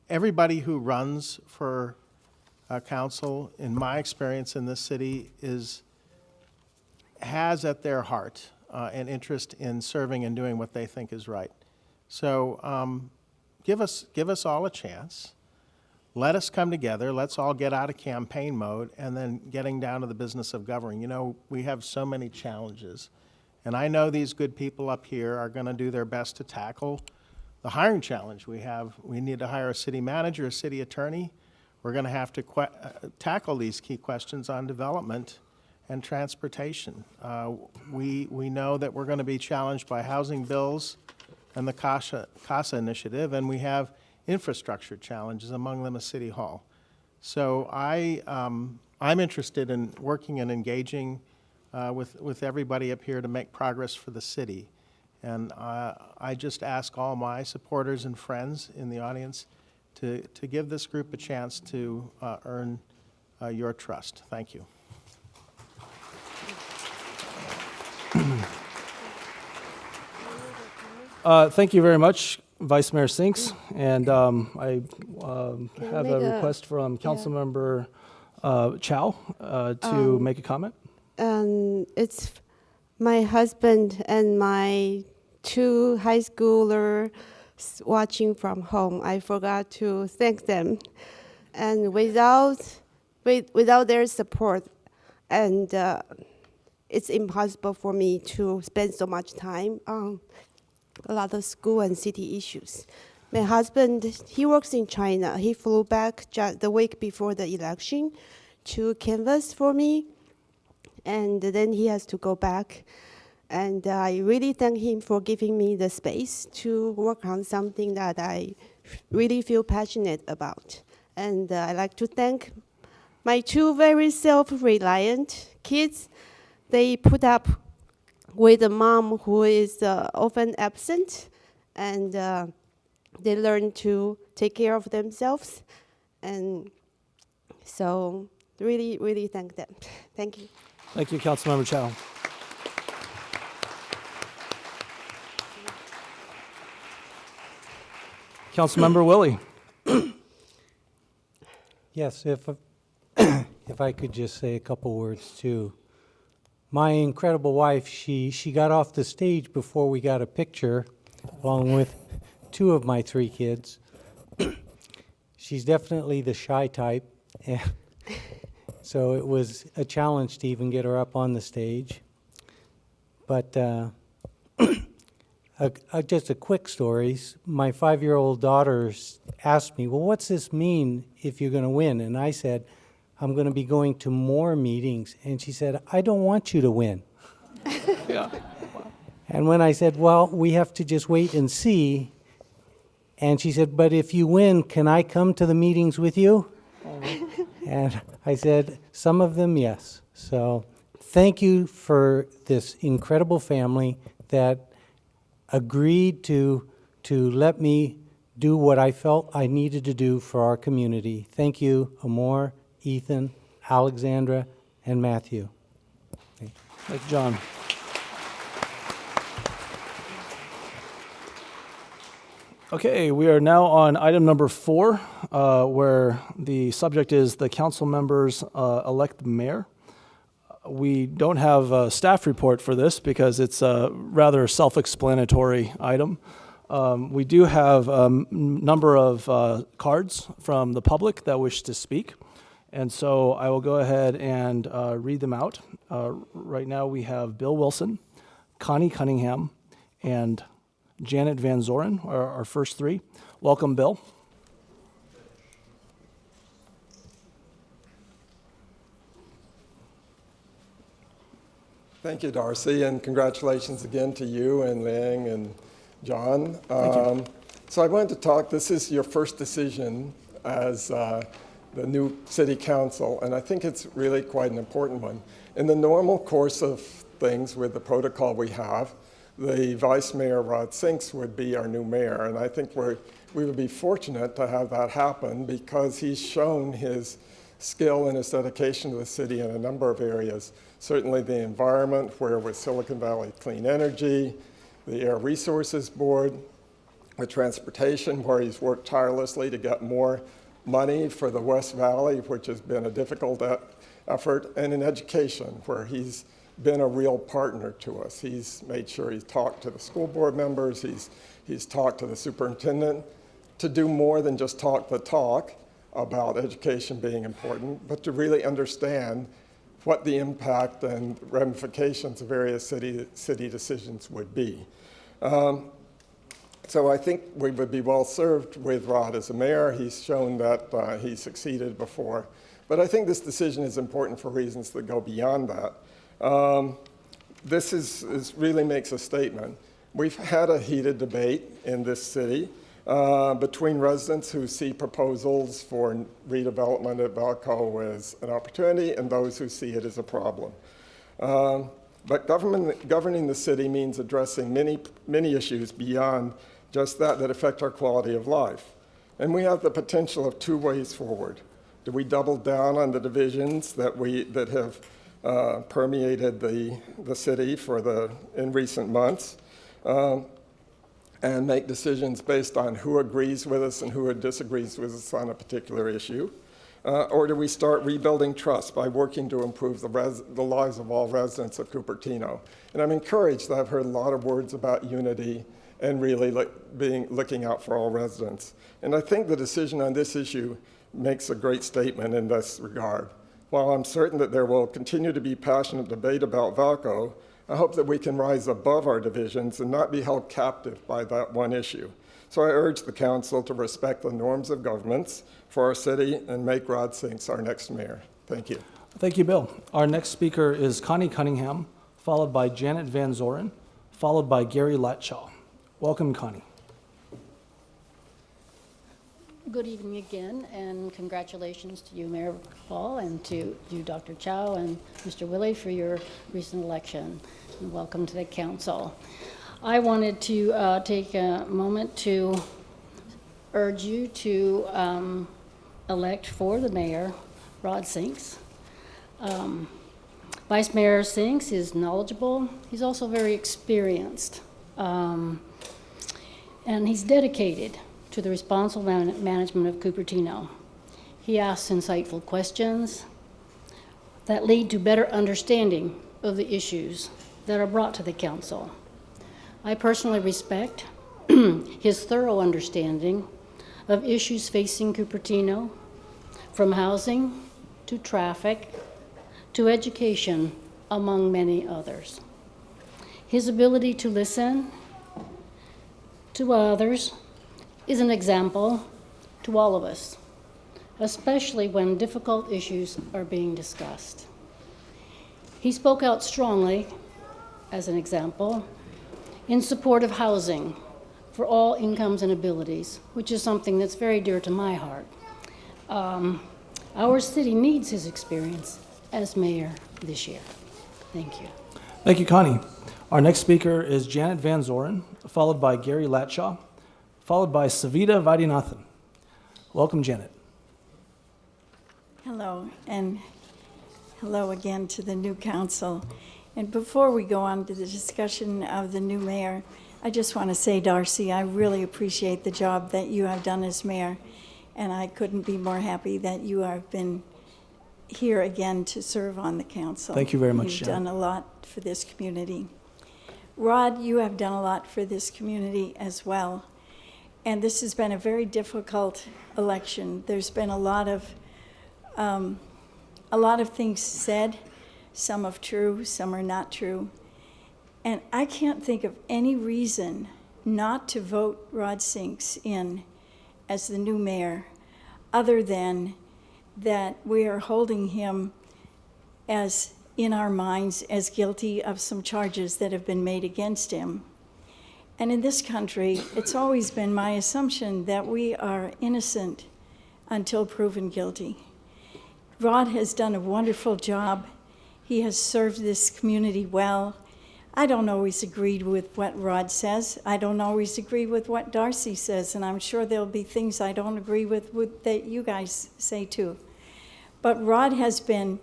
Everybody who runs for council, in my experience in this city, has at their heart an interest in serving and doing what they think is right. So give us all a chance. Let us come together. Let's all get out of campaign mode and then getting down to the business of governing. You know, we have so many challenges. And I know these good people up here are going to do their best to tackle the hiring challenge we have. We need to hire a city manager, a city attorney. We're going to have to tackle these key questions on development and transportation. We know that we're going to be challenged by housing bills and the CASA initiative, and we have infrastructure challenges, among them a city hall. So I'm interested in working and engaging with everybody up here to make progress for the city. And I just ask all my supporters and friends in the audience to give this group a chance to earn your trust. Thank you. Thank you very much, Vice Mayor Sinks. And I have a request from Councilmember Chao to make a comment. It's my husband and my 2 high schoolers watching from home. I forgot to thank them. And without their support, and it's impossible for me to spend so much time on a lot of school and city issues. My husband, he works in China. He flew back just the week before the election to canvass for me, and then he has to go back. And I really thank him for giving me the space to work on something that I really feel passionate about. And I'd like to thank my 2 very self-reliant kids. They put up with a mom who is often absent, and they learn to take care of themselves. And so really, really thank them. Thank you. Thank you, Councilmember Chao. Councilmember Willey. Yes, if I could just say a couple words too. My incredible wife, she got off the stage before we got a picture, along with 2 of my 3 kids. She's definitely the shy type, and so it was a challenge to even get her up on the stage. But just a quick story. My 5-year-old daughter asked me, well, what's this mean if you're going to win? And I said, I'm going to be going to more meetings. And she said, I don't want you to win. Yeah. And when I said, well, we have to just wait and see. And she said, but if you win, can I come to the meetings with you? And I said, some of them, yes. So thank you for this incredible family that agreed to let me do what I felt I needed to do for our community. Thank you, Amor, Ethan, Alexandra, and Matthew. Thank you, John. Okay, we are now on item number 4, where the subject is the council members elect the mayor. We don't have a staff report for this because it's a rather self-explanatory item. We do have a number of cards from the public that wish to speak, and so I will go ahead and read them out. Right now we have Bill Wilson, Connie Cunningham, and Janet Van Zoren are our first 3. Welcome, Bill. Thank you, Darcy, and congratulations again to you and Liang and Jon. Thank you. So I wanted to talk, this is your first decision as the new city council, and I think it's really quite an important one. In the normal course of things with the protocol we have, the Vice Mayor Rod Sinks would be our new mayor, and I think we would be fortunate to have that happen because he's shown his skill and his dedication to the city in a number of areas. Certainly the environment, where with Silicon Valley Clean Energy, the Air Resources Board, with transportation, where he's worked tirelessly to get more money for the West Valley, which has been a difficult effort, and in education, where he's been a real partner to us. He's made sure he's talked to the school board members, he's talked to the superintendent to do more than just talk the talk about education being important, but to really understand what the impact and ramifications of various city decisions would be. So I think we would be well served with Rod as a mayor. He's shown that he succeeded before. But I think this decision is important for reasons that go beyond that. This really makes a statement. We've had a heated debate in this city between residents who see proposals for redevelopment at Valco as an opportunity and those who see it as a problem. But governing the city means addressing many issues beyond just that affect our quality of life. And we have the potential of 2 ways forward. Do we double down on the divisions that have permeated the city in recent months, and make decisions based on who agrees with us and who disagrees with us on a particular issue? Or do we start rebuilding trust by working to improve the lives of all residents of Cupertino? And I'm encouraged that I've heard a lot of words about unity and really looking out for all residents. And I think the decision on this issue makes a great statement in this regard. While I'm certain that there will continue to be passionate debate about Valco, I hope that we can rise above our divisions and not be held captive by that one issue. So I urge the council to respect the norms of governments for our city and make Rod Sinks our next mayor. Thank you. Thank you, Bill. Our next speaker is Connie Cunningham, followed by Janet Van Zoren, followed by Gary Latchaw. Welcome, Connie. Good evening again, and congratulations to you, Mayor Paul, and to you, Dr. Chao, and Mr. Willey for your recent election. And welcome to the council. I wanted to take a moment to urge you to elect for the mayor, Rod Sinks. Vice Mayor Sinks is knowledgeable. He's also very experienced, and he's dedicated to the responsible management of Cupertino. He asks insightful questions that lead to better understanding of the issues that are brought to the council. I personally respect his thorough understanding of issues facing Cupertino, from housing to traffic to education, among many others. His ability to listen to others is an example to all of us, especially when difficult issues are being discussed. He spoke out strongly, as an example, in support of housing for all incomes and abilities, which is something that's very dear to my heart. Our city needs his experience as mayor this year. Thank you. Thank you, Connie. Our next speaker is Janet Van Zoren, followed by Gary Latchaw, followed by Savita Vaidhyanathan. Welcome, Janet. Hello, and hello again to the new council. And before we go on to the discussion of the new mayor, I just want to say, Darcy, I really appreciate the job that you have done as mayor, and I couldn't be more happy that you have been here again to serve on the council. Thank you very much, You've Jen. done a lot for this community. Rod, you have done a lot for this community as well, and this has been a very difficult election. There's been a lot of things said, some are true, some are not true. And I can't think of any reason not to vote Rod Sinks in as the new mayor, other than that we are holding him as, in our minds, as guilty of some charges that have been made against him. And in this country, it's always been my assumption that we are innocent until proven guilty. Rod has done a wonderful job. He has served this community well. I don't always agree with what Rod says. I don't always agree with what Darcy says, and I'm sure there'll be things I don't agree with that you guys say too. But Rod has been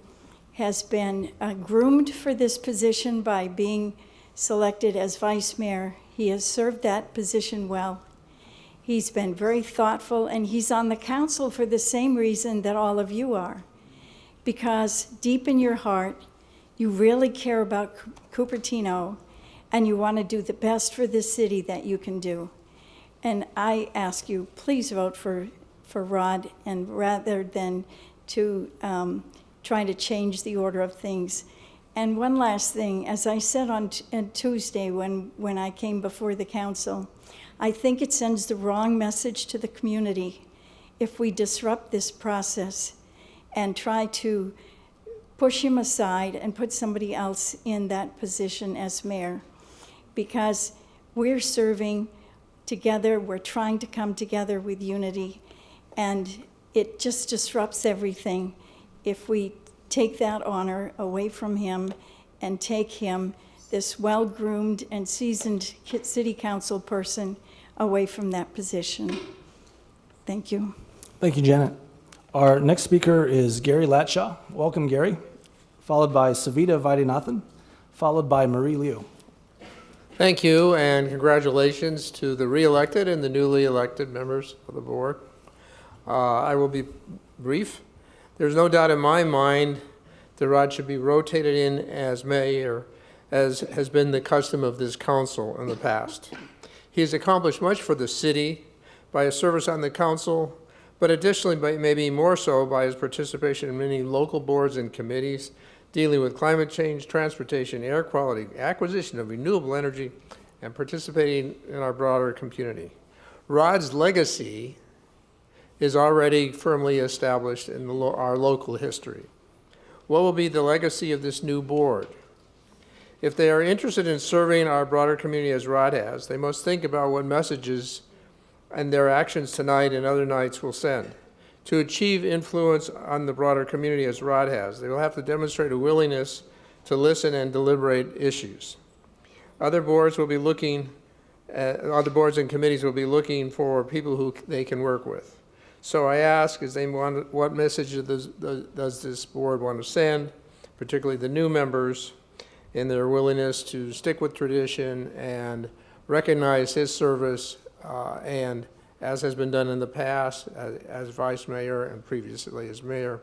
groomed for this position by being selected as vice mayor. He has served that position well. He's been very thoughtful, and he's on the council for the same reason that all of you are. Because deep in your heart, you really care about Cupertino, and you want to do the best for this city that you can do. And I ask you, please vote for Rod, and rather than to trying to change the order of things. And one last thing, as I said on Tuesday when I came before the council, I think it sends the wrong message to the community if we disrupt this process and try to push him aside and put somebody else in that position as mayor. Because we're serving together, we're trying to come together with unity, and it just disrupts everything if we take that honor away from him and take him, this well-groomed and seasoned city council person, away from that position. Thank you. Thank you, Janet. Our next speaker is Gary Latshaw. Welcome, Gary. Followed by Savita Vaidhyanathan, followed by Marie Liu. Thank you, and congratulations to the re-elected and the newly elected members of the board. I will be brief. There's no doubt in my mind that Rod should be rotated in as mayor, as has been the custom of this council in the past. He has accomplished much for the city by his service on the council, but additionally, maybe more so, by his participation in many local boards and committees dealing with climate change, transportation, air quality, acquisition of renewable energy, and participating in our broader community. Rod's legacy is already firmly established in our local history. What will be the legacy of this new board? If they are interested in serving our broader community as Rod has, they must think about what messages and their actions tonight and other nights will send. To achieve influence on the broader community as Rod has, they will have to demonstrate a willingness to listen and deliberate issues. Other boards and committees will be looking for people who they can work with. So I ask, what message does this board want to send, particularly the new members, in their willingness to stick with tradition and recognize his service and, as has been done in the past, as vice mayor and previously as mayor,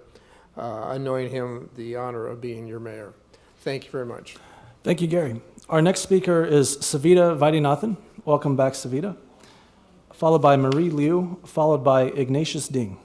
anoint him the honor of being your mayor. Thank you very much. Thank you, Gary. Our next speaker is Savita Vaidhyanathan. Welcome back, Savita. Followed by Marie Liu, followed by Ignatius Ding.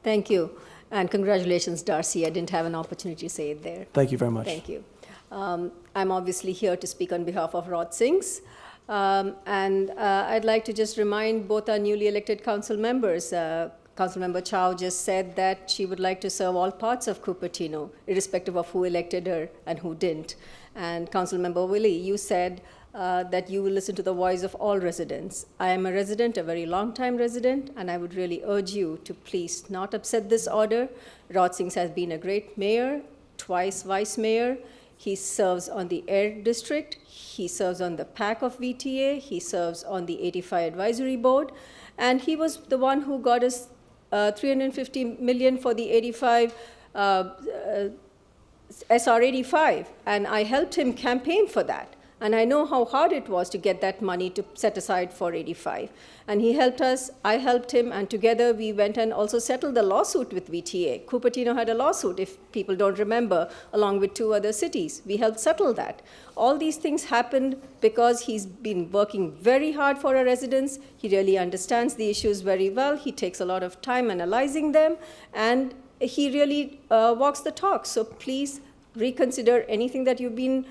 Thank you. And congratulations, Darcy. I didn't have an opportunity to say it there. Thank you very much. Thank you. I'm obviously here to speak on behalf of Rod Sinks. I'd like to just remind both our newly elected council members. Councilmember Chao just said that she would like to serve all parts of Cupertino, irrespective of who elected her and who didn't. And Councilmember Willey, you said that you will listen to the voice of all residents. I am a resident, a very long-time resident, and I would really urge you to please not upset this order. Rod Sinks has been a great mayor, twice vice mayor. He serves on the Air District. He serves on the PAC of VTA. He serves on the 85 Advisory Board. And he was the one who got us $350 million for the 85 SR 85. And I helped him campaign for that. And I know how hard it was to get that money to set aside for 85. And he helped us, I helped him, and together we went and also settled the lawsuit with VTA. Cupertino had a lawsuit, if people don't remember, along with 2 other cities. We helped settle that. All these things happened because he's been working very hard for our residents. He really understands the issues very well. He takes a lot of time analyzing them, and he really walks the talk. So please reconsider anything that you've been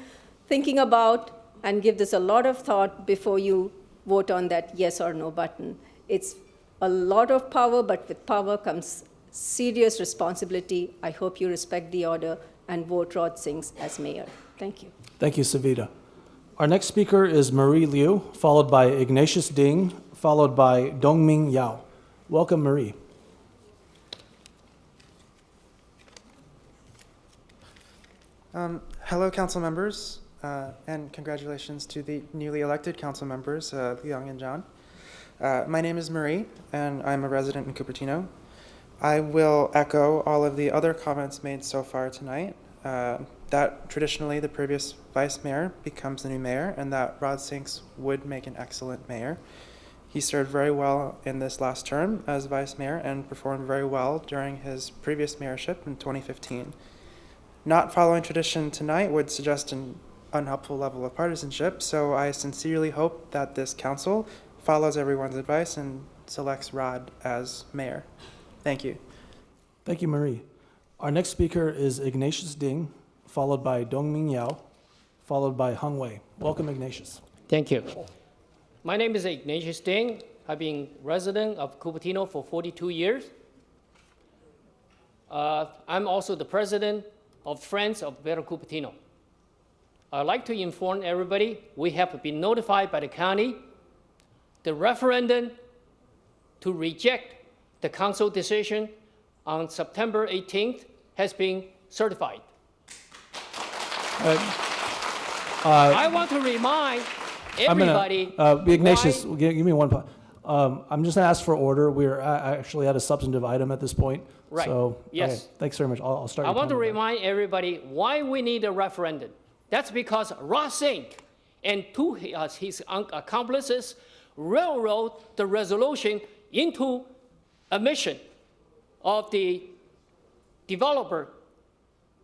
thinking about and give this a lot of thought before you vote on that yes or no button. It's a lot of power, but with power comes serious responsibility. I hope you respect the order and vote Rod Singh as mayor. Thank you. Thank you, Savita. Our next speaker is Marie Liu, followed by Ignatius Ding, followed by Dongming Yao. Welcome, Marie. Hello, council members, and congratulations to the newly elected council members, Liang and Jon. My name is Marie, and I'm a resident in Cupertino. I will echo all of the other comments made so far tonight, that traditionally the previous vice mayor becomes the new mayor, and that Rod Singh would make an excellent mayor. He served very well in this last term as vice mayor and performed very well during his previous mayorship in 2015. Not following tradition tonight would suggest an unhelpful level of partisanship, so I sincerely hope that this council follows everyone's advice and selects Rod as mayor. Thank you. Thank you, Marie. Our next speaker is Ignatius Ding, followed by Dongming Yao, followed by Hung Wei. Welcome, Ignatius. Thank you. My name is Ignatius Ding. I've been resident of Cupertino for 42 years. I'm also the president of Friends of Better Cupertino. I'd like to inform everybody we have been notified by the county the referendum to reject the council decision on September 18th has been certified. I want to remind everybody. Ignatius, give me one point. I'm just going to ask for order. We're actually at a substantive item at this point. Right. So, yes. Okay, thanks very much. I'll start. I want to remind everybody why we need a referendum. That's because Rod Singh and his accomplices railroad the resolution into a mission of the developer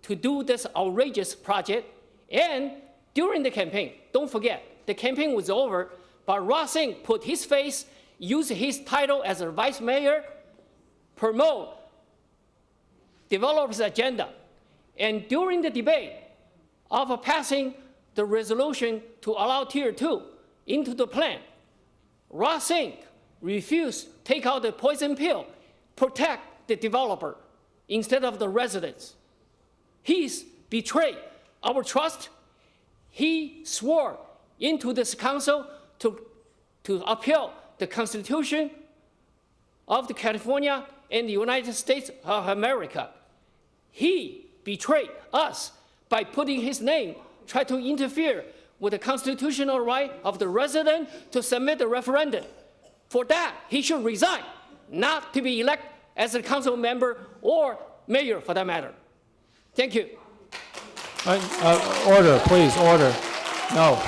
to do this outrageous project. And during the campaign, don't forget, the campaign was over, but Rod Singh put his face, used his title as a vice mayor, promote developer's agenda. And during the debate of passing the resolution to allow Tier 2 into the plan, Rod Singh refused to take out the poison pill, protect the developer instead of the residents. He's betrayed our trust. He swore into this council to uphold the Constitution of the California and the United States of America. He betrayed us by putting his name, try to interfere with the constitutional right of the resident to submit the referendum. For that, he should resign, not to be elected as a council member or mayor for that matter. Thank you. Order, please, order. No.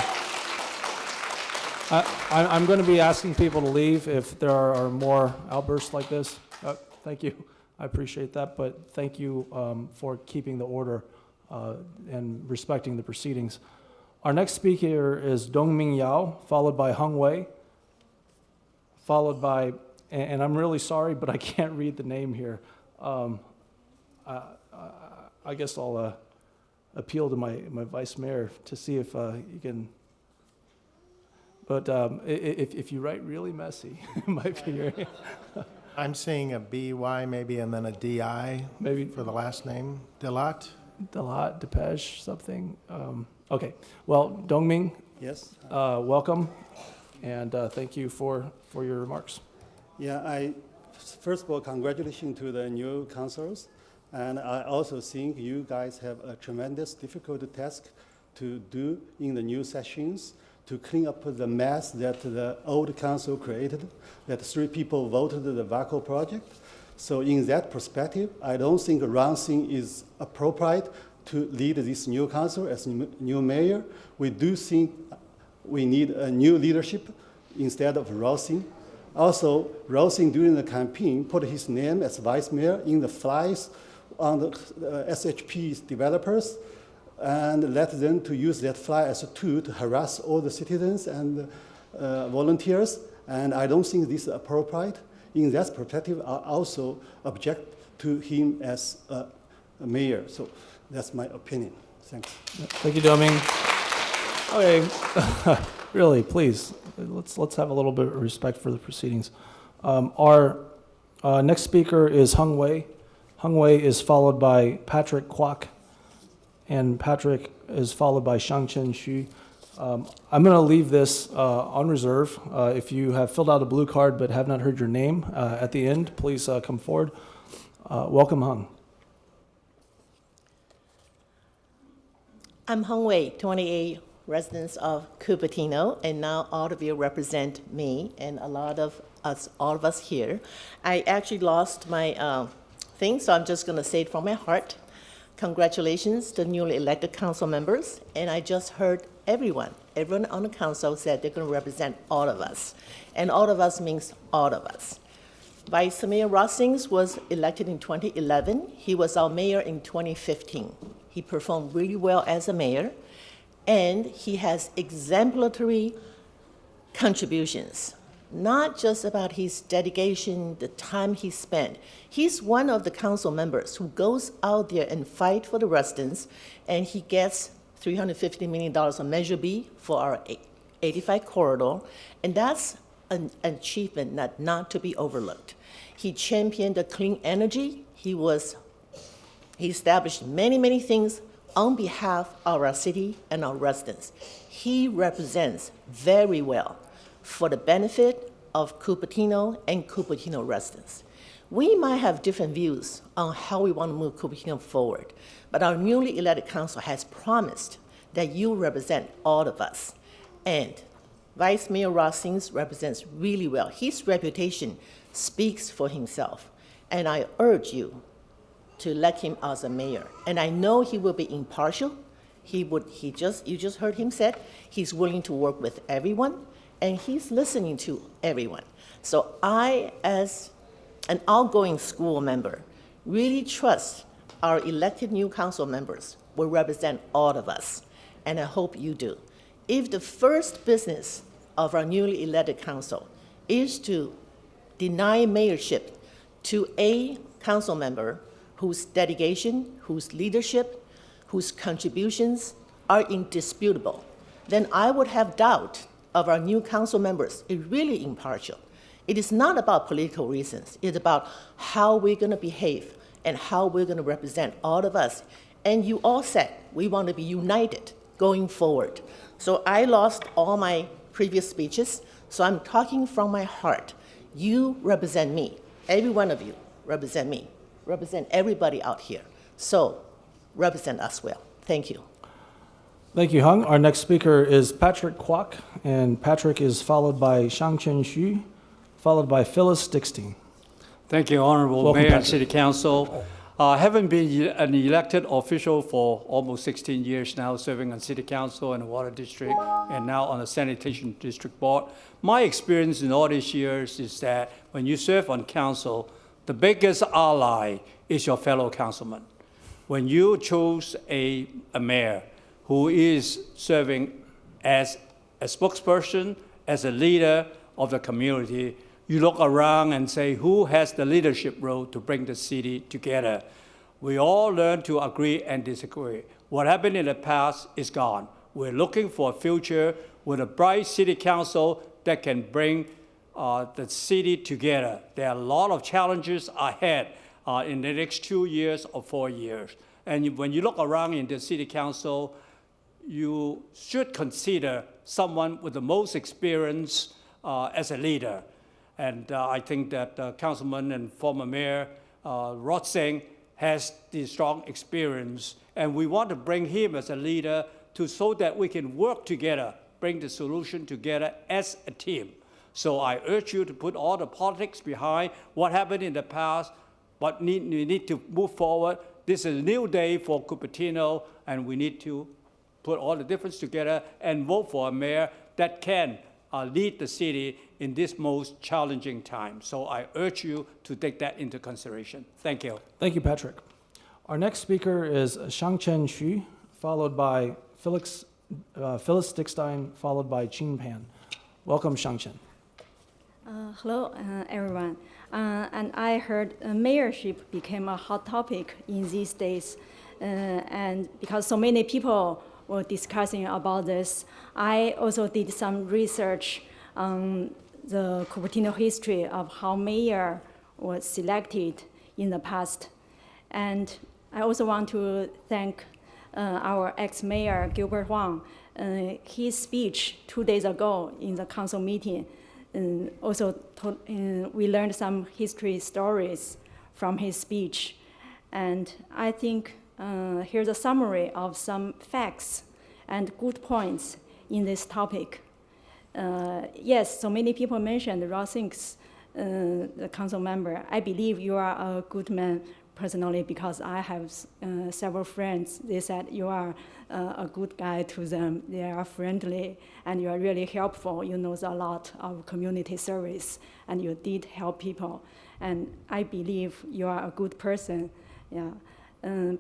I'm going to be asking people to leave if there are more outbursts like this. Thank you. I appreciate that, but thank you for keeping the order and respecting the proceedings. Our next speaker is Dongming Yao, followed by Hung Wei, followed by, and I'm really sorry, but I can't read the name here. I guess I'll appeal to my vice mayor to see if you can. But if you write really messy, it might be your. I'm seeing a BY maybe and then a DI maybe for the last name. Delat, Depej, something. Okay. Well, Dongming. Yes. Welcome, and thank you for your remarks. Yeah. First of all, congratulations to the new councilors, and I also think you guys have a tremendous difficult task to do in the new sessions, to clean up the mess that the old council created, that 3 people voted the VACO project. So in that perspective, I don't think Rod Singh is appropriate to lead this new council as new mayor. We do think we need a new leadership instead of Rossing. Also, Rossing during the campaign put his name as vice mayor in the flyers on the SHP developers and let them to use that flyer as a tool to harass all the citizens and volunteers. And I don't think this is appropriate. In that perspective, I also object to him as a mayor. So that's my opinion. Thanks. Thank you, Doming. Okay, really, please, let's have a little bit of respect for the proceedings. Our next speaker is Hung Wei. Hung Wei is followed by Patrick Kwok, and Patrick is followed by Shangchen Xu. I'm going to leave this on reserve. If you have filled out a blue card but have not heard your name at the end, please come forward. Welcome, Hung. I'm Hung Wei, 28 residents of Cupertino, and now all of you represent me and a lot of us, all of us here. I actually lost my thing, so I'm just going to say it from my heart. Congratulations to newly elected council members, and I just heard everyone on the council said they're going to represent all of us, and all of us means all of us. Vice Mayor Rossings was elected in 2011. He was our mayor in 2015. He performed really well as a mayor, and he has exemplary contributions, not just about his dedication, the time he spent. He's one of the council members who goes out there and fight for the residents, and he gets $350 million on Measure B for our 85 corridor, and that's an achievement not to be overlooked. He championed the clean energy. He established many things on behalf of our city and our residents. He represents very well for the benefit of Cupertino and Cupertino residents. We might have different views on how we want to move Cupertino forward, but our newly elected council has promised that you represent all of us. And Vice Mayor Rossings represents really well. His reputation speaks for himself, and I urge you to elect him as a mayor. And I know he will be impartial. You just heard him say he's willing to work with everyone, and he's listening to everyone. So I, as an outgoing school member, really trust our elected new council members will represent all of us, and I hope you do. If the first business of our newly elected council is to deny mayorship to a council member whose dedication, whose leadership, whose contributions are indisputable, then I would have doubt of our new council members is really impartial. It is not about political reasons. It's about how we're going to behave and how we're going to represent all of us. And you all said we want to be united going forward. So I lost all my previous speeches, so I'm talking from my heart. You represent me. Every one of you represent me. Represent everybody out here. So represent us well. Thank you. Thank you, Hung. Our next speaker is Patrick Kwok, and Patrick is followed by Shangchen Xu, followed by Phyllis Dickstein. Thank you, Honorable Welcome, Mayor and Patrick. City Council. Having been an elected official for almost 16 years now, serving on City Council and the Water District, and now on the Sanitation District Board, my experience in all these years is that when you serve on council, the biggest ally is your fellow councilman. When you choose a mayor who is serving as a spokesperson, as a leader of the community, you look around and say, who has the leadership role to bring the city together? We all learn to agree and disagree. What happened in the past is gone. We're looking for a future with a bright city council that can bring the city together. There are a lot of challenges ahead in the next 2 years or 4 years. And when you look around in the city council, you should consider someone with the most experience as a leader. And I think that Councilman and former Mayor Rossing has the strong experience. And we want to bring him as a leader so that we can work together, bring the solution together as a team. So I urge you to put all the politics behind what happened in the past, what we need to move forward. this is a new day for Cupertino, and we need to put all the difference together and vote for a mayor that can lead the city in this most challenging time. So I urge you to take that into consideration. Thank you. Thank you, Patrick. Our next speaker is Shangchen Xu, followed by Phyllis Dickstein, followed by Qin Pan. Welcome, Shangchen. Hello, everyone. And I heard mayorship became a hot topic in these days. And because so many people were discussing about this, I also did some research on the Cupertino history of how mayor was selected in the past. And I also want to thank our ex-mayor, Gilbert Huang. His speech 2 days ago in the council meeting, and also we learned some history stories from his speech. And I think here's a summary of some facts and good points in this topic. Yes, so many people mentioned Rossink's the council member. I believe you are a good man personally because I have several friends. They said you are a good guy to them. They are friendly and you are really helpful. You know a lot of community service and you did help people. And I believe you are a good person. Yeah.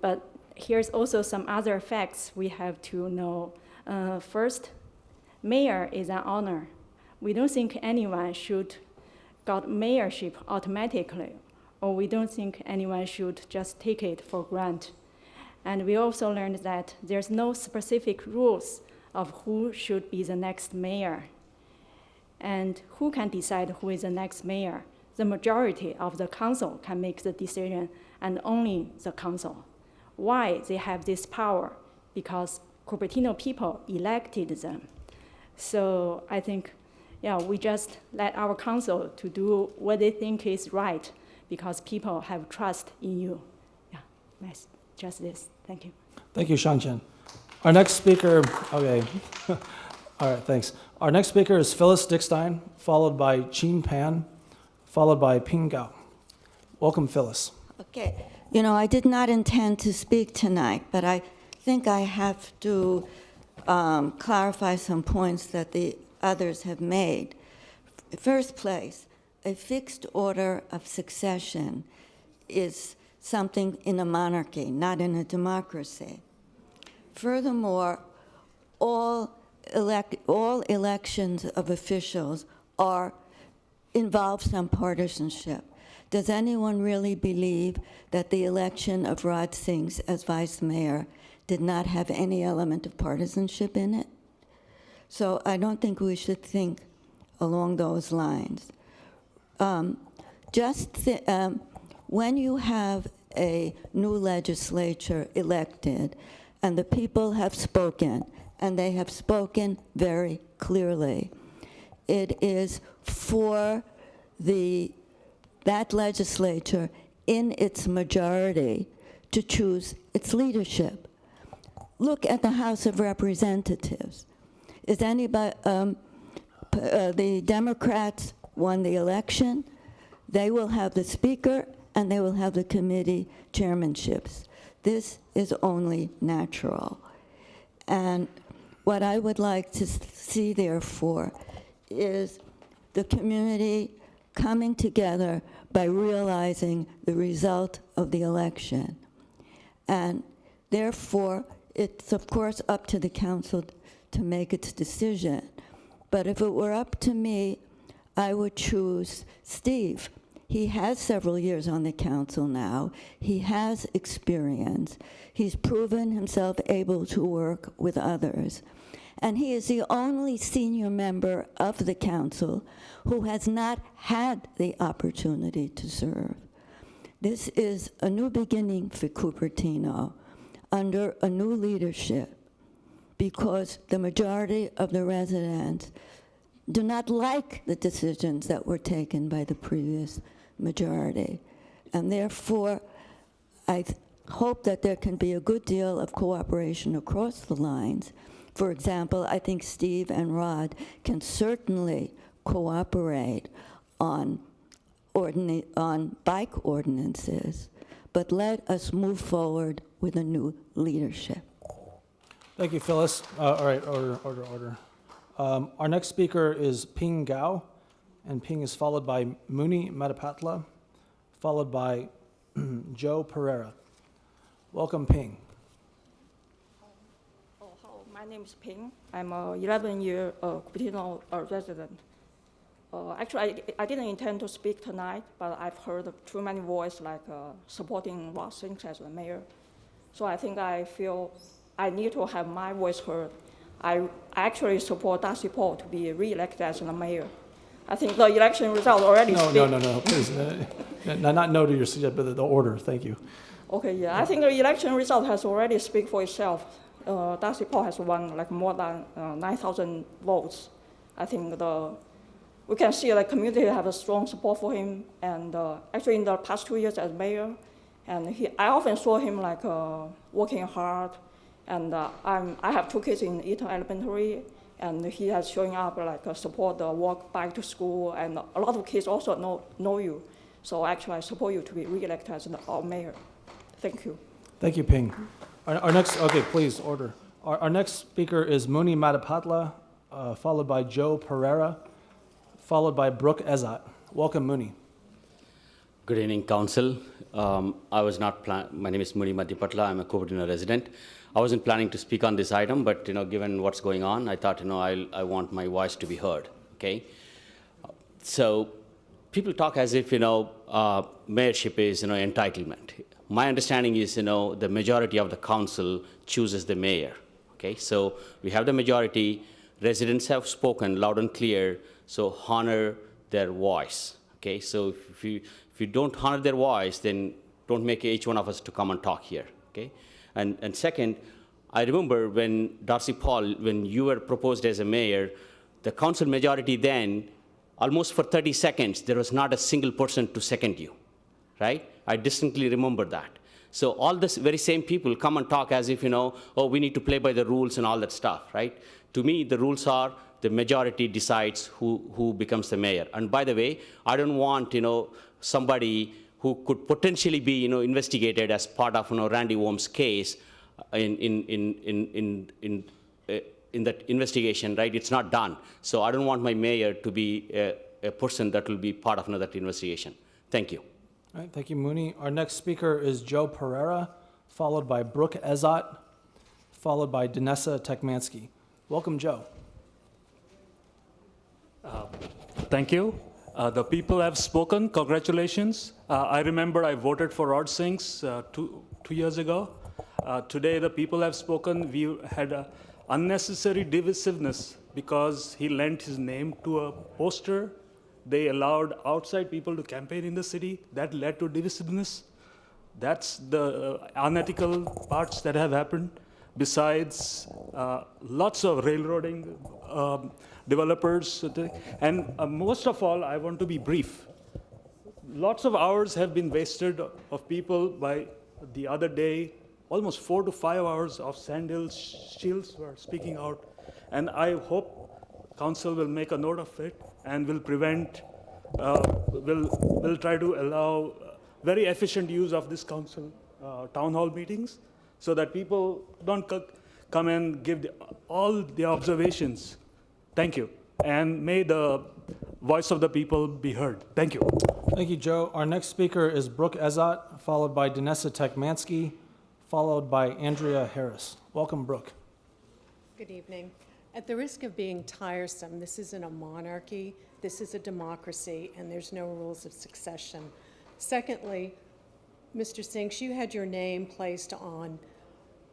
But here's also some other facts we have to know. First, mayor is an honor. We don't think anyone should get mayorship automatically, or we don't think anyone should just take it for granted. And we also learned that there's no specific rules of who should be the next mayor. And who can decide who is the next mayor? The majority of the council can make the decision, and only the council. Why they have this power? Because Cupertino people elected them. So I think, yeah, we just let our council to do what they think is right because people have trust in you. Yeah, nice. Just this. Thank you. Thank you, Shangchen. Our next speaker, okay. All right, thanks. Our next speaker is Phyllis Dickstein, followed by Qin Pan, followed by Ping Gao. Welcome, Phyllis. Okay. You know, I did not intend to speak tonight, but I think I have to clarify some points that the others have made. First place, a fixed order of succession is something in a monarchy, not in a democracy. Furthermore, all elections of officials involve some partisanship. Does anyone really believe that the election of Rod Singh as vice mayor did not have any element of partisanship in it? So I don't think we should think along those lines. When you have a new legislature elected and the people have spoken, and they have spoken very clearly, it is for that legislature in its majority to choose its leadership. Look at the House of Representatives. Is anybody, the Democrats won the election. They will have the speaker and they will have the committee chairmanships. This is only natural. And what I would like to see, therefore, is the community coming together by realizing the result of the election. And therefore, it's of course up to the council to make its decision. But if it were up to me, I would choose Steve. He has several years on the council now. He has experience. He's proven himself able to work with others. And he is the only senior member of the council who has not had the opportunity to serve. This is a new beginning for Cupertino under a new leadership because the majority of the residents do not like the decisions that were taken by the previous majority. And therefore, I hope that there can be a good deal of cooperation across the lines. For example, I think Steve and Rod can certainly cooperate on bike ordinances, but let us move forward with a new leadership. Thank you, Phyllis. All right, order. Our next speaker is Ping Gao, and Ping is followed by Muni Madapatla, followed by Joe Pereira. Welcome, Ping. Hello, my name is Ping. I'm a 11-year Cupertino resident. Actually, I didn't intend to speak tonight, but I've heard too many voices like supporting Ross Sink as the mayor. So I think I feel I need to have my voice heard. I actually support Darcy Paul to be re-elected as the mayor. I think the election result already speak. No, please. Not no to your suggestion, but the order. Thank you. Okay, yeah. I think the election result has already speak for itself. Darcy Paul has won like more than 9,000 votes. I think we can see the community have a strong support for him. And actually, in the past 2 years as mayor, and I often saw him like working hard. And I have 2 kids in Eaton Elementary, and he has showing up like support the walk back to school, and a lot of kids also know you. So actually, I support you to be re-elected as our mayor. Thank you. Thank you, Ping. Our next, okay, please, order. Our next speaker is Muni Madapatla, followed by Joe Pereira, followed by Brooke Ezat. Welcome, Muni. Good evening, Council. My name is Muni Madipatla. I'm a Cupertino resident. I wasn't planning to speak on this item, but given what's going on, I thought I want my voice to be heard. Okay. So people talk as if mayorship is entitlement. My understanding is the majority of the council chooses the mayor. Okay. So we have the majority. Residents have spoken loud and clear. So honor their voice. Okay. So if you don't honor their voice, then don't make each one of us to come and talk here. Okay. And second, I remember when Darcy Paul, when you were proposed as a mayor, the council majority then, almost for 30 seconds, there was not a single person to second you, right? I distinctly remember that. So all this very same people come and talk as if, we need to play by the rules and all that stuff, right? To me, the rules are the majority decides who becomes the mayor. And by the way, I don't want, somebody who could potentially be, investigated as part of, Randy Worm's case in that investigation, right? It's not done. So I don't want my mayor to be a person that will be part of that investigation. Thank you. All right, thank you, Muni. Our next speaker is Joe Pereira, followed by Brooke Ezat, followed by Danessa Tekmansky. Welcome, Joe. Thank you. The people have spoken. Congratulations. I remember I voted for Rod Sinks 2 years ago. Today, the people have spoken. We had unnecessary divisiveness because he lent his name to a poster. They allowed outside people to campaign in the city. That led to divisiveness. That's the unethical parts that have happened. Besides, lots of railroading developers. And most of all, I want to be brief. Lots of hours have been wasted of people by the other day. Almost 4 to 5 hours of Sandhill Shields were speaking out. And I hope council will make a note of it and will prevent, will try to allow very efficient use of this council town hall meetings so that people don't come and give all the observations. Thank you. And may the voice of the people be heard. Thank you. Thank you, Joe. Our next speaker is Brooke Ezat, followed by Danessa Tekmansky, followed by Andrea Harris. Welcome, Brooke. Good evening. At the risk of being tiresome, this isn't a monarchy, this is a democracy, and there's no rules of succession. Secondly, Mr. Sinks, you had your name placed on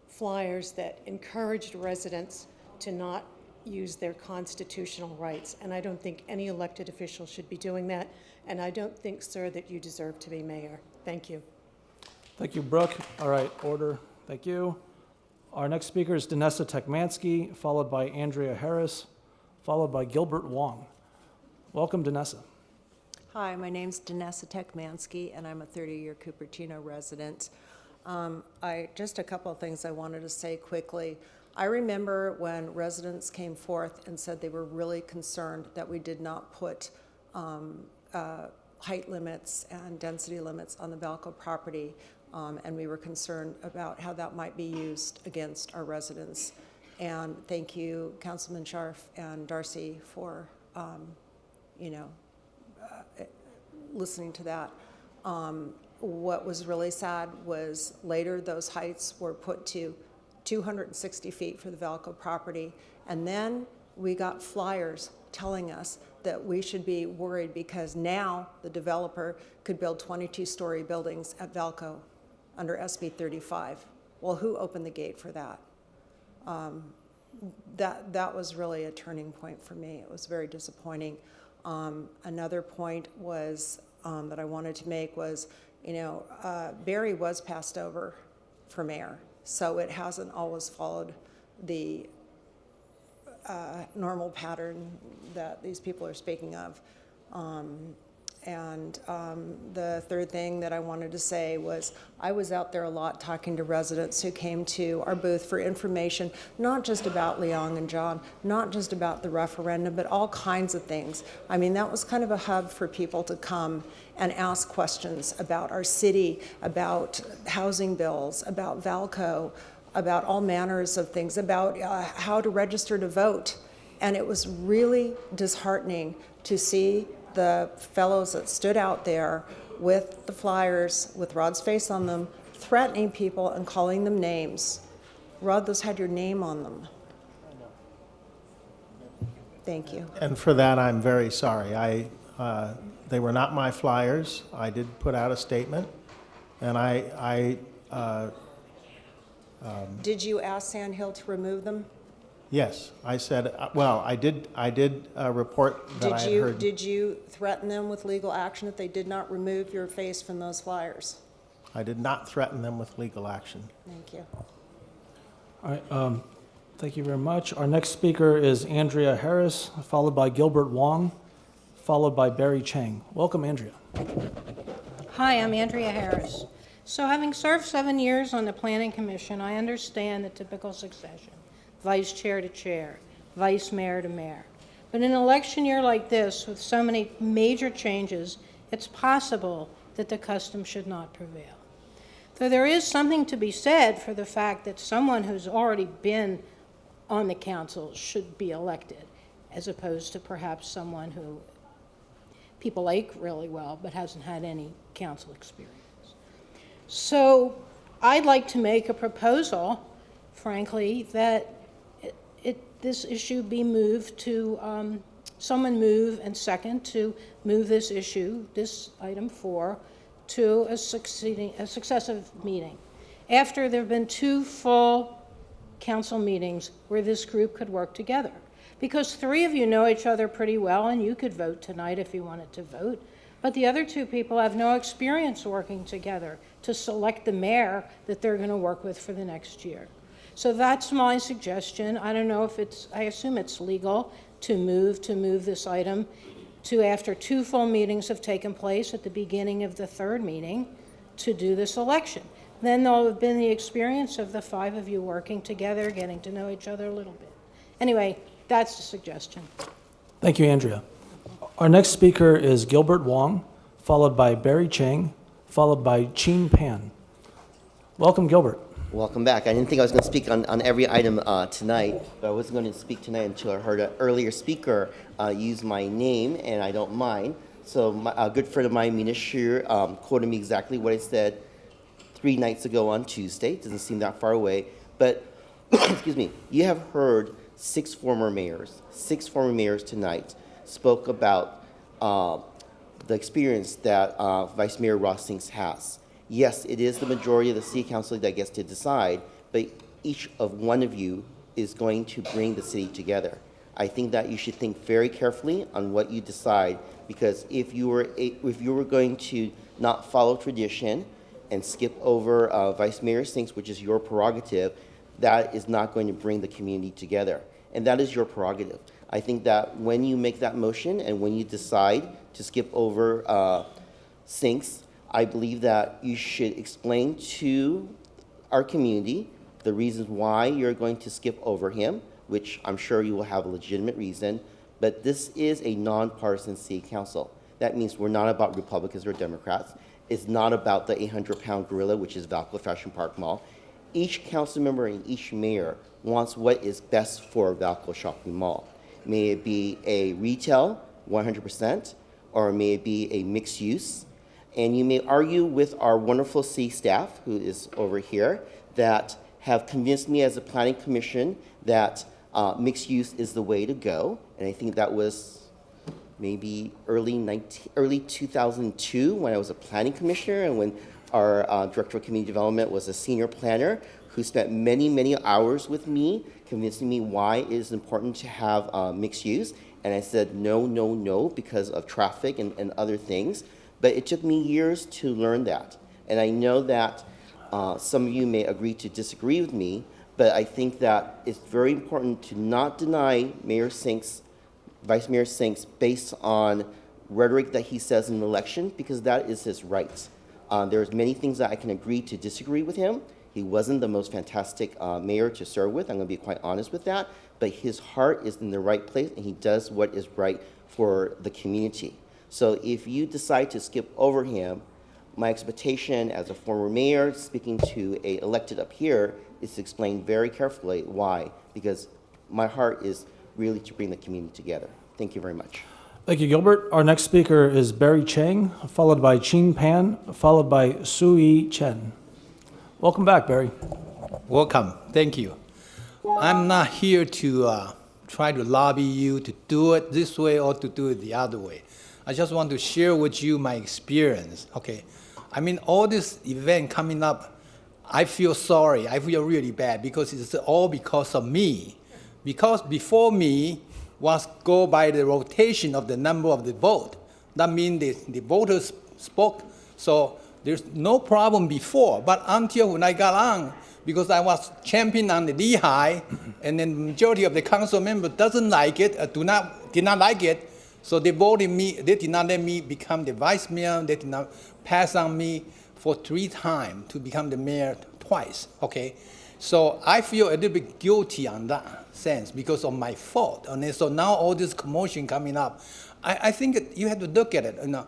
flyers that encouraged residents to not use their constitutional rights, and I don't think any elected official should be doing that, and I don't think, sir, that you deserve to be mayor. Thank you. Thank you, Brooke. All right, order. Thank you. Our next speaker is Danessa Tekmansky, followed by Andrea Harris, followed by Gilbert Wong. Welcome, Danessa. Hi, my name's Danessa Tekmansky, and I'm a 30-year Cupertino resident. Just a couple of things I wanted to say quickly. I remember when residents came forth and said they were really concerned that we did not put height limits and density limits on the Valco property. and we were concerned about how that might be used against our residents. And thank you, Councilman Scharf and Darcy, for listening to that. What was really sad was later those heights were put to 260 feet for the Valco property, and then we got flyers telling us that we should be worried because now the developer could build 22-story buildings at Valco under SB 35. Well, who opened the gate for that? That was really a turning point for me. It was very disappointing. Another point was that I wanted to make was, Barry was passed over for mayor, so it hasn't always followed the normal pattern that these people are speaking of. The third thing that I wanted to say was I was out there a lot talking to residents who came to our booth for information, not just about Liang and Jon, not just about the referendum, but all kinds of things. I mean, that was kind of a hub for people to come and ask questions about our city, about housing bills, about Valco, about all manners of things, about how to register to vote. And it was really disheartening to see the fellows that stood out there with the flyers, with Rod's face on them, threatening people and calling them names. Rod, those had your name on them. Thank you. And for that, I'm very sorry. They were not my flyers. I did put out a statement, and Did you ask Sandhill to remove them? yes, I said, well, I did report that I had heard. Did you threaten them with legal action if they did not remove your face from those flyers? I did not threaten them with legal action. Thank you. All right, thank you very much. Our next speaker is Andrea Harris, followed by Gilbert Wong, followed by Barry Chang. Welcome, Andrea. Hi, I'm Andrea Harris. So having served 7 years on the Planning Commission, I understand the typical succession. Vice chair to chair, vice mayor to mayor. But in an election year like this, with so many major changes, it's possible that the custom should not prevail. Though there is something to be said for the fact that someone who's already been on the council should be elected, as opposed to perhaps someone who people like really well but hasn't had any council experience. So I'd like to make a proposal, frankly, that this issue be moved to, someone move and second to move this issue, this item 4, to a successive meeting. After there have been 2 full council meetings where this group could work together. Because 3 of you know each other pretty well and you could vote tonight if you wanted to vote. But the other 2 people have no experience working together to select the mayor that they're going to work with for the next year. So that's my suggestion. I don't know if I assume it's legal to move this item to after 2 full meetings have taken place at the beginning of the 3rd meeting to do this election. Then there'll have been the experience of the 5 of you working together, getting to know each other a little bit. Anyway, that's the suggestion. Thank you, Andrea. Our next speaker is Gilbert Wong, followed by Barry Chang, followed by Chin Pan. Welcome, Gilbert. Welcome back. I didn't think I was going to speak on every item tonight, but I wasn't going to speak tonight until I heard an earlier speaker use my name, and I don't mind. So a good friend of mine, Mina Shir, quoted me exactly what I said 3 nights ago on Tuesday. Doesn't seem that far away. But, excuse me, you have heard 6 former mayors tonight spoke about the experience that Vice Mayor Ross Sinks has. Yes, it is the majority of the city council that gets to decide, but each of one of you is going to bring the city together. I think that you should think very carefully on what you decide, because if you were going to not follow tradition and skip over Vice Mayor Sinks, which is your prerogative, that is not going to bring the community together, and that is your prerogative. I think that when you make that motion and when you decide to skip over Sinks, I believe that you should explain to our community the reasons why you're going to skip over him, which I'm sure you will have a legitimate reason, but this is a nonpartisan city council. That means we're not about Republicans or Democrats, is not about the 800-pound gorilla, which is Valco Fashion Park Mall. Each council member and each mayor wants what is best for Valco Shopping Mall. May it be a retail, 100%, or may it be a mixed use. And you may argue with our wonderful city staff, who is over here, that have convinced me as a planning commission that mixed use is the way to go. And I think that was maybe early 2002 when I was a planning commissioner and when our director of community development was a senior planner who spent many, many hours with me convincing me why it is important to have mixed use. And I said, no, no, no, because of traffic and other things. But it took me years to learn that. And I know that some of you may agree to disagree with me, but I think that it's very important to not deny Mayor Sinks, Vice Mayor Sinks, based on rhetoric that he says in an election, because that is his right. There's many things that I can agree to disagree with him. He wasn't the most fantastic mayor to serve with. I'm going to be quite honest with that. But his heart is in the right place, and he does what is right for the community. So if you decide to skip over him, my expectation as a former mayor speaking to a elected up here is to explain very carefully why. Because my heart is really to bring the community together. Thank you very much. Thank you, Gilbert. Our next speaker is Barry Chang, followed by Chin Pan, followed by Sui Chen. Welcome back, Barry. Welcome. Thank you. I'm not here to try to lobby you to do it this way or to do it the other way. I just want to share with you my experience, okay? I mean, all this event coming up, I feel sorry. I feel really bad because it's all because of me. Because before me was go by the rotation of the number of the vote. That means the voters spoke. So there's no problem before. But until when I got on, because I was champion on the Lehigh, and then the majority of the council members doesn't like it, did not like it, so they voted me. They did not let me become the vice mayor. They did not pass on me for 3 times to become the mayor twice. Okay, so I feel a little bit guilty on that sense because of my fault. And then, so now all this commotion coming up, I think you have to look at it. You know,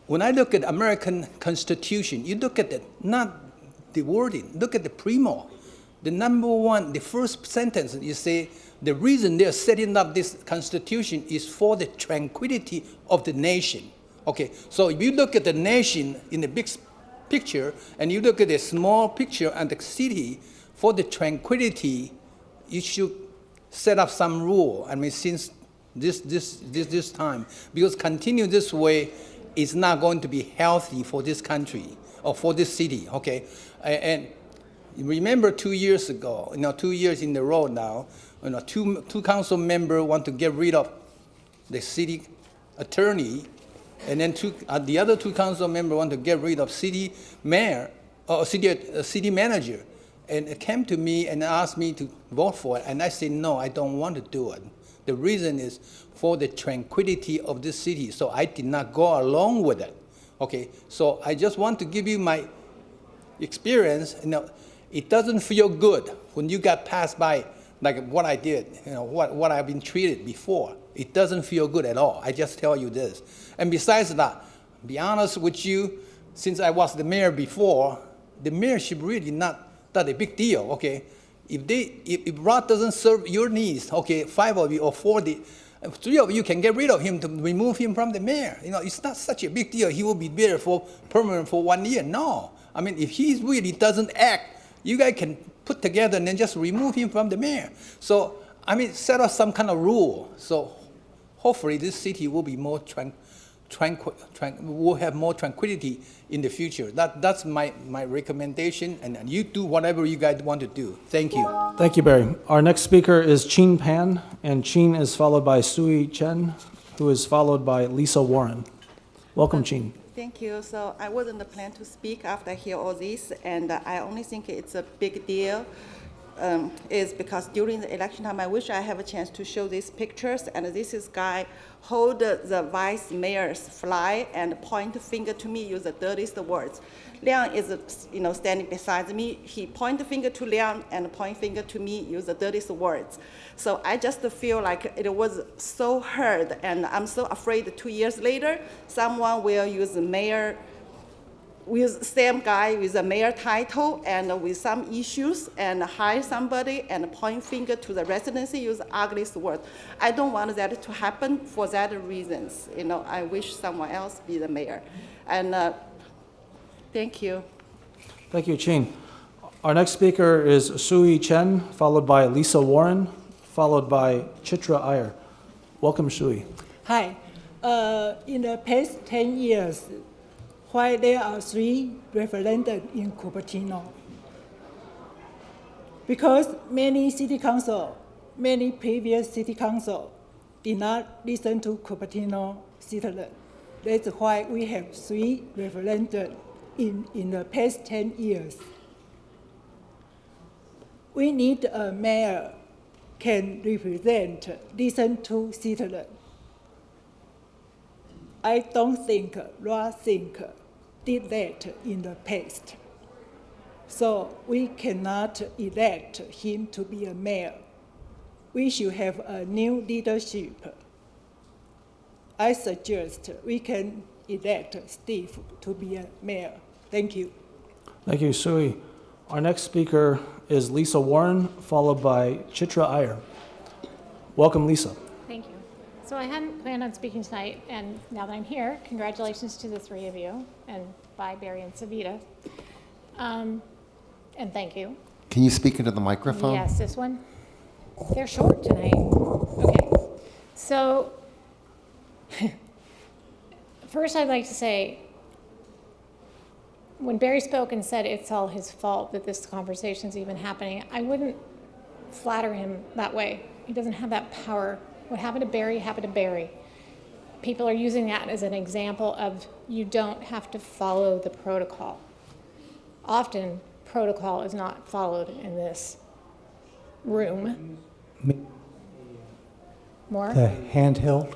when I look at American Constitution, you look at it, not the wording. Look at the primo. The number one, the first sentence, you say, the reason they're setting up this Constitution is for the tranquility of the nation. Okay, so if you look at the nation in the big picture, and you look at the small picture and the city, for the tranquility, you should set up some rule. I mean, since this time, because continue this way is not going to be healthy for this country or for this city. Okay, and remember 2 years ago, 2 years in a row now, two council members want to get rid of the city attorney, and then the other 2 council members want to get rid of city mayor or city manager, and it came to me and asked me to vote for it, and I said no, I don't want to do it. The reason is for the tranquility of the city, so I did not go along with it. Okay, so I just want to give you my experience. It doesn't feel good when you got passed by like what I did, what I've been treated before. It doesn't feel good at all. I just tell you this. And besides that, be honest with you, since I was the mayor before, the mayorship really not that a big deal, okay? If Rod doesn't serve your needs, okay, 5 of you or 40, 3 of you can get rid of him to remove him from the mayor. It's not such a big deal. He will be there for permanent for 1 year. No. I mean, if he really doesn't act, you guys can put together and then just remove him from the mayor. So, I mean, set up some kind of rule. So hopefully this city will be more will have more tranquility in the future. That's my recommendation, and you do whatever you guys want to do. Thank you. Thank you, Barry. Our next speaker is Chin Pan, and Chin is followed by Sui Chen, who is followed by Lisa Warren. Welcome, Chin. Thank you. So I wasn't planning to speak after I hear all this, and I only think it's a big deal is because during the election time, I wish I have a chance to show these pictures. And this is guy hold the vice mayor's flag and point finger to me, use the dirtiest words. Liang is, standing beside me. He point finger to Liang and point finger to me, use the dirtiest words. So I just feel like it was so hurt, and I'm so afraid 2 years later, someone will use the mayor, with same guy with a mayor title and with some issues and hire somebody and point finger to the residency, use ugliest word. I don't want that to happen for that reasons. I wish someone else be the mayor. And thank you. Thank you, Ching. Our next speaker is Sui Chen, followed by Lisa Warren, followed by Chitra Iyer. Welcome, Sui. Hi. In the past 10 years, why there are 3 referendums in Cupertino? Because many city council, many previous city council did not listen to Cupertino citizens. That's why we have 3 referendums in the past 10 years. We need a mayor can represent, listen to citizens. I don't think Rod Sink did that in the past. So we cannot elect him to be a mayor. We should have a new leadership. I suggest we can elect Steve to be a mayor. Thank you. Thank you, Sui. Our next speaker is Lisa Warren, followed by Chitra Iyer. Welcome, Lisa. Thank you. So I hadn't planned on speaking tonight, and now that I'm here, congratulations to the 3 of you, and bye, Barry and Savita. And thank you. Can you speak into the microphone? Yes, this one. They're short tonight. Okay. So first I'd like to say, when Barry spoke and said it's all his fault that this conversation's even happening, I wouldn't flatter him that way. He doesn't have that power. What happened to Barry happened to Barry. People are using that as an example of you don't have to follow the protocol. Often, protocol is not followed in this room. More? The handheld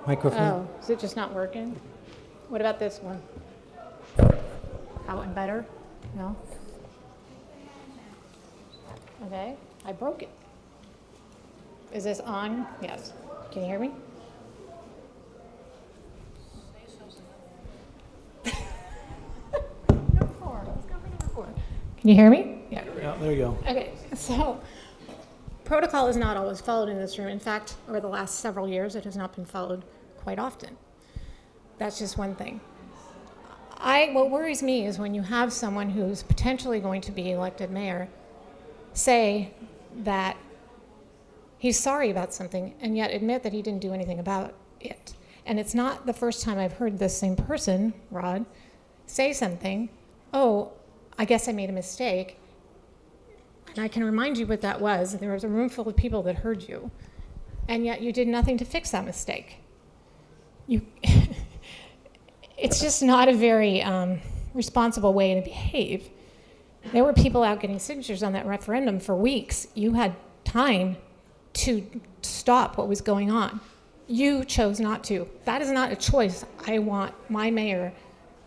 microphone? Oh, is it just not working? What about this one? That one better? No? Okay, I broke it. Is this on? Yes. Can you hear me? Can you hear me? Yeah. Yeah, there you go. Okay, so protocol is not always followed in this room. In fact, over the last several years, it has not been followed quite often. That's just one thing. What worries me is when you have someone who's potentially going to be elected mayor say that he's sorry about something and yet admit that he didn't do anything about it. And it's not the first time I've heard this same person, Rod, say something, oh, I guess I made a mistake. And I can remind you what that was. There was a room full of people that heard you, and yet you did nothing to fix that mistake. It's just not a very responsible way to behave. There were people out getting signatures on that referendum for weeks. You had time to stop what was going on. You chose not to. That is not a choice I want my mayor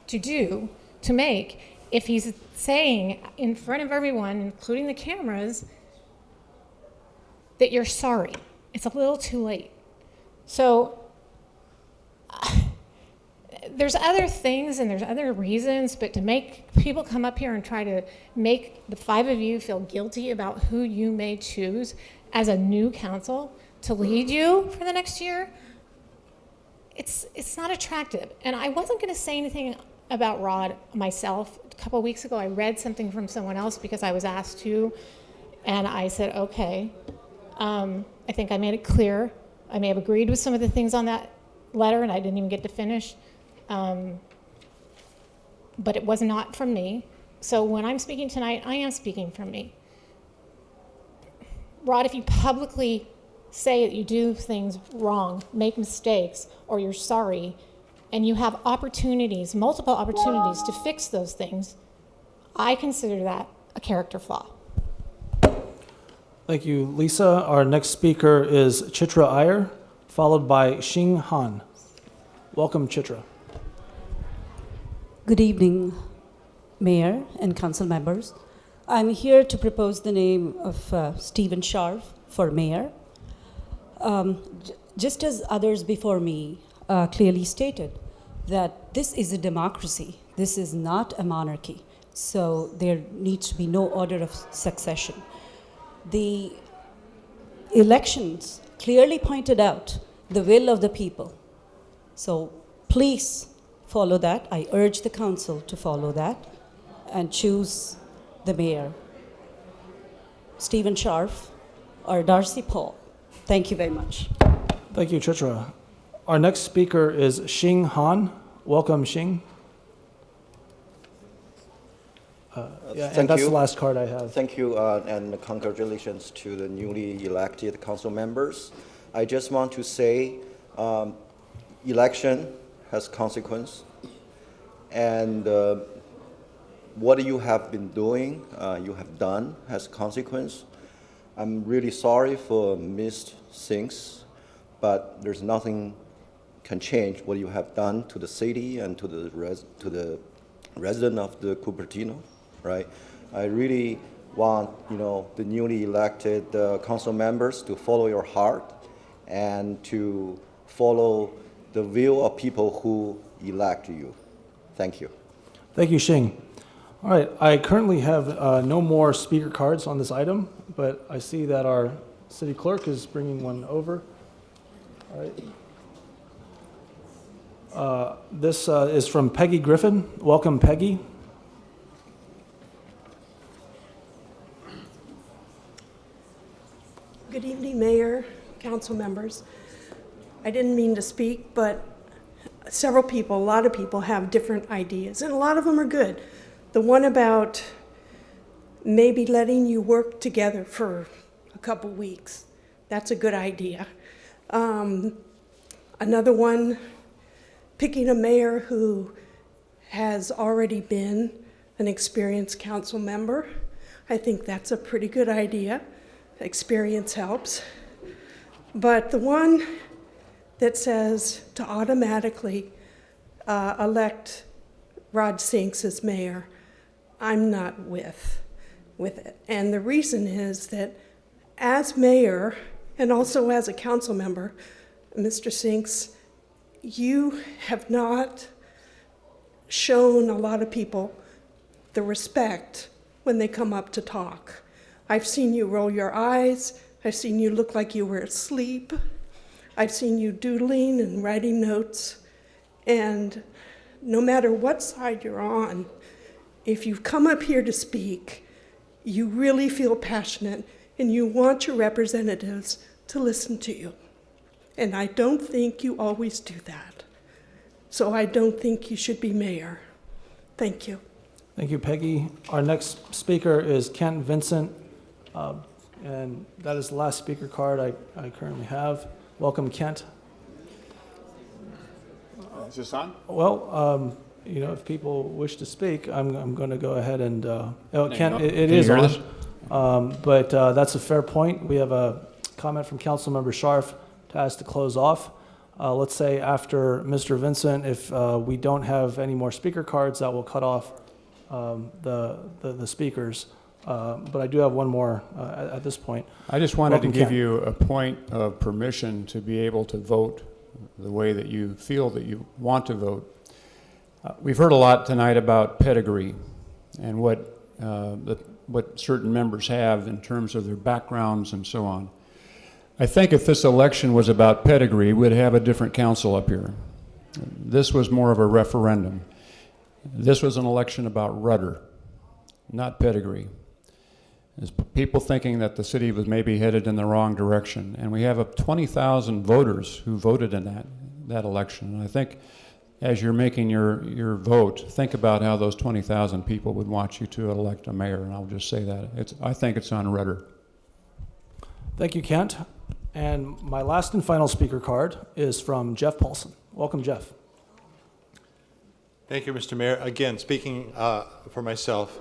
to make. If he's saying in front of everyone, including the cameras, that you're sorry, it's a little too late. So there's other things and there's other reasons, but to make people come up here and try to make the 5 of you feel guilty about who you may choose as a new council to lead you for the next year, it's not attractive. And I wasn't going to say anything about Rod myself. A couple of weeks ago, I read something from someone else because I was asked to, and I said, okay. I think I made it clear. I may have agreed with some of the things on that letter, and I didn't even get to finish. But it was not from me. So when I'm speaking tonight, I am speaking from me. Rod, if you publicly say that you do things wrong, make mistakes, or you're sorry, and you have opportunities, multiple opportunities to fix those things, I consider that a character flaw. Thank you, Lisa. Our next speaker is Chitra Iyer, followed by Xing Han. Welcome, Chitra. Good evening, Mayor and council members. I'm here to propose the name of Stephen Scharf for mayor. Just as others before me clearly stated, that this is a democracy. This is not a monarchy. So there needs to be no order of succession. The elections clearly pointed out the will of the people. So please follow that. I urge the council to follow that and choose the mayor, Stephen Scharf or Darcy Paul. Thank you very much. Thank you, Chitra. Our next speaker is Xing Han. Welcome, Xing. And that's the last card I have. Thank you, and congratulations to the newly elected council members. I just want to say, election has consequence, and what you have been doing, you have done, has consequence. I'm really sorry for missed things, but there's nothing can change what you have done to the city and to the resident of the Cupertino, right? I really want, the newly elected council members to follow your heart and to follow the will of people who elect you. Thank you. Thank you, Xing. All right, I currently have no more speaker cards on this item, but I see that our city clerk is bringing one over. All right. This is from Peggy Griffin. Welcome, Peggy. Good evening, Mayor, council members. I didn't mean to speak, but a lot of people have different ideas, and a lot of them are good. The one about maybe letting you work together for a couple weeks, that's a good idea. Another one, picking a mayor who has already been an experienced council member. I think that's a pretty good idea. Experience helps. But the one that says to automatically elect Rod Sinks as mayor, I'm not with it. And the reason is that as mayor and also as a council member, Mr. Sinks, you have not shown a lot of people the respect when they come up to talk. I've seen you roll your eyes. I've seen you look like you were asleep. I've seen you doodling and writing notes. And no matter what side you're on, if you've come up here to speak, you really feel passionate and you want your representatives to listen to you. And I don't think you always do that. So I don't think you should be mayor. Thank you. Thank you, Peggy. Our next speaker is Kent Vincent, and that is the last speaker card I currently have. Welcome, Kent. Is this on? Well, if people wish to speak, I'm going to go ahead and, Kent, it Can is you hear on, this? but that's a fair point. We have a comment from Councilmember Scharf to ask to close off. Let's say after Mr. Vincent, if we don't have any more speaker cards, that will cut off the speakers. But I do have one more at this point. I just wanted Welcome, to give Ken. you a point of permission to be able to vote the way that you feel that you want to vote. We've heard a lot tonight about pedigree and what certain members have in terms of their backgrounds and so on. I think if this election was about pedigree, we'd have a different council up here. This was more of a referendum. This was an election about rudder, not pedigree. There's people thinking that the city was maybe headed in the wrong direction, and we have 20,000 voters who voted in that election. And I think as you're making your vote, think about how those 20,000 people would want you to elect a mayor, and I'll just say that. I think it's on rudder. Thank you, Kent. And my last and final speaker card is from Jeff Paulson. Welcome, Jeff. Thank you, Mr. Mayor. Again, speaking for myself,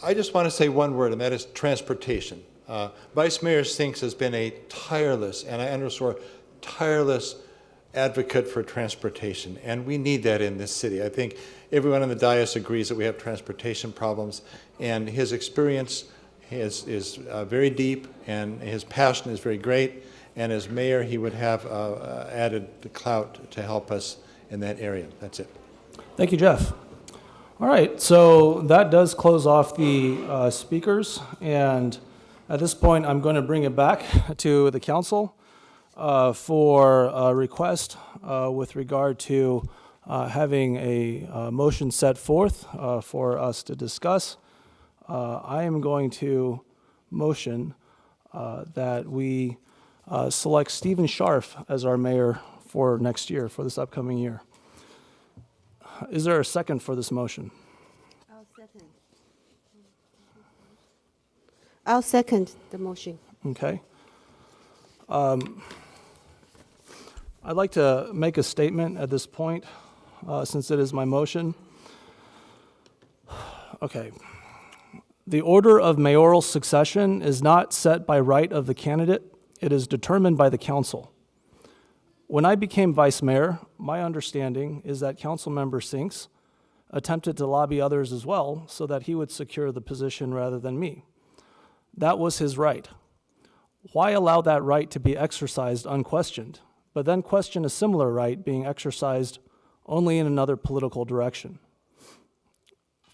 I just want to say one word, and that is transportation. Vice Mayor Sinks has been a tireless, and I underscore tireless, advocate for transportation, and we need that in this city. I think everyone on the dais agrees that we have transportation problems, and his experience is very deep, and his passion is very great, and as mayor, he would have added the clout to help us in that area. That's it. Thank you, Jeff. All right, so that does close off the speakers, and at this point, I'm going to bring it back to the council for a request with regard to having a motion set forth for us to discuss. I am going to motion that we select Stephen Scharf as our mayor for next year, for this upcoming year. Is there a second for this motion? I'll second the motion. Okay. I'd like to make a statement at this point, since it is my motion. Okay. The order of mayoral succession is not set by right of the candidate. It is determined by the council. When I became vice mayor, my understanding is that Councilmember Sinks attempted to lobby others as well so that he would secure the position rather than me. That was his right. Why allow that right to be exercised unquestioned, but then question a similar right being exercised only in another political direction?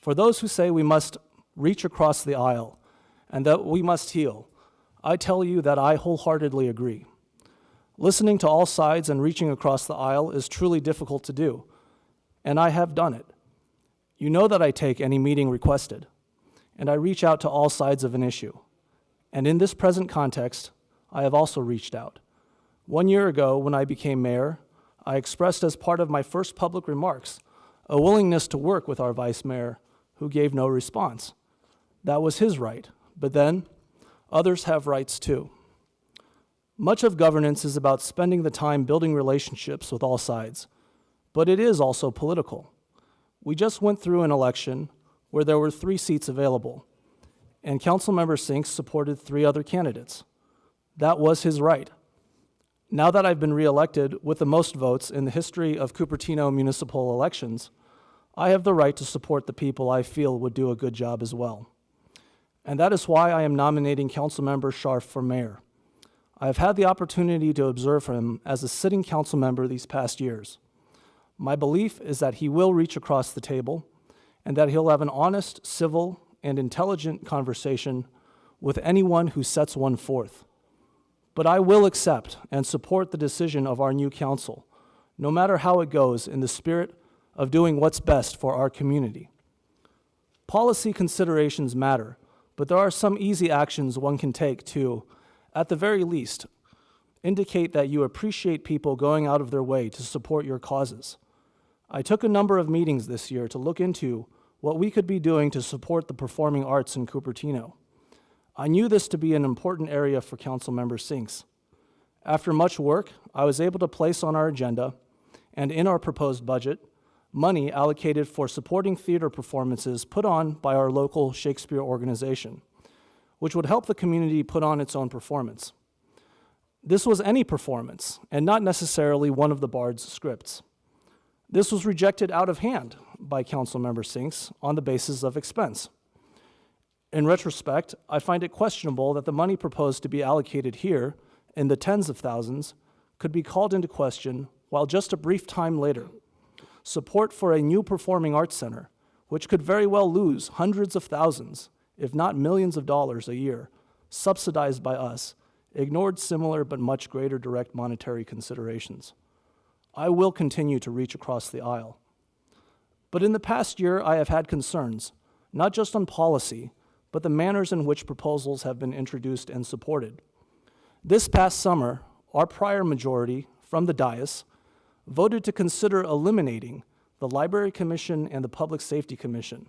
For those who say we must reach across the aisle and that we must heal, I tell you that I wholeheartedly agree. Listening to all sides and reaching across the aisle is truly difficult to do, and I have done it. You know that I take any meeting requested, and I reach out to all sides of an issue. And in this present context, I have also reached out. 1 year ago, when I became mayor, I expressed as part of my first public remarks a willingness to work with our vice mayor, who gave no response. That was his right, but then others have rights too. Much of governance is about spending the time building relationships with all sides, but it is also political. We just went through an election where there were 3 seats available, and Councilmember Sinks supported 3 other candidates. That was his right. Now that I've been reelected with the most votes in the history of Cupertino municipal elections, I have the right to support the people I feel would do a good job as well. And that is why I am nominating Councilmember Scharf for mayor. I have had the opportunity to observe him as a sitting council member these past years. My belief is that he will reach across the table and that he'll have an honest, civil, and intelligent conversation with anyone who sets one forth. But I will accept and support the decision of our new council, no matter how it goes, in the spirit of doing what's best for our community. Policy considerations matter, but there are some easy actions one can take to, at the very least, indicate that you appreciate people going out of their way to support your causes. I took a number of meetings this year to look into what we could be doing to support the performing arts in Cupertino. I knew this to be an important area for Councilmember Sinks. After much work, I was able to place on our agenda, and in our proposed budget, money allocated for supporting theater performances put on by our local Shakespeare organization, which would help the community put on its own performance. This was any performance, and not necessarily one of the Bard's scripts. This was rejected out of hand by Councilmember Sinks on the basis of expense. In retrospect, I find it questionable that the money proposed to be allocated here, in the tens of thousands, could be called into question while just a brief time later, support for a new performing arts center, which could very well lose hundreds of thousands, if not millions of dollars a year, subsidized by us, ignored similar but much greater direct monetary considerations. I will continue to reach across the aisle. But in the past year, I have had concerns, not just on policy, but the manners in which proposals have been introduced and supported. This past summer, our prior majority from the dais voted to consider eliminating the Library Commission and the Public Safety Commission.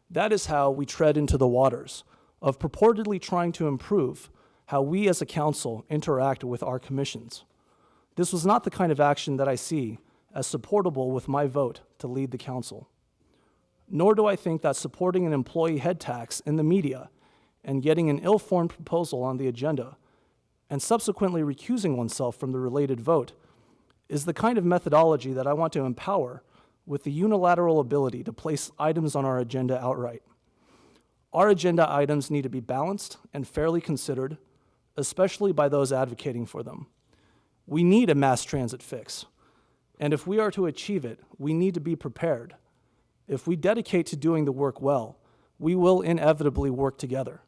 That is how we tread into the waters of purportedly trying to improve how we as a council interact with our commissions. This was not the kind of action that I see as supportable with my vote to lead the council. Nor do I think that supporting an employee head tax in the media and getting an ill-formed proposal on the agenda and subsequently recusing oneself from the related vote is the kind of methodology that I want to empower with the unilateral ability to place items on our agenda outright. Our agenda items need to be balanced and fairly considered, especially by those advocating for them. We need a mass transit fix, and if we are to achieve it, we need to be prepared. If we dedicate to doing the work well, we will inevitably work together.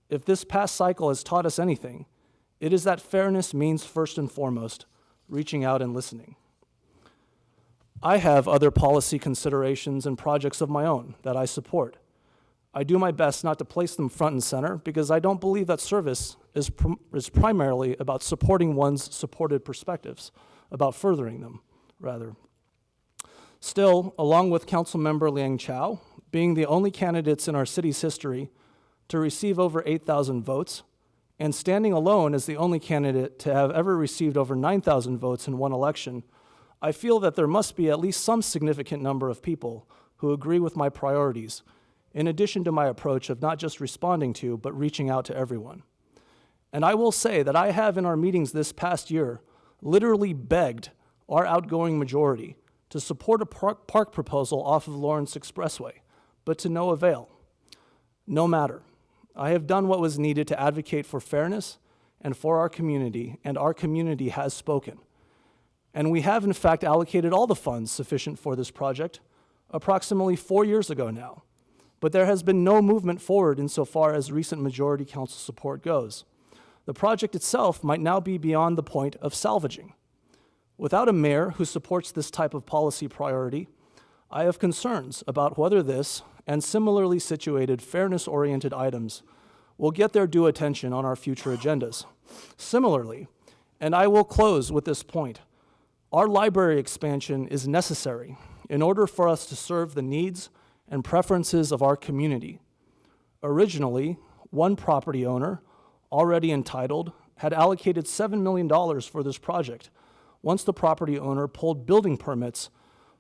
If this past cycle has taught us anything, it is that fairness means first and foremost reaching out and listening. I have other policy considerations and projects of my own that I support. I do my best not to place them front and center because I don't believe that service is primarily about supporting one's supported perspectives, about furthering them, rather. Still, along with Councilmember Liang Chao, being the only candidates in our city's history to receive over 8,000 votes, and standing alone as the only candidate to have ever received over 9,000 votes in one election, I feel that there must be at least some significant number of people who agree with my priorities, in addition to my approach of not just responding to, but reaching out to everyone. And I will say that I have in our meetings this past year literally begged our outgoing majority to support a park proposal off of Lawrence Expressway, but to no avail. No matter. I have done what was needed to advocate for fairness and for our community, and our community has spoken. And we have in fact allocated all the funds sufficient for this project approximately 4 years ago now. But there has been no movement forward insofar as recent majority council support goes. The project itself might now be beyond the point of salvaging. Without a mayor who supports this type of policy priority, I have concerns about whether this and similarly situated fairness-oriented items will get their due attention on our future agendas. Similarly, and I will close with this point, our library expansion is necessary in order for us to serve the needs and preferences of our community. Originally, one property owner, already entitled, had allocated $7 million for this project once the property owner pulled building permits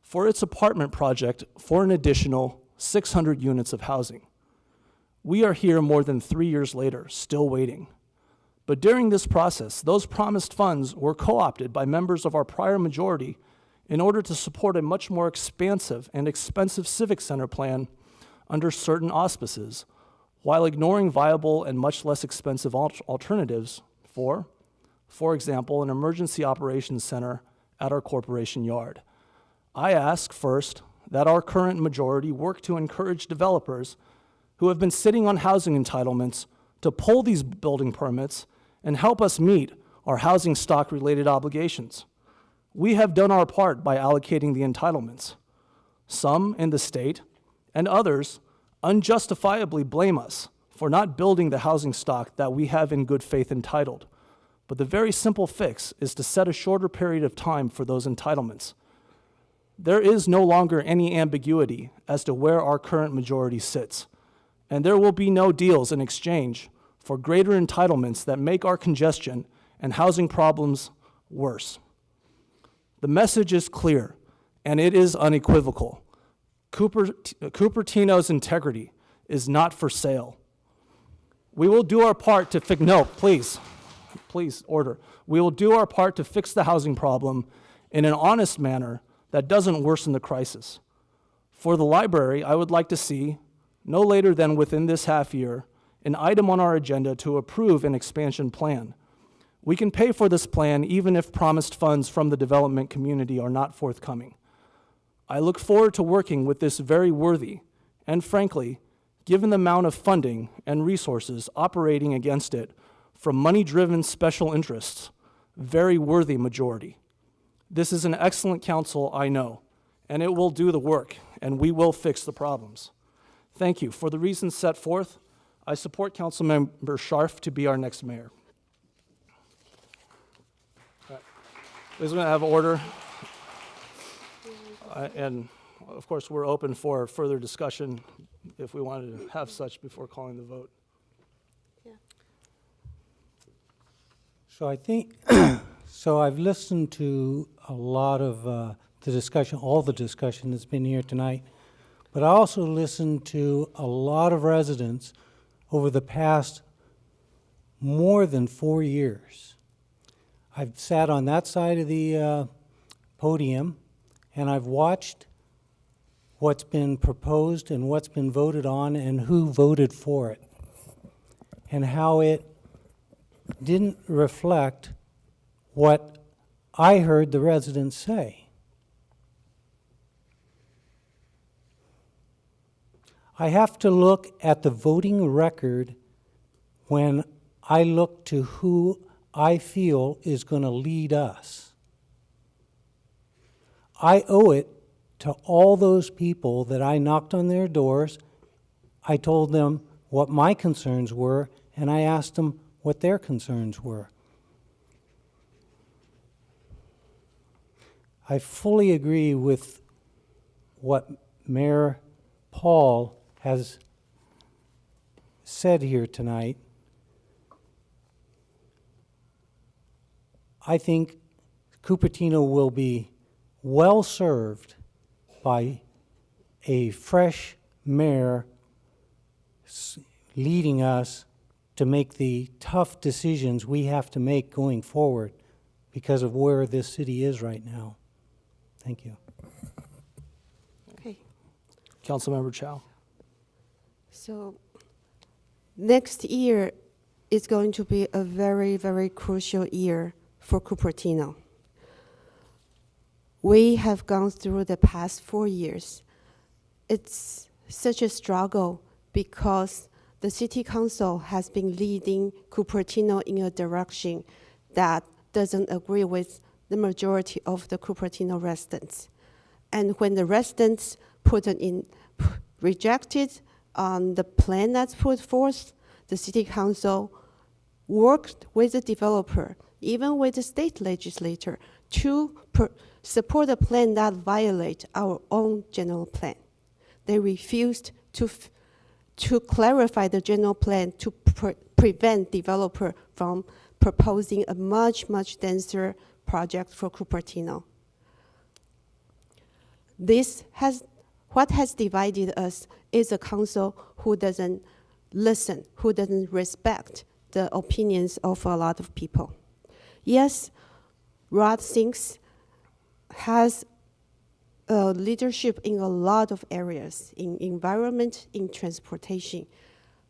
for its apartment project for an additional 600 units of housing. We are here more than 3 years later, still waiting. But during this process, those promised funds were co-opted by members of our prior majority in order to support a much more expansive and expensive civic center plan under certain auspices, while ignoring viable and much less expensive alternatives for example, an emergency operations center at our corporation yard. I ask first that our current majority work to encourage developers who have been sitting on housing entitlements to pull these building permits and help us meet our housing stock related obligations. We have done our part by allocating the entitlements. Some in the state and others unjustifiably blame us for not building the housing stock that we have in good faith entitled. But the very simple fix is to set a shorter period of time for those entitlements. There is no longer any ambiguity as to where our current majority sits, and there will be no deals in exchange for greater entitlements that make our congestion and housing problems worse. The message is clear, and it is unequivocal. Cupertino's integrity is not for sale. We will do our part to fix, no, please, order. We will do our part to fix the housing problem in an honest manner that doesn't worsen the crisis. For the library, I would like to see, no later than within this half year, an item on our agenda to approve an expansion plan. We can pay for this plan even if promised funds from the development community are not forthcoming. I look forward to working with this very worthy, and frankly, given the amount of funding and resources operating against it from money-driven special interests, very worthy majority. This is an excellent council, I know, and it will do the work, and we will fix the problems. Thank you. For the reasons set forth, I support Councilmember Scharf to be our next mayor. All right. Please, we're going to have order. And of course, we're open for further discussion if we wanted to have such before calling the vote. So I think, so I've listened to a lot of the discussion, all the discussion that's been here tonight, but I also listened to a lot of residents over the past more than 4 years. I've sat on that side of the podium, and I've watched what's been proposed and what's been voted on and who voted for it, and how it didn't reflect what I heard the residents say. I have to look at the voting record when I look to who I feel is going to lead us. I owe it to all those people that I knocked on their doors. I told them what my concerns were, and I asked them what their concerns were. I fully agree with what Mayor Paul has said here tonight. I think Cupertino will be well served by a fresh mayor leading us to make the tough decisions we have to make going forward because of where this city is right now. Thank you. Okay. Councilmember Chao. So next year is going to be a very, very crucial year for Cupertino. We have gone through the past 4 years. It's such a struggle because the City Council has been leading Cupertino in a direction that doesn't agree with the majority of the Cupertino residents. And when the residents rejected the plan that's put forth, the City Council worked with the developer, even with the state legislature, to support a plan that violates our own general plan. They refused to clarify the general plan to prevent developer from proposing a much, much denser project for Cupertino. What has divided us is a council who doesn't listen, who doesn't respect the opinions of a lot of people. Yes, Rod Sinks has leadership in a lot of areas, in environment, in transportation.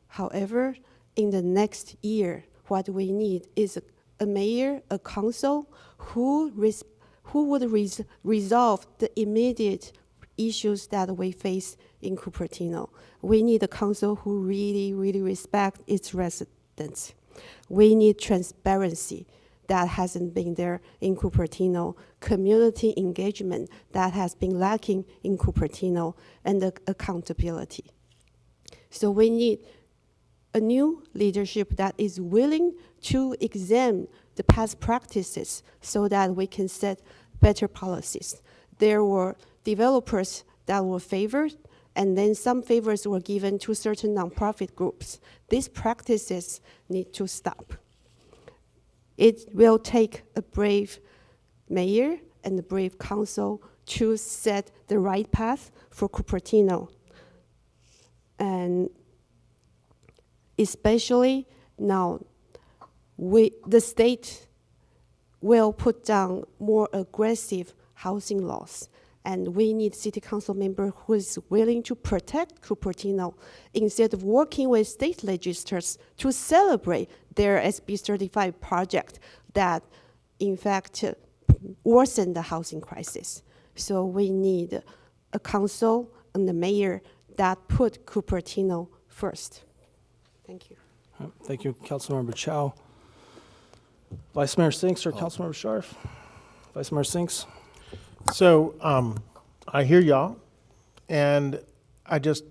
However, in the next year, what we need is a mayor, a council who would resolve the immediate issues that we face in Cupertino. We need a council who really, really respects its residents. We need transparency that hasn't been there in Cupertino, community engagement that has been lacking in Cupertino, and the accountability. So we need a new leadership that is willing to examine the past practices so that we can set better policies. There were developers that were favored, and then some favors were given to certain nonprofit groups. These practices need to stop. It will take a brave mayor and a brave council to set the right path for Cupertino. And especially now, the state will put down more aggressive housing laws. And we need city council member who is willing to protect Cupertino instead of working with state legislators to celebrate their SB 35 project that, in fact, worsened the housing crisis. So we need a council and a mayor that put Cupertino first. Thank you. Thank you, Councilmember Chao. Vice Mayor Sinks or Councilmember Scharf? Vice Mayor Sinks? So I hear y'all, and I just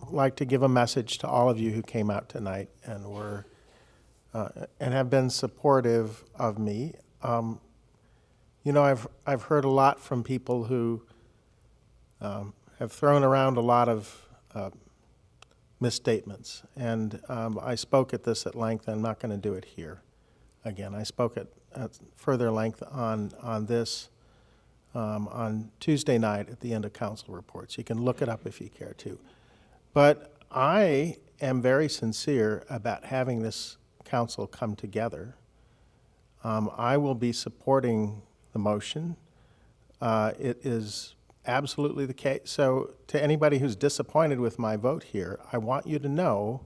like to give a message to all of you who came out tonight and were and have been supportive of me. You know, I've heard a lot from people who have thrown around a lot of misstatements, and I spoke at this at length. I'm not going to do it here again. I spoke at further length on this on Tuesday night at the end of council reports. You can look it up if you care to. But I am very sincere about having this council come together. I will be supporting the motion. It is absolutely the case. So to anybody who's disappointed with my vote here, I want you to know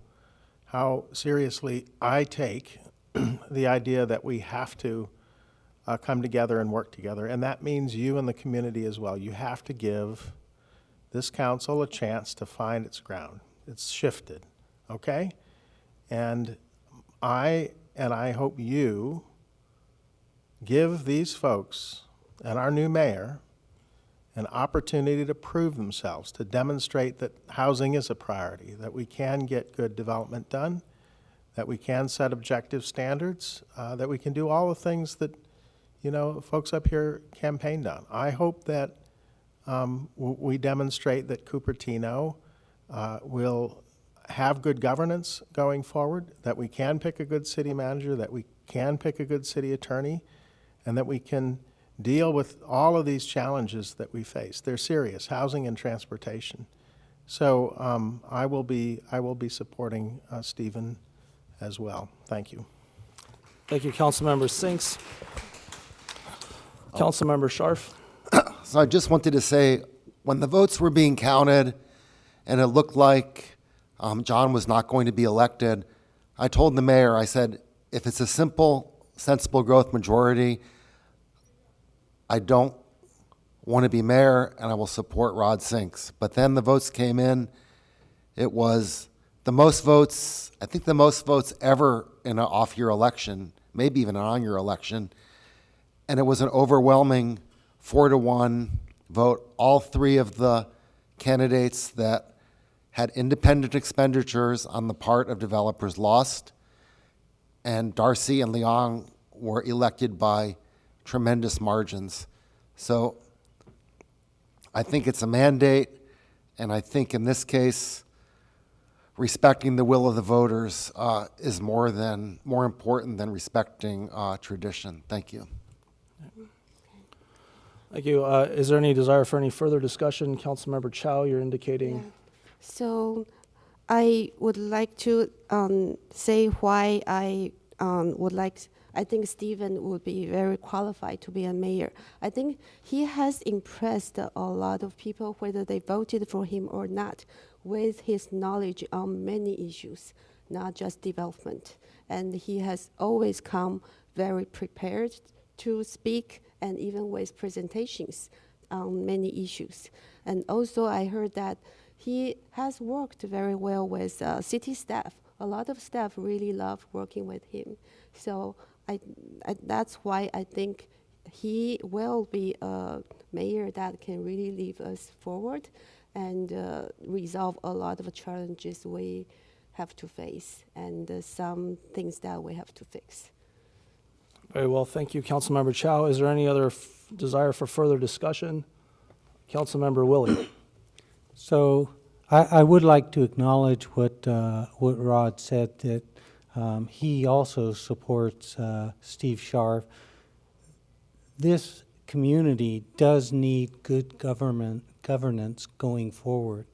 how seriously I take the idea that we have to come together and work together. And that means you and the community as well. You have to give this council a chance to find its ground. It's shifted, okay? And I hope you give these folks and our new mayor an opportunity to prove themselves, to demonstrate that housing is a priority, that we can get good development done, that we can set objective standards, that we can do all the things that, you know, folks up here campaigned on. I hope that we demonstrate that Cupertino will have good governance going forward, that we can pick a good city manager, that we can pick a good city attorney, and that we can deal with all of these challenges that we face. They're serious, housing and transportation. So I will be supporting Stephen as well. Thank you. Thank you, Councilmember Sinks. Councilmember Scharf. So I just wanted to say, when the votes were being counted and it looked like Jon was not going to be elected, I told the mayor, I said, if it's a simple, sensible growth majority, I don't want to be mayor and I will support Rod Sinks. But then the votes came in. It was the most votes, I think the most votes ever in an off-year election, maybe even an on-year election. And it was an overwhelming 4-1 vote. All three of the candidates that had independent expenditures on the part of developers lost. And Darcy and Liang were elected by tremendous margins. So I think it's a mandate, and I think in this case, respecting the will of the voters is more important than respecting tradition. Thank you. Thank you. Is there any desire for any further discussion? Councilmember Chao, you're indicating. Yeah. So I would like to say why I think Stephen would be very qualified to be a mayor. I think he has impressed a lot of people, whether they voted for him or not, with his knowledge on many issues, not just development. And he has always come very prepared to speak, and even with presentations on many issues. And also I heard that he has worked very well with city staff. A lot of staff really love working with him. So that's why I think he will be a mayor that can really lead us forward and resolve a lot of challenges we have to face and some things that we have to fix. Very well. Thank you, Councilmember Chao. Is there any other desire for further discussion? Councilmember Willey. So I would like to acknowledge what Rod said, that he also supports Steve Scharf. This community does need good governance going forward.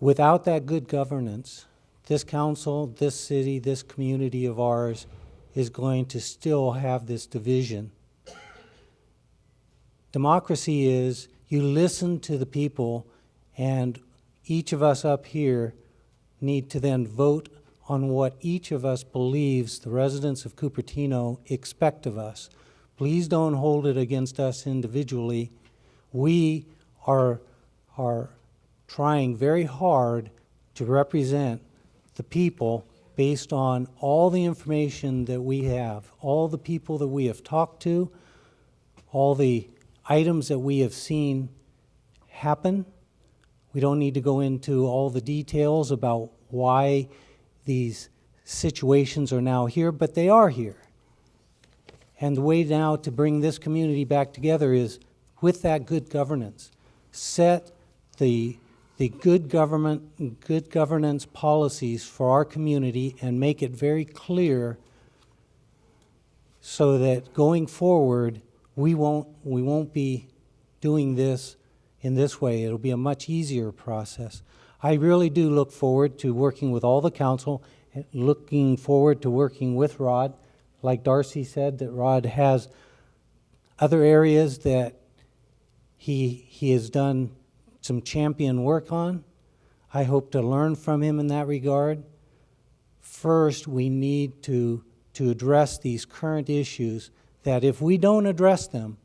Without that good governance, this council, this city, this community of ours is going to still have this division. Democracy is you listen to the people, and each of us up here need to then vote on what each of us believes the residents of Cupertino expect of us. Please don't hold it against us individually. We are trying very hard to represent the people based on all the information that we have, all the people that we have talked to, all the items that we have seen happen. We don't need to go into all the details about why these situations are now here, but they are here. And the way now to bring this community back together is with that good governance. Set the good governance policies for our community and make it very clear so that going forward we won't be doing this in this way. It'll be a much easier process. I really do look forward to working with all the council, and looking forward to working with Rod. Like Darcy said, that Rod has other areas that he has done some champion work on. I hope to learn from him in that regard. First, we need to address these current issues that if we don't address them,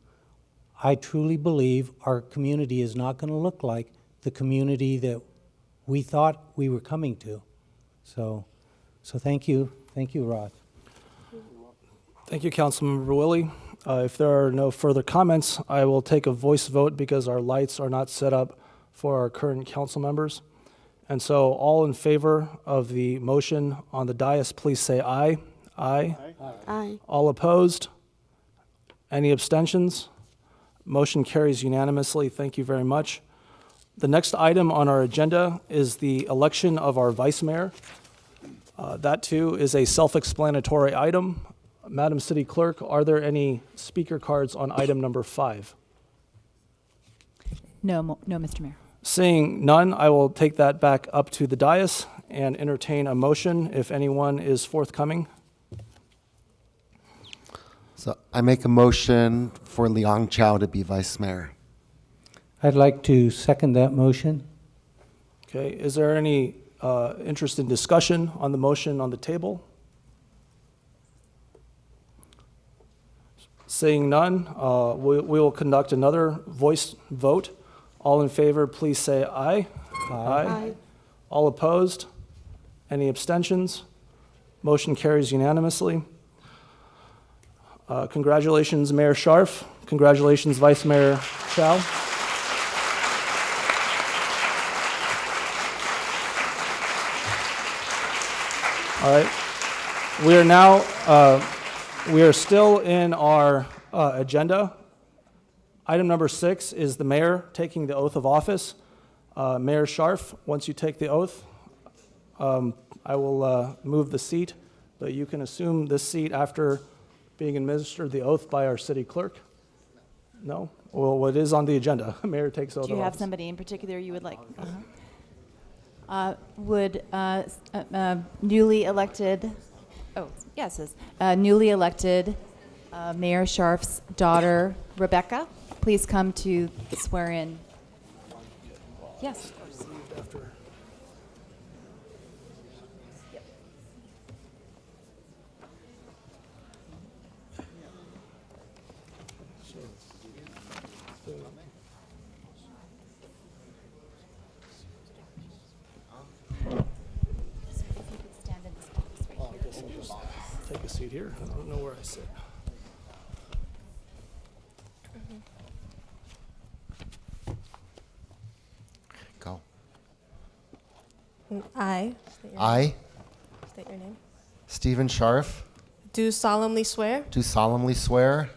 I truly believe our community is not going to look like the community that we thought we were coming to. So thank you, Rod. Thank you, Councilmember Willey. If there are no further comments, I will take a voice vote because our lights are not set up for our current council members. And so all in favor of the motion on the dais, please say aye. Aye. Aye. All opposed? Any abstentions? Motion carries unanimously. Thank you very much. The next item on our agenda is the election of our vice mayor. That too is a self-explanatory item. Madam City Clerk, are there any speaker cards on item number 5? No, Mr. Mayor. Seeing none, I will take that back up to the dais and entertain a motion if anyone is forthcoming. So I make a motion for Liang Chao to be vice mayor. I'd like to second that motion. Okay, is there any interest in discussion on the motion on the table? Seeing none, we will conduct another voice vote. All in favor, please say aye. Aye. All opposed? Any abstentions? Motion carries unanimously. Congratulations, Mayor Scharf. Congratulations, Vice Mayor Chao. All right. We are now, we are still in our agenda. Item number 6 is the mayor taking the oath of office. Mayor Scharf, once you take the oath, I will move the seat, but you can assume this seat after being administered the oath by our city clerk. No? Well, it is on the agenda. Mayor takes oath of office. Do you have somebody in particular you would like? Would newly elected, yes, it says, newly elected Mayor Scharf's daughter, Rebecca, please come to swear in. Yes, of course. Take a seat here. I don't know where I sit. Go. I. State your name. Stephen Scharf, Do solemnly swear do solemnly swear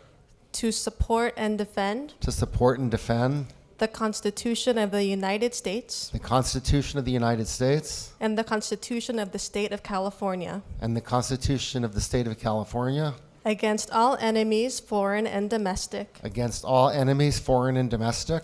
to support and defend to support and defend the Constitution of the United States the Constitution of the United States and the Constitution of the State of California and the Constitution of the State of California against all enemies, foreign and domestic, against all enemies, foreign and domestic,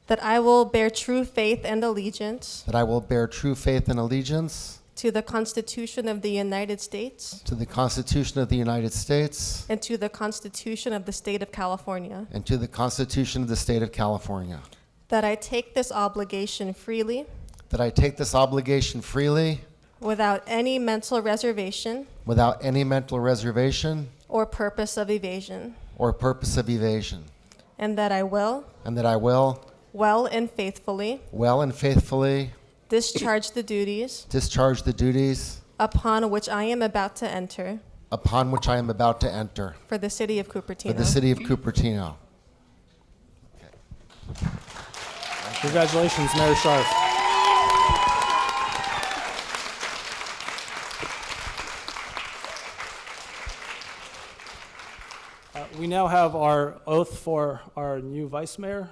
that I will bear true faith and allegiance that I will bear true faith and allegiance to the Constitution of the United States to the Constitution of the United States and to the Constitution of the State of California, and to the Constitution of the State of California, that I take this obligation freely that I take this obligation freely without any mental reservation without any mental reservation or purpose of evasion, or purpose of evasion, and that I will well and faithfully discharge the duties upon which I am about to enter for the city of Cupertino. Congratulations, Mayor Scharf. We now have our oath for our new vice mayor.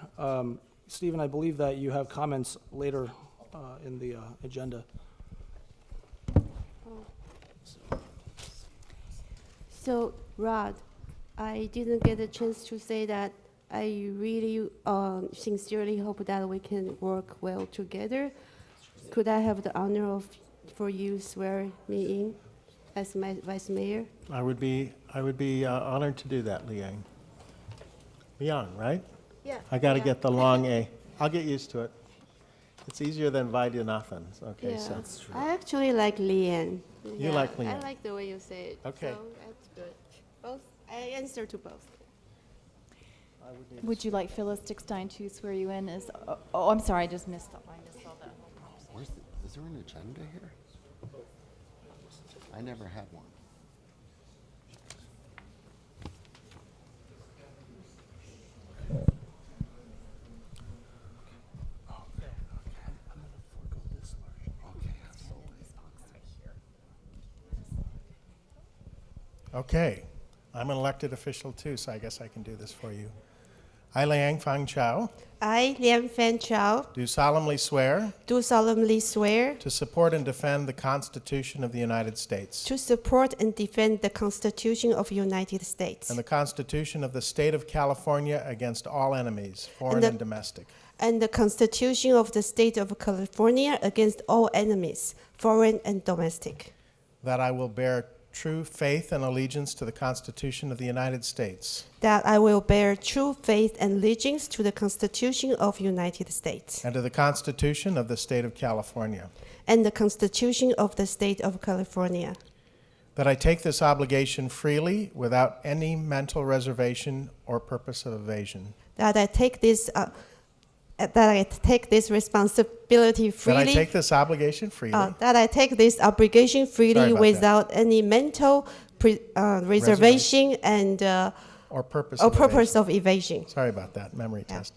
Stephen, I believe that you have comments later in the agenda. So, Rod, I didn't get a chance to say that I really sincerely hope that we can work well together. Could I have the honor for you swear me in as my vice mayor? I would be honored to do that, Liang. Liang, right? Yeah. I got to yeah. get the long A. I'll get used to it. It's easier than Vaidhyanathan. Okay, Yeah. so I actually like Liang. You like Liang. I like the way you say it. Okay. So that's good. Both. I answer to both. Would you like Phyllis Dickstein to swear you in as, oh, I'm sorry, I just missed, I just saw that whole process. Is there an agenda here? I never had one. Okay, I'm an elected official too, so I guess I can do this for you. I, Liang Chao, I, Liang Chao, do solemnly swear do solemnly swear to support and defend the Constitution of the United States to support and defend the Constitution of the United States and the Constitution of the State of California against all enemies, foreign and domestic, and the Constitution of the State of California against all enemies, foreign and domestic, that I will bear true faith and allegiance to the Constitution of the United States that I will bear true faith and allegiance to the Constitution of the United States and to the Constitution of the State of California, and the Constitution of the State of California, that I take this obligation freely without any mental reservation or purpose of evasion, that I take this responsibility freely. that I take this obligation freely That I take this obligation freely Sorry about without any mental reservation and or purpose of evasion. Sorry about that, memory test.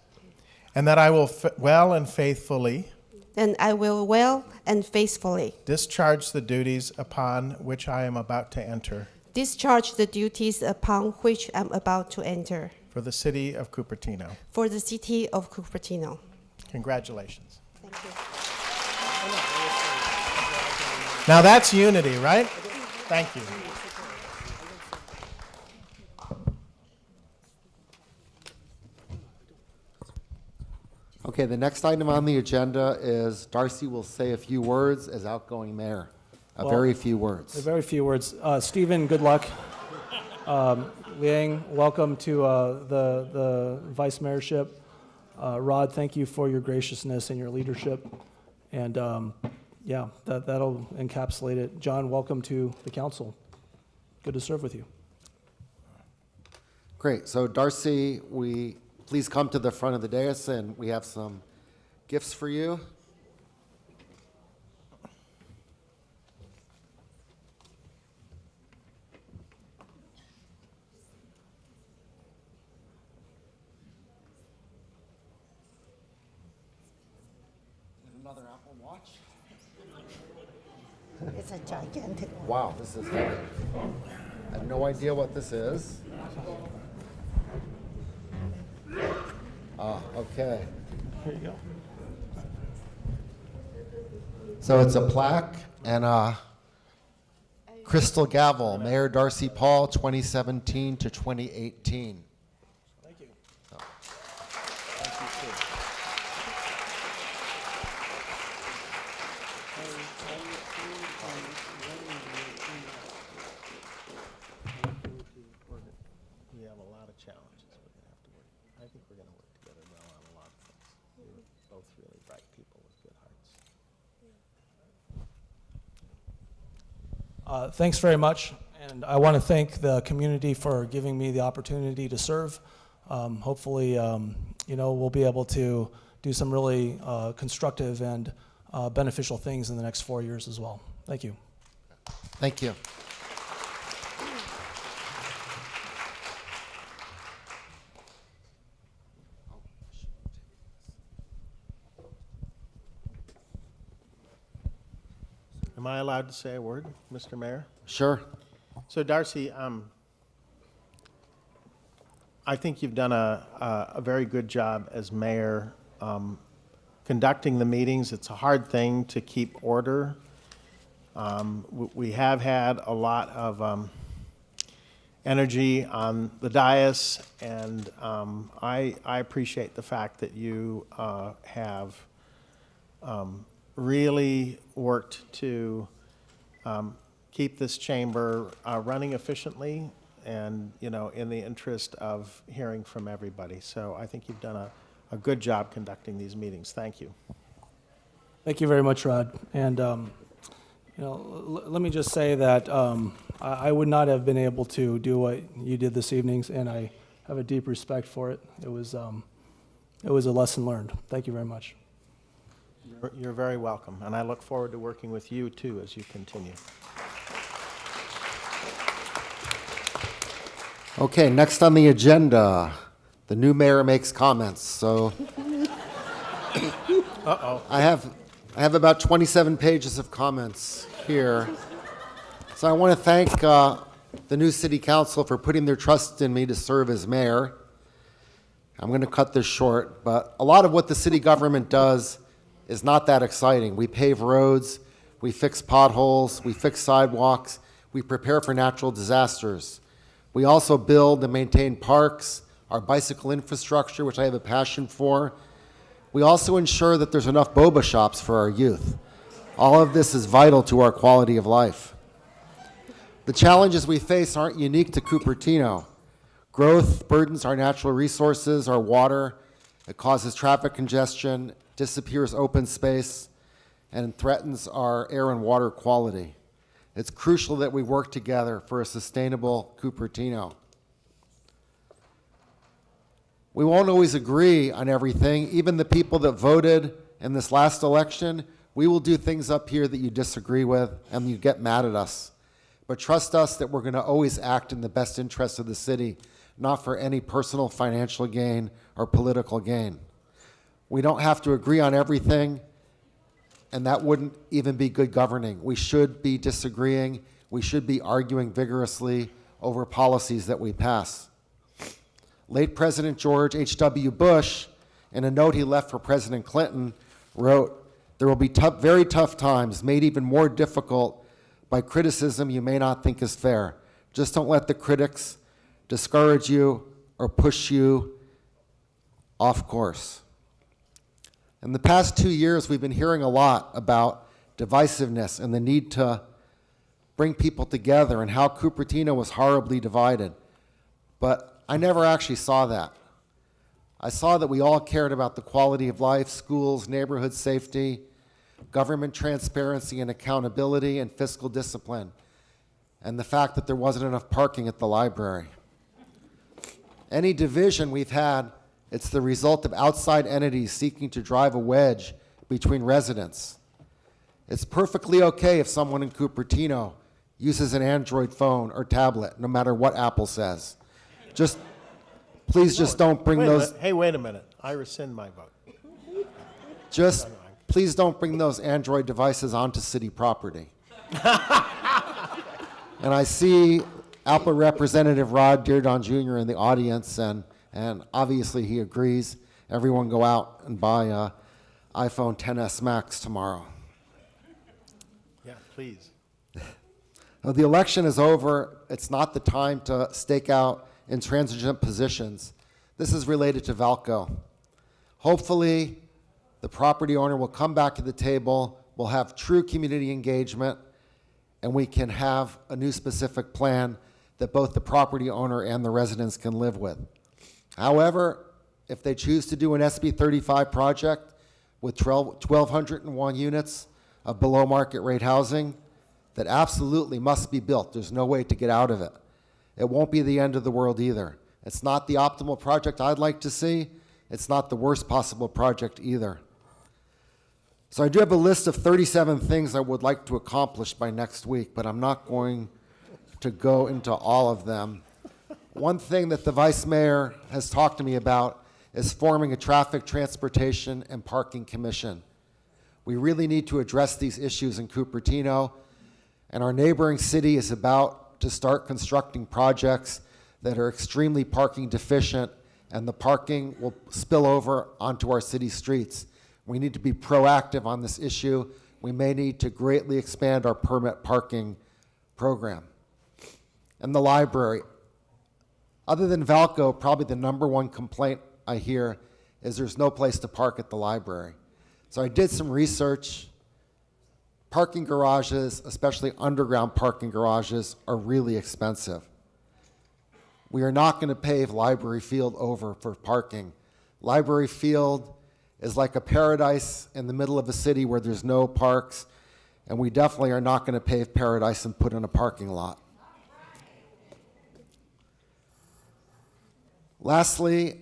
And that I will well and faithfully And I will well and faithfully discharge the duties upon which I am about to enter discharge the duties upon which I'm about to enter for the city of Cupertino. for the city of Cupertino. Congratulations. Thank you. Now that's unity, right? Thank you. Okay, the next item on the agenda is Darcy will say a few words as outgoing mayor. Well, Very few words. Very few words. Stephen, good luck. Liang, welcome to the vice mayorship. Rod, thank you for your graciousness and your leadership. And yeah, that'll encapsulate it. Jon, welcome to the council. Good to serve with you. Great. So Darcy, please come to the front of the dais, and we have some gifts for you. Another Apple Watch. It's a gigantic one. Wow, this is heavy. I have no idea what this is. Okay. Here you go. So it's a plaque and a crystal gavel, Mayor Darcy Paul, 2017 to 2018. Thank you. We have a lot of challenges we're going to have to work. I think we're going to work together well on a lot of things. We're both really bright people with good hearts. Thanks very much, and I want to thank the community for giving me the opportunity to serve. Hopefully, we'll be able to do some really constructive and beneficial things in the next 4 years as well. Thank you. Thank you. Am I allowed to say a word, Mr. Mayor? Sure. So Darcy, I think you've done a very good job as mayor conducting the meetings. It's a hard thing to keep order. We have had a lot of energy on the dais, and I appreciate the fact that you have really worked to keep this chamber running efficiently and, in the interest of hearing from everybody. So I think you've done a good job conducting these meetings. Thank you. Thank you very much, Rod. And let me just say that I would not have been able to do what you did this evening, and I have a deep respect for it. It was a lesson learned. Thank you very much. You're very welcome, and I look forward to working with you too as you continue. Okay, next on the agenda, the new mayor makes comments. So I have about 27 pages of comments here. So I want to thank the new city council for putting their trust in me to serve as mayor. I'm going to cut this short, but a lot of what the city government does is not that exciting. We pave roads, we fix potholes, we fix sidewalks, we prepare for natural disasters. We also build and maintain parks, our bicycle infrastructure, which I have a passion for. We also ensure that there's enough boba shops for our youth. All of this is vital to our quality of life. The challenges we face aren't unique to Cupertino. Growth burdens our natural resources, our water. It causes traffic congestion, disappears open space, and threatens our air and water quality. It's crucial that we work together for a sustainable Cupertino. We won't always agree on everything. Even the people that voted in this last election, we will do things up here that you disagree with and you get mad at us. But trust us that we're going to always act in the best interest of the city, not for any personal financial gain or political gain. We don't have to agree on everything, and that wouldn't even be good governing. We should be disagreeing. We should be arguing vigorously over policies that we pass. Late President George H.W. Bush, in a note he left for President Clinton, wrote, "There will be very tough times, made even more difficult by criticism you may not think is fair. Just don't let the critics discourage you or push you off course." In the past 2 years, we've been hearing a lot about divisiveness and the need to bring people together and how Cupertino was horribly divided. But I never actually saw that. I saw that we all cared about the quality of life, schools, neighborhood safety, government transparency and accountability, and fiscal discipline, and the fact that there wasn't enough parking at the library. Any division we've had, it's the result of outside entities seeking to drive a wedge between residents. It's perfectly okay if someone in Cupertino uses an Android phone or tablet, no matter what Apple says. Please don't bring those. Hey, wait a minute. I rescind my vote. Please don't bring those Android devices onto city property. And I see Apple Representative Rod Deardon Jr. in the audience, and obviously he agrees. Everyone go out and buy a iPhone XS Max tomorrow. Yeah, please. The election is over. It's not the time to stake out intransigent positions. This is related to Valco. Hopefully, the property owner will come back to the table, we'll have true community engagement, and we can have a new specific plan that both the property owner and the residents can live with. However, if they choose to do an SB 35 project with 1,201 units of below market rate housing, that absolutely must be built. There's no way to get out of it. It won't be the end of the world either. It's not the optimal project I'd like to see. It's not the worst possible project either. So I do have a list of 37 things I would like to accomplish by next week, but I'm not going to go into all of them. One thing that the vice mayor has talked to me about is forming a traffic, transportation, and parking commission. We really need to address these issues in Cupertino, and our neighboring city is about to start constructing projects that are extremely parking deficient, and the parking will spill over onto our city streets. We need to be proactive on this issue. We may need to greatly expand our permit parking program. And the library. Other than Valco, probably the #1 complaint I hear is there's no place to park at the library. So I did some research. parking garages, especially underground parking garages, are really expensive. We are not going to pave Library Field over for parking. Library Field is like a paradise in the middle of a city where there's no parks, and we definitely are not going to pave Paradise and put in a parking lot. Lastly,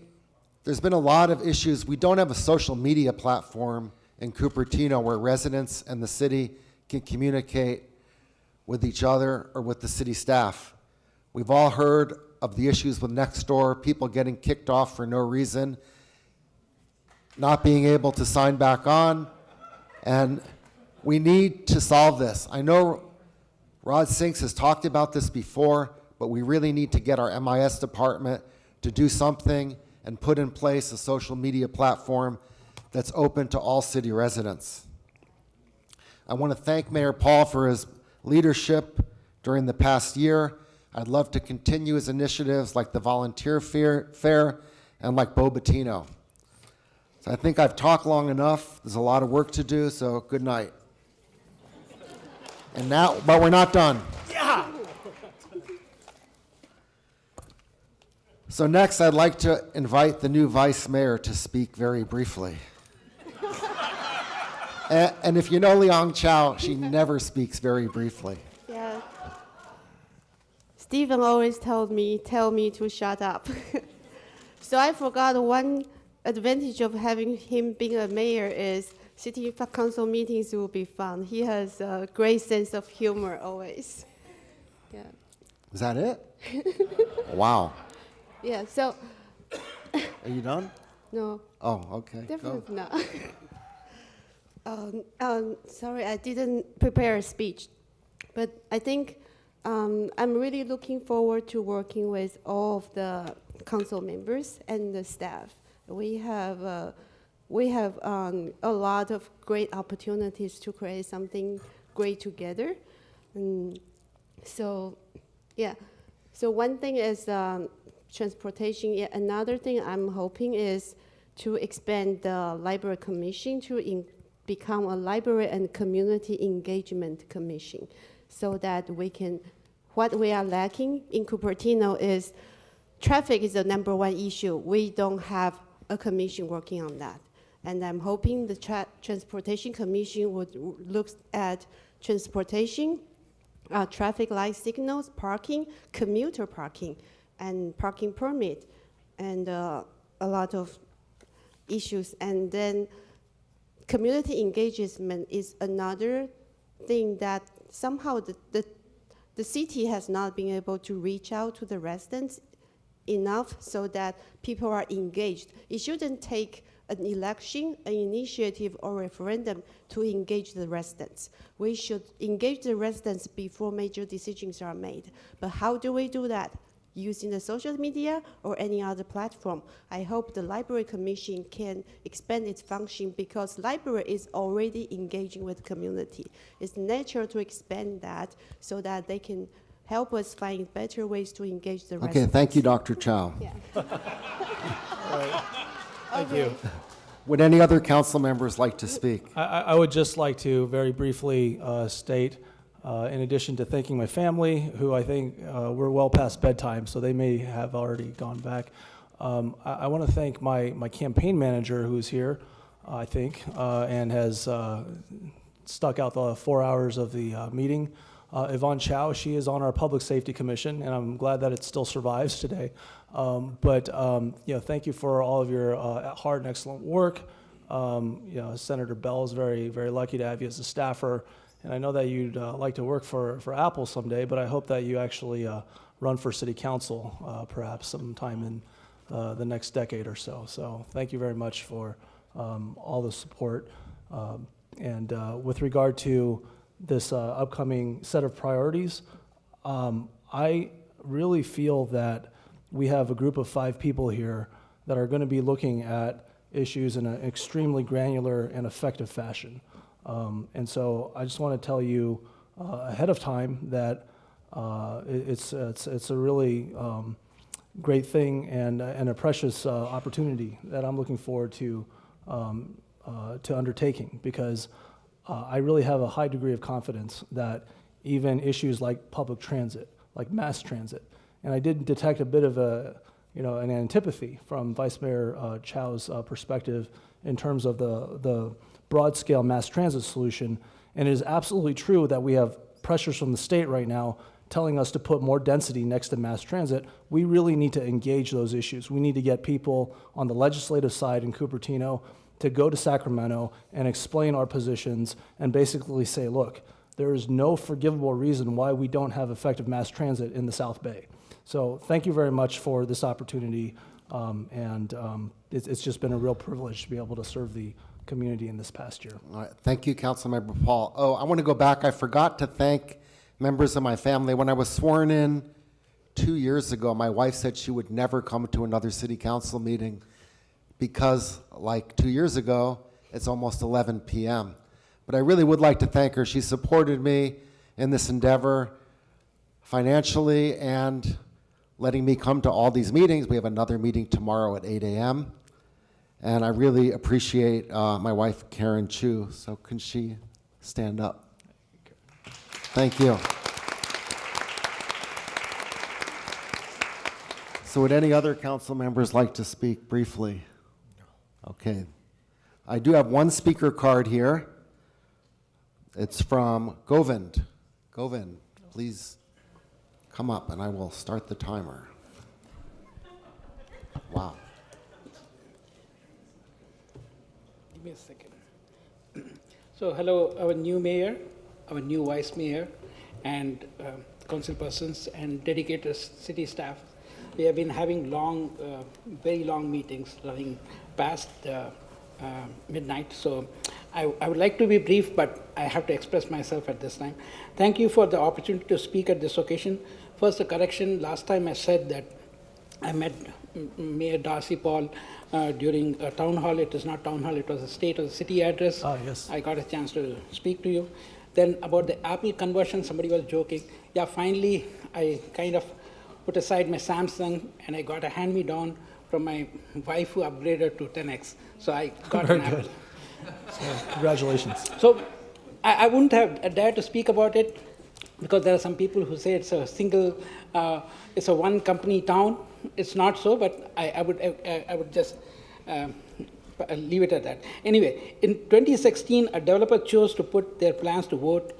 there's been a lot of issues. We don't have a social media platform in Cupertino where residents and the city can communicate with each other or with the city staff. We've all heard of the issues with Nextdoor, people getting kicked off for no reason, not being able to sign back on, and we need to solve this. I know Rod Sinks has talked about this before, but we really need to get our MIS department to do something and put in place a social media platform that's open to all city residents. I want to thank Mayor Paul for his leadership during the past year. I'd love to continue his initiatives like the volunteer fair and like Bobatino. So I think I've talked long enough. There's a lot of work to do, so good night. And now, but we're not done. Yeah. So next, I'd like to invite the new vice mayor to speak very briefly. And if you know Liang Chao, she never speaks very briefly. Yeah. Stephen always tell me to shut up. So I forgot one advantage of having him being a mayor is city council meetings will be fun. He has a great sense of humor always. Yeah. Is that it? Wow. Yeah, so. Are you done? No. Oh, okay. Definitely not. Sorry, I didn't prepare a speech, but I think I'm really looking forward to working with all of the council members and the staff. We have a lot of great opportunities to create something great together. So, yeah. So one thing is transportation. Yeah, another thing I'm hoping is to expand the Library Commission to become a Library and Community Engagement Commission, so that we can, what we are lacking in Cupertino is traffic is the #1 issue. We don't have a commission working on that. And I'm hoping the Transportation Commission would look at transportation, traffic light signals, parking, commuter parking, and parking permit, and a lot of issues. And then community engagement is another thing that somehow the city has not been able to reach out to the residents enough so that people are engaged. It shouldn't take an election, an initiative, or referendum to engage the residents. We should engage the residents before major decisions are made. But how do we do that? Using the social media or any other platform. I hope the Library Commission can expand its function because library is already engaging with the community. It's natural to expand that so that they can help us find better ways to engage the residents. Okay, thank you, Dr. Chao. Yeah. All right. Thank you. Would any other council members like to speak? I would just like to very briefly state, in addition to thanking my family, who I think we're well past bedtime, so they may have already gone back. I want to thank my campaign manager who's here, I think, and has stuck out the 4 hours of the meeting. Yvonne Chow, she is on our Public Safety Commission, and I'm glad that it still survives today. Thank you for all of your hard and excellent work. Senator Bell is very, very lucky to have you as a staffer. And I know that you'd like to work for Apple someday, but I hope that you actually run for city council perhaps sometime in the next decade or so. So thank you very much for all the support. With regard to this upcoming set of priorities, I really feel that we have a group of 5 people here that are going to be looking at issues in an extremely granular and effective fashion. And so I just want to tell you ahead of time that it's a really great thing and a precious opportunity that I'm looking forward to undertaking, because I really have a high degree of confidence that even issues like public transit, like mass transit, and I did detect a bit of an antipathy from Vice Mayor Chao's perspective in terms of the broad-scale mass transit solution. And it is absolutely true that we have pressures from the state right now telling us to put more density next to mass transit. We really need to engage those issues. We need to get people on the legislative side in Cupertino to go to Sacramento and explain our positions and basically say, look, there is no forgivable reason why we don't have effective mass transit in the South Bay. So thank you very much for this opportunity, it's just been a real privilege to be able to serve the community in this past year. All right. Thank you, Councilmember Paul. Oh, I want to go back. I forgot to thank members of my family. When I was sworn in 2 years ago, my wife said she would never come to another city council meeting because, like 2 years ago, it's almost 11 p.m. But I really would like to thank her. She supported me in this endeavor financially and letting me come to all these meetings. We have another meeting tomorrow at 8 a.m. And I really appreciate my wife, Karen Chu. So can she stand up? Thank you. So would any other council members like to speak briefly? Okay. I do have one speaker card here. It's from Govind. Govind, please come up and I will start the timer. Wow. Give me a second. So hello, our new mayor, our new vice mayor, and council persons and dedicated city staff. We have been having long, very long meetings running past midnight. So I would like to be brief, but I have to express myself at this time. Thank you for the opportunity to speak at this occasion. First, a correction. Last time I said that I met Mayor Darcy Paul during a town hall. It is not town hall, it was a state or city address. Yes. I got a chance to speak to you. Then about the Apple conversion, somebody was joking. Yeah, finally, I kind of put aside my Samsung and I got a hand-me-down from my wife who upgraded to 10X. So I got Very an good. Apple. So, congratulations. So I wouldn't have dared to speak about it because there are some people who say it's a single, it's a one company town. It's not so, but I would just leave it at that. Anyway, in 2016, a developer chose to put their plans to vote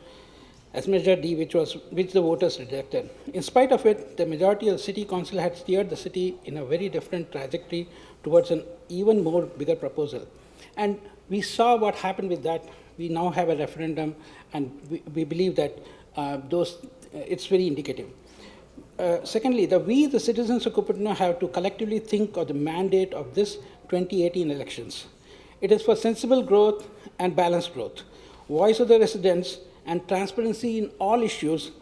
as Measure D, which the voters rejected. In spite of it, the majority of the city council had steered the city in a very different trajectory towards an even more bigger proposal. And we saw what happened with that. We now have a referendum, and we believe that it's very indicative. Secondly, we, the citizens of Cupertino, have to collectively think of the mandate of this 2018 elections. It is for sensible growth and balanced growth, voice of the residents, and transparency in all issues,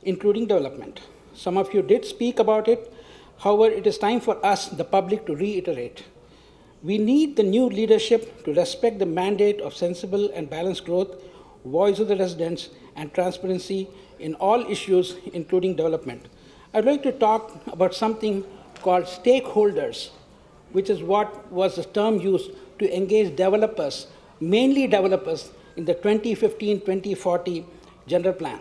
including development. Some of you did speak about it. However, it is time for us, the public, to reiterate. We need the new leadership to respect the mandate of sensible and balanced growth, voice of the residents, and transparency in all issues, including development. I'd like to talk about something called stakeholders, which is what was the term used to engage developers, mainly developers, in the 2015-2040 general plan.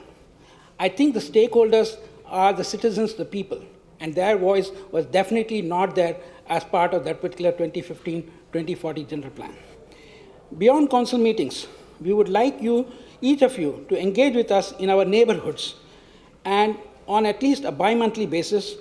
I think the stakeholders are the citizens, the people, and their voice was definitely not there as part of that particular 2015-2040 general plan. Beyond council meetings, we would like you, each of you, to engage with us in our neighborhoods and on at least a bi-monthly basis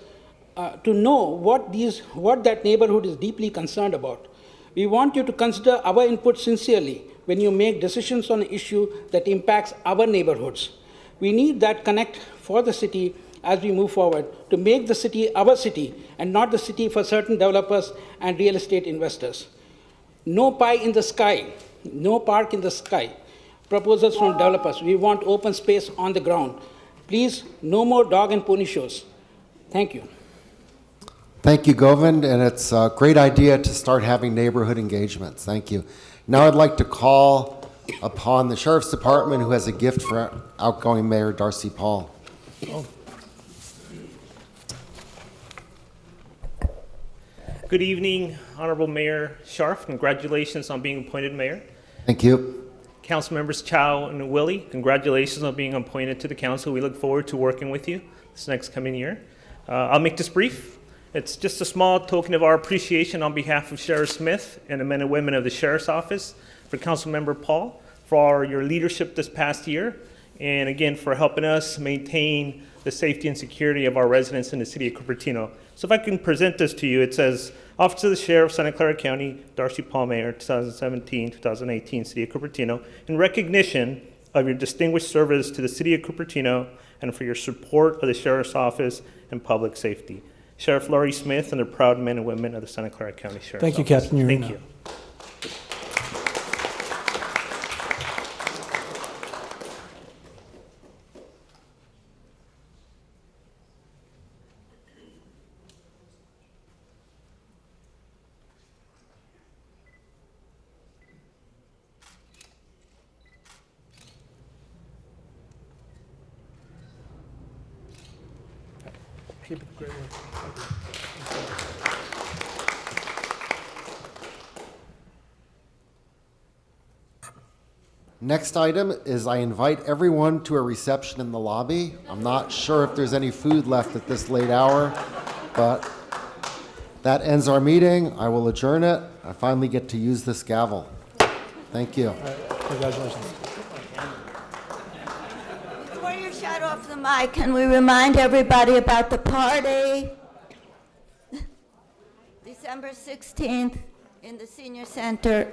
to know what that neighborhood is deeply concerned about. We want you to consider our input sincerely when you make decisions on an issue that impacts our neighborhoods. We need that connect for the city as we move forward to make the city our city and not the city for certain developers and real estate investors. No pie in the sky, no park in the sky. Proposals from developers. We want open space on the ground. Please, no more dog and pony shows. Thank you. Thank you, Govind, and it's a great idea to start having neighborhood engagements. Thank you. Now I'd like to call upon the Sheriff's Department, who has a gift for outgoing Mayor Darcy Paul. Oh. Good evening, Honorable Mayor Scharf. Congratulations on being appointed mayor. Thank you. Councilmembers Chao and Willey, congratulations on being appointed to the council. We look forward to working with you this next coming year. I'll make this brief. It's just a small token of our appreciation on behalf of Sheriff Smith and the men and women of the Sheriff's Office, for Councilmember Paul, for your leadership this past year, and again, for helping us maintain the safety and security of our residents in the city of Cupertino. So if I can present this to you, it says, Office of the Sheriff, Santa Clara County, Darcy Paul Mayor, 2017-2018, City of Cupertino, in recognition of your distinguished service to the City of Cupertino and for your support of the Sheriff's Office and public safety. Sheriff Laurie Smith and the proud men and women of the Santa Clara County Sheriff's Thank you, Office. Captain Urena. Thank you. Keep it great work. Next item is I invite everyone to a reception in the lobby. I'm not sure if there's any food left at this late hour, but that ends our meeting. I will adjourn it. I finally get to use this gavel. Thank you. Congratulations. Before you shut off the mic, can we remind everybody about the party? December 16th in the Senior Center.